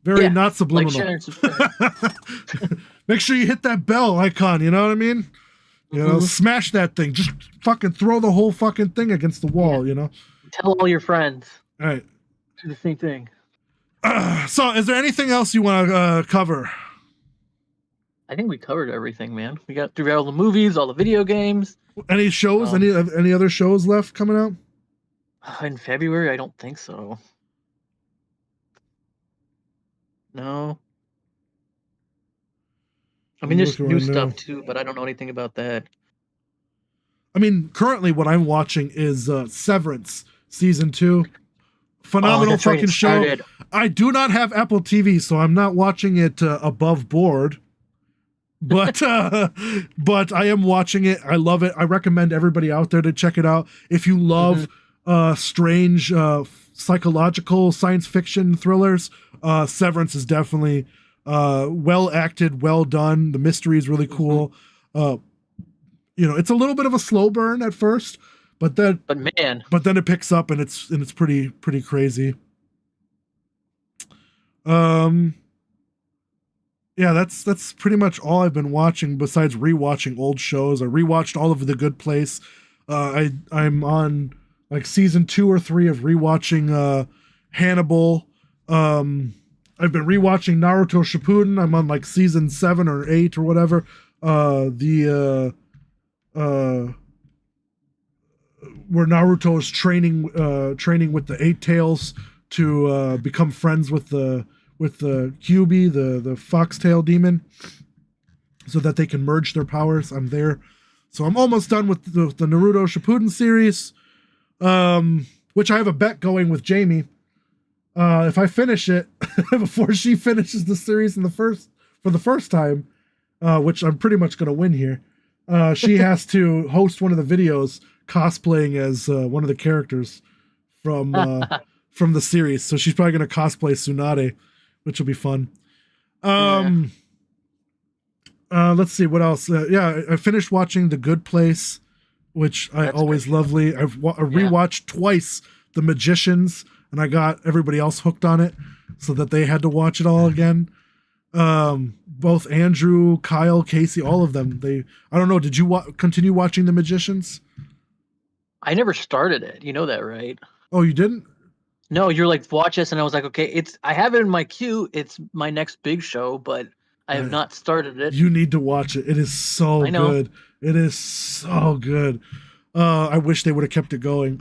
Very not subliminal. Like, share, and subscribe. Make sure you hit that bell icon. You know what I mean? You know, smash that thing. Just fucking throw the whole fucking thing against the wall. You know. Tell all your friends. All right. Do the same thing. So, is there anything else you want to cover? I think we covered everything, man. We got through all the movies, all the video games. Any shows? Um, Any other shows left coming out? In February, I don't think so. No. I mean, I'm there's looking new right now. stuff too, but I don't know anything about that. I mean, currently what I'm watching is Severance season 2. Oh, Phenomenal that's right. It fucking show. started. I do not have Apple TV, so I'm not watching it above board. But but I am watching it. I love it. I recommend everybody out there to check it out. If you love strange psychological science fiction thrillers, Severance is definitely well acted, well done. The mystery is really cool. It's a little bit of a slow burn at first, but then it picks up and it's pretty crazy. Yeah, that's pretty much all I've been watching besides rewatching old shows. I rewatched all of The Good Place. I'm on like season 2 or 3 of rewatching Hannibal. I've been rewatching Naruto Shippuden. I'm on like season 7 or 8 or whatever. Where Naruto is training with the Eight Tails to become friends with the Kyuubi, the foxtail demon, so that they can merge their powers. I'm there. So I'm almost done with the Naruto Shippuden series, which I have a bet going with Jamie. If I finish it before she finishes the series for the first time, which I'm pretty much going to win here, she has to host one of the videos cosplaying as one of the characters from the series. So she's probably going to cosplay Tsunade, which will be fun. Let's see what else. I finished watching The Good Place, which I always lovely. I've rewatched twice The Magicians, and I got everybody else hooked on it so that they had to watch it all again. Both Andrew, Kyle, Casey, all of them. I don't know. Did you continue watching The Magicians? I never started it. You know that, right? Oh, you didn't? No, you're like, watch this, and I was like, okay, I have it in my queue. It's my next big show, but I have not started it. You need to watch it. It is so good. It is so good. I wish they would have kept it going.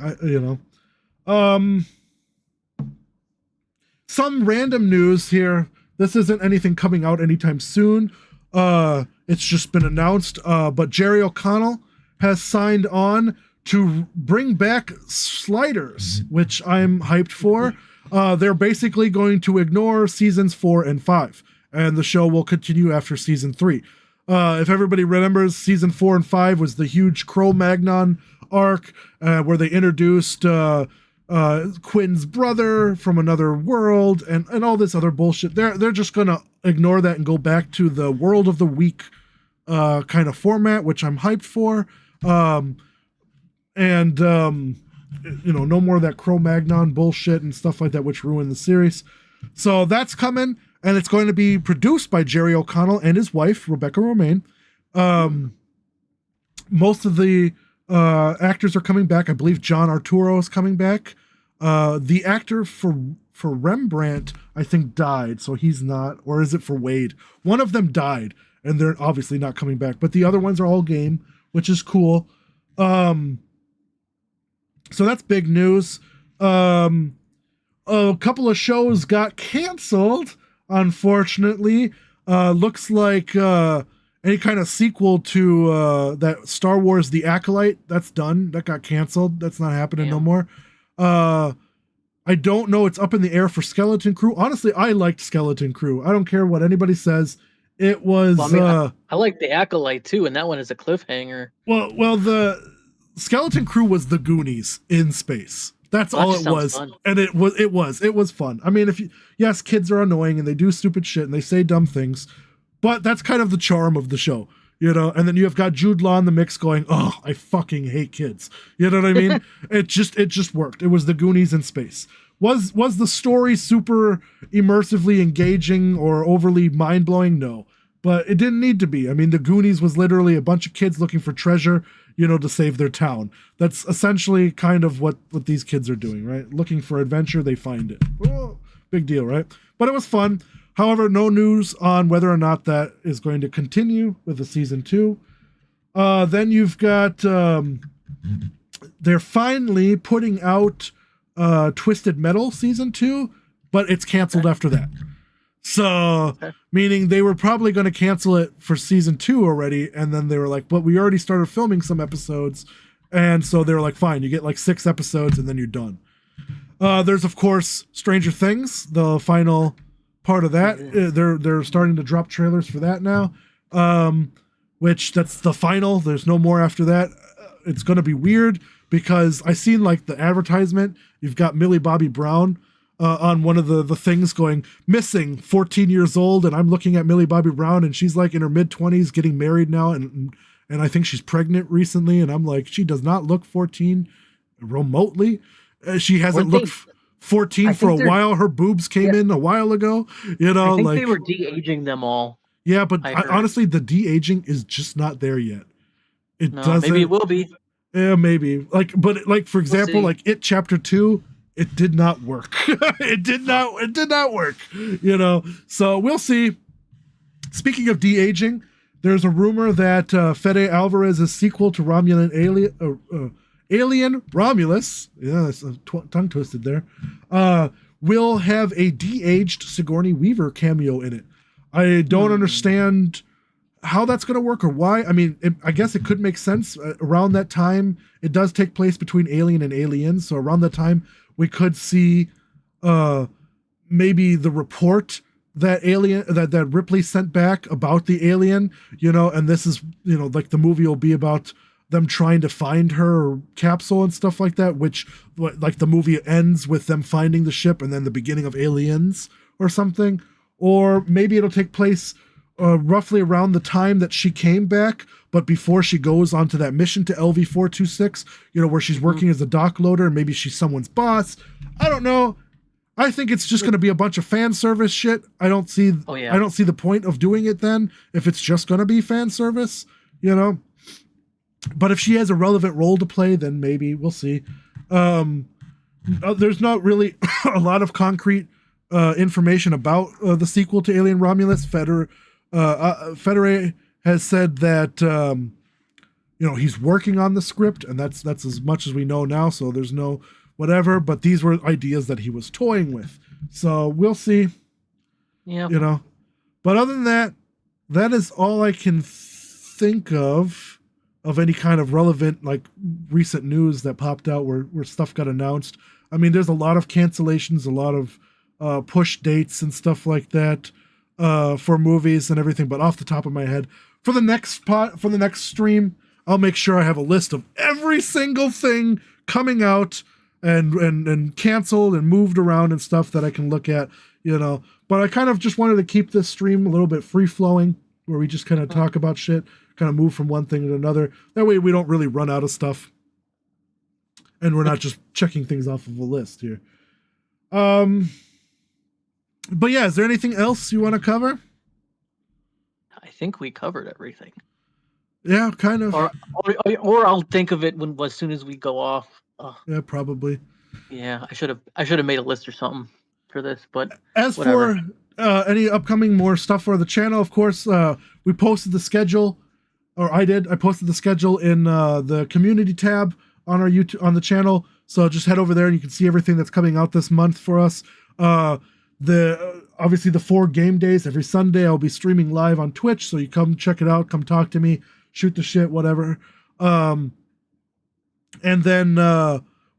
Some random news here. This isn't anything coming out anytime soon. It's just been announced. But Jerry O'Connell has signed on to bring back Sliders, which I'm hyped for. They're basically going to ignore seasons 4 and 5, and the show will continue after season 3. If everybody remembers, season 4 and 5 was the huge Cro-Magnon arc, where they introduced Quinn's brother from another world and all this other bullshit. They're just gonna ignore that and go back to the World of the Week kind of format, which I'm hyped for. No more of that Cro-Magnon bullshit and stuff like that, which ruined the series. So that's coming, and it's going to be produced by Jerry O'Connell and his wife, Rebecca Romaine. Most of the actors are coming back. I believe John Arturo is coming back. The actor for Rembrandt, I think, died, so he's not. Or is it for Wade? One of them died, and they're obviously not coming back. But the other ones are all game, which is cool. So that's big news. A couple of shows got canceled, unfortunately. Looks like any kind of sequel to that Star Wars The Acolyte, that's done. That got canceled. That's not happening no more. I don't know. It's up in the air for Skeleton Crew. Honestly, I liked Skeleton Crew. I don't care what anybody says. It was... I like The Acolyte, too, and that one is a cliffhanger. Well, the Skeleton Crew was the Goonies in space. That's all it was. Fun. And it was fun. I mean, yes, kids are annoying and they do stupid shit and they say dumb things, but that's kind of the charm of the show, and then you have got Jude Law in the mix going, oh, I fucking hate kids. You know what I mean? It just worked. It was the Goonies in space. Was the story super immersively engaging or overly mind-blowing? No, but it didn't need to be. I mean, the Goonies was literally a bunch of kids looking for treasure, to save their town. That's essentially kind of what these kids are doing, right? Looking for adventure, they find it. Oh, big deal, right? But it was fun. However, no news on whether or not that is going to continue with the season 2. Then you've got they're finally putting out Twisted Metal season 2, but it's canceled after that. So, meaning they were probably going to cancel it for season 2 already, and then they were like, "But we already started filming some episodes," and so they were like, "Fine, you get like 6 episodes, and then you're done." There's of course Stranger Things, the final part of that. They're starting to drop trailers for that now, which that's the final. There's no more after that. It's going to be weird because I seen like the advertisement. You've got Millie Bobby Brown on one of the things going missing 14 years old, and I'm looking at Millie Bobby Brown and she's like in her mid-20s getting married now, and I think she's pregnant recently, and I'm like, she does not look 14 remotely. She hasn't looked 14 for a while. Her boobs came in a while ago, you know. I think like they were de-aging them all. Yeah, but honestly the de-aging is just not there yet. Doesn't, maybe it will be. Yeah, maybe. But for example, like It Chapter 2, it did not work. It did not work, you know. So we'll see. Speaking of de-aging, there's a rumor that Fede Alvarez's sequel to Alien Romulus, yeah, that's tongue twisted there, will have a de-aged Sigourney Weaver cameo in it. I don't understand how that's going to work or why. I mean, I guess it could make sense. Around that time, it does take place between Alien and Aliens, so around that time we could see maybe the report that that Ripley sent back about the alien, you know, and this is, you know, like the movie will be about them trying to find her capsule and stuff like that, which like the movie ends with them finding the ship and then the beginning of Aliens or something. Or maybe it'll take place roughly around the time that she came back, but before she goes onto that mission to LV-426, you know, where she's working as a dock loader, and maybe she's someone's boss. I don't know. I think it's just going to be a bunch of fan service shit. I don't see the point of doing it then if it's just going to be fan service, you know. But if she has a relevant role to play, then maybe we'll see. There's not really a lot of concrete information about the sequel to Alien Romulus. Federer has said that you know, he's working on the script, and that's as much as we know now. So there's no whatever. But these were ideas that he was toying with. So we'll see. Yeah. You know. But other than that, that is all I can think of any kind of relevant, like, recent news that popped out where stuff got announced. I mean, there's a lot of cancellations, a lot of push dates and stuff like that for movies and everything. But off the top of my head, for the next stream, I'll make sure I have a list of every single thing coming out and canceled and moved around and stuff that I can look at, you know. But I kind of just wanted to keep this stream a little bit free flowing, where we just kind of talk about shit, kind of move from one thing to another. That way we don't really run out of stuff. And we're not just checking things off of a list here. But yeah, is there anything else you want to cover? I think we covered everything. Yeah, kind of. Or I'll think of it as soon as we go off. Yeah, probably. Yeah, I should have made a list or something for this, but as whatever. For any upcoming more stuff for the channel, of course, we posted the schedule, or I posted the schedule in the community tab on our YouTube, on the channel. So just head over there and you can see everything that's coming out this month for us. Obviously the 4 game days every Sunday, I'll be streaming live on Twitch. So you come check it out, come talk to me, shoot the shit, whatever. And then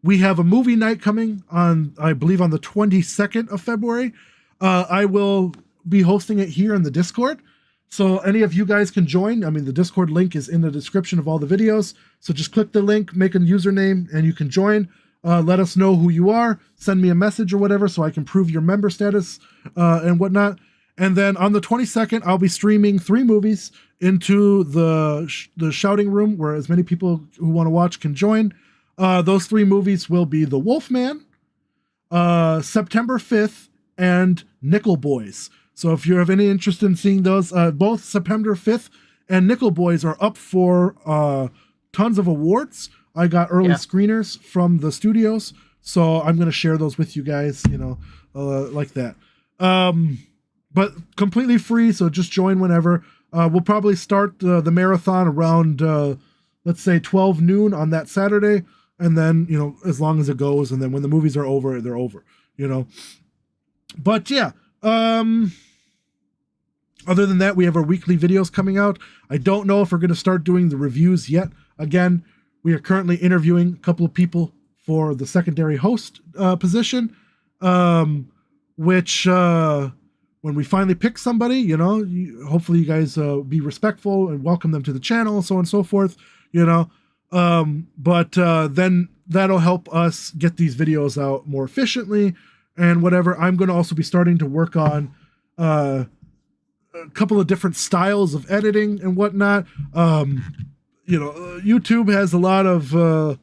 we have a movie night coming on, I believe, on the 22nd of February. I will be hosting it here in the Discord. So any of you guys can join. I mean, the Discord link is in the description of all the videos. So just click the link, make a username, and you can join. Let us know who you are. Send me a message or whatever so I can prove your member status and whatnot. And then on the 22nd, I'll be streaming 3 movies into the shouting room where as many people who want to watch can join. Those 3 movies will be The Wolfman, September 5th, and Nickel Boys. So if you have any interest in seeing those, both September 5th and Nickel Boys are up for tons of awards. I got early screeners from the studios, so I'm going to share those with you guys, you know, like that. But completely free, so just join whenever. We'll probably start the marathon around, let's say 12 noon on that Saturday. And then, as long as it goes. And then when the movies are over, they're over, But yeah, other than that, we have our weekly videos coming out. I don't know if we're going to start doing the reviews yet. Again, we are currently interviewing a couple of people for the secondary host position, which when we finally pick somebody, hopefully you guys be respectful and welcome them to the channel, so on and so forth, but then that'll help us get these videos out more efficiently and whatever. I'm going to also be starting to work on a couple of different styles of editing and whatnot. YouTube has a lot of,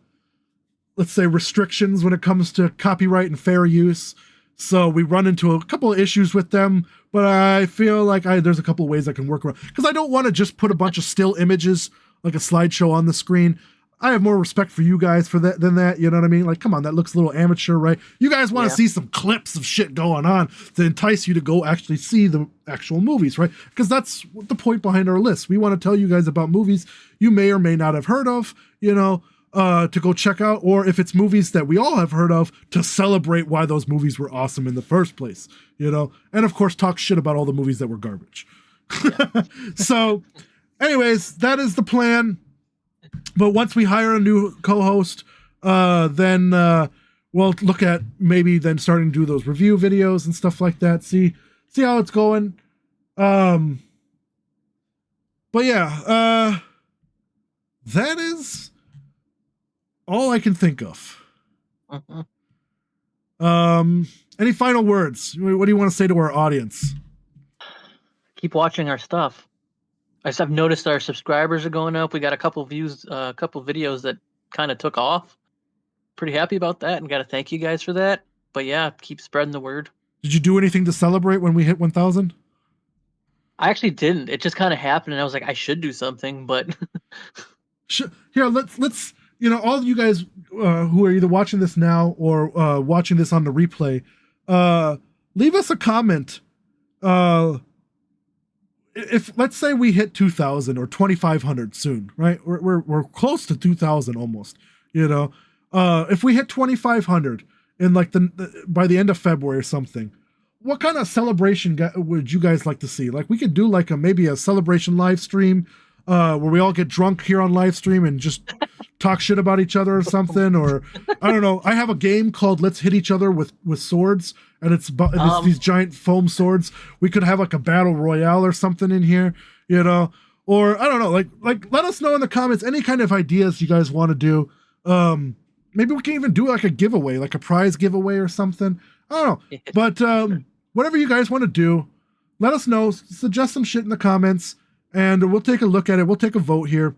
let's say, restrictions when it comes to copyright and fair use. So we run into a couple of issues with them, but I feel like there's a couple of ways I can work around, because I don't want to just put a bunch of still images like a slideshow on the screen. I have more respect for you guys for that than that. You know what I mean? Like, come on, that looks a little amateur, right? You guys want to see some clips of shit going on to entice you to go actually see the actual movies, right? Because that's the point behind our list. We want to tell you guys about movies you may or may not have heard of, to go check out, or if it's movies that we all have heard of, to celebrate why those movies were awesome in the first place, and of course talk shit about all the movies that were garbage. Yeah. So anyways, that is the plan. But once we hire a new co-host, then we'll look at maybe then starting to do those review videos and stuff like that. See how it's going. But yeah, that is all I can think of. Any final words? What do you want to say to our audience? Keep watching our stuff. I've noticed our subscribers are going up. We got a couple views, a couple videos that kind of took off. Pretty happy about that, and got to thank you guys for that. But yeah, keep spreading the word. Did you do anything to celebrate when we hit 1,000? I actually didn't. It just kind of happened, and I was like, I should do something, but here, let's all of you guys who are either watching this now or watching this on the replay, leave us a comment. If let's say we hit 2,000 or 2,500 soon, right? We're close to 2,000 almost. If we hit 2,500 in like by the end of February or something, what kind of celebration would you guys like to see? Like, we could do like maybe a celebration live stream where we all get drunk here on live stream and just talk shit about each other or something, or I don't know. I have a game called Let's Hit Each Other with Swords, and it's these giant foam swords. We could have like a battle royale or something in here, or I don't know. Like let us know in the comments any kind of ideas you guys want to do. Maybe we can even do like a giveaway, like a prize giveaway or something. I don't know, but whatever you guys want to do, let us know. Suggest some shit in the comments, and we'll take a look at it. We'll take a vote here,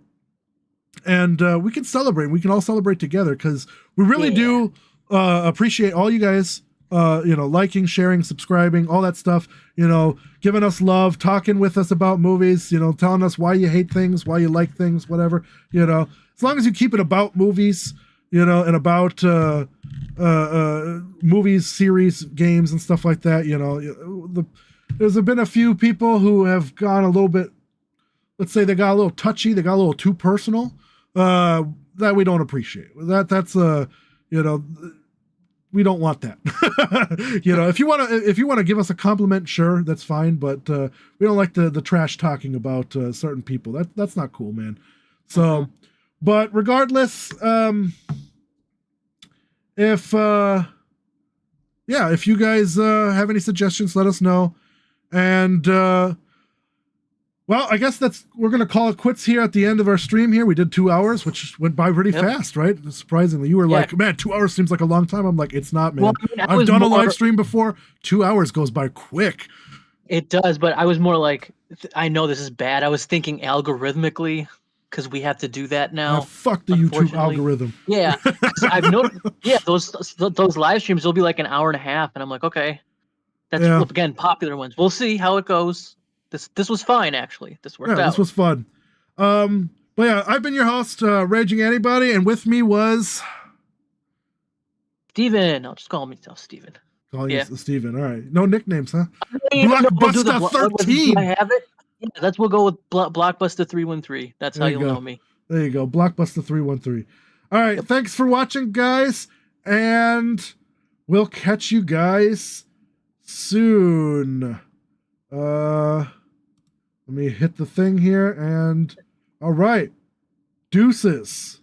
and we can celebrate. We can all celebrate together, because we really do appreciate all you guys, liking, sharing, subscribing, all that stuff, giving us love, talking with us about movies, telling us why you hate things, why you like things, whatever, as long as you keep it about movies, and about movies, series, games, and stuff like that. There's been a few people who have gone a little bit, let's say they got a little touchy, they got a little too personal, that we don't appreciate. That's we don't want that. If you want to give us a compliment, sure, that's fine, but we don't like the trash talking about certain people. That's not cool, man. So, but regardless, if you guys have any suggestions, let us know. And well, I guess we're gonna call it quits here at the end of our stream here. We did 2 hours, which went by pretty fast, right? Surprisingly, you were like, man, 2 hours seems like a long time. I'm like, it's not, man. Well, I've done a live stream before. 2 hours goes by quick. It does, but I was more like, I know this is bad. I was thinking algorithmically, because we have to do that now. Fuck the YouTube algorithm. Yeah, I've noticed. Yeah, those live streams will be like an hour and a half, and I'm like, okay, that's again popular ones. We'll see how it goes. This was fine, actually. This worked out. This was fun. But yeah, I've been your host, Raging Antibody, and with me was Steven. I'll just call myself Steven. Call you Steven. All right. No nicknames, huh? Blockbuster 13. Do I have it? Yeah, that's we'll go with Blockbuster 313. That's how There you you'll go. know me. There you go. Blockbuster 313. All right. Yep. Thanks for watching, guys. And we'll catch you guys soon. Let me hit the thing here. And all right. Deuces.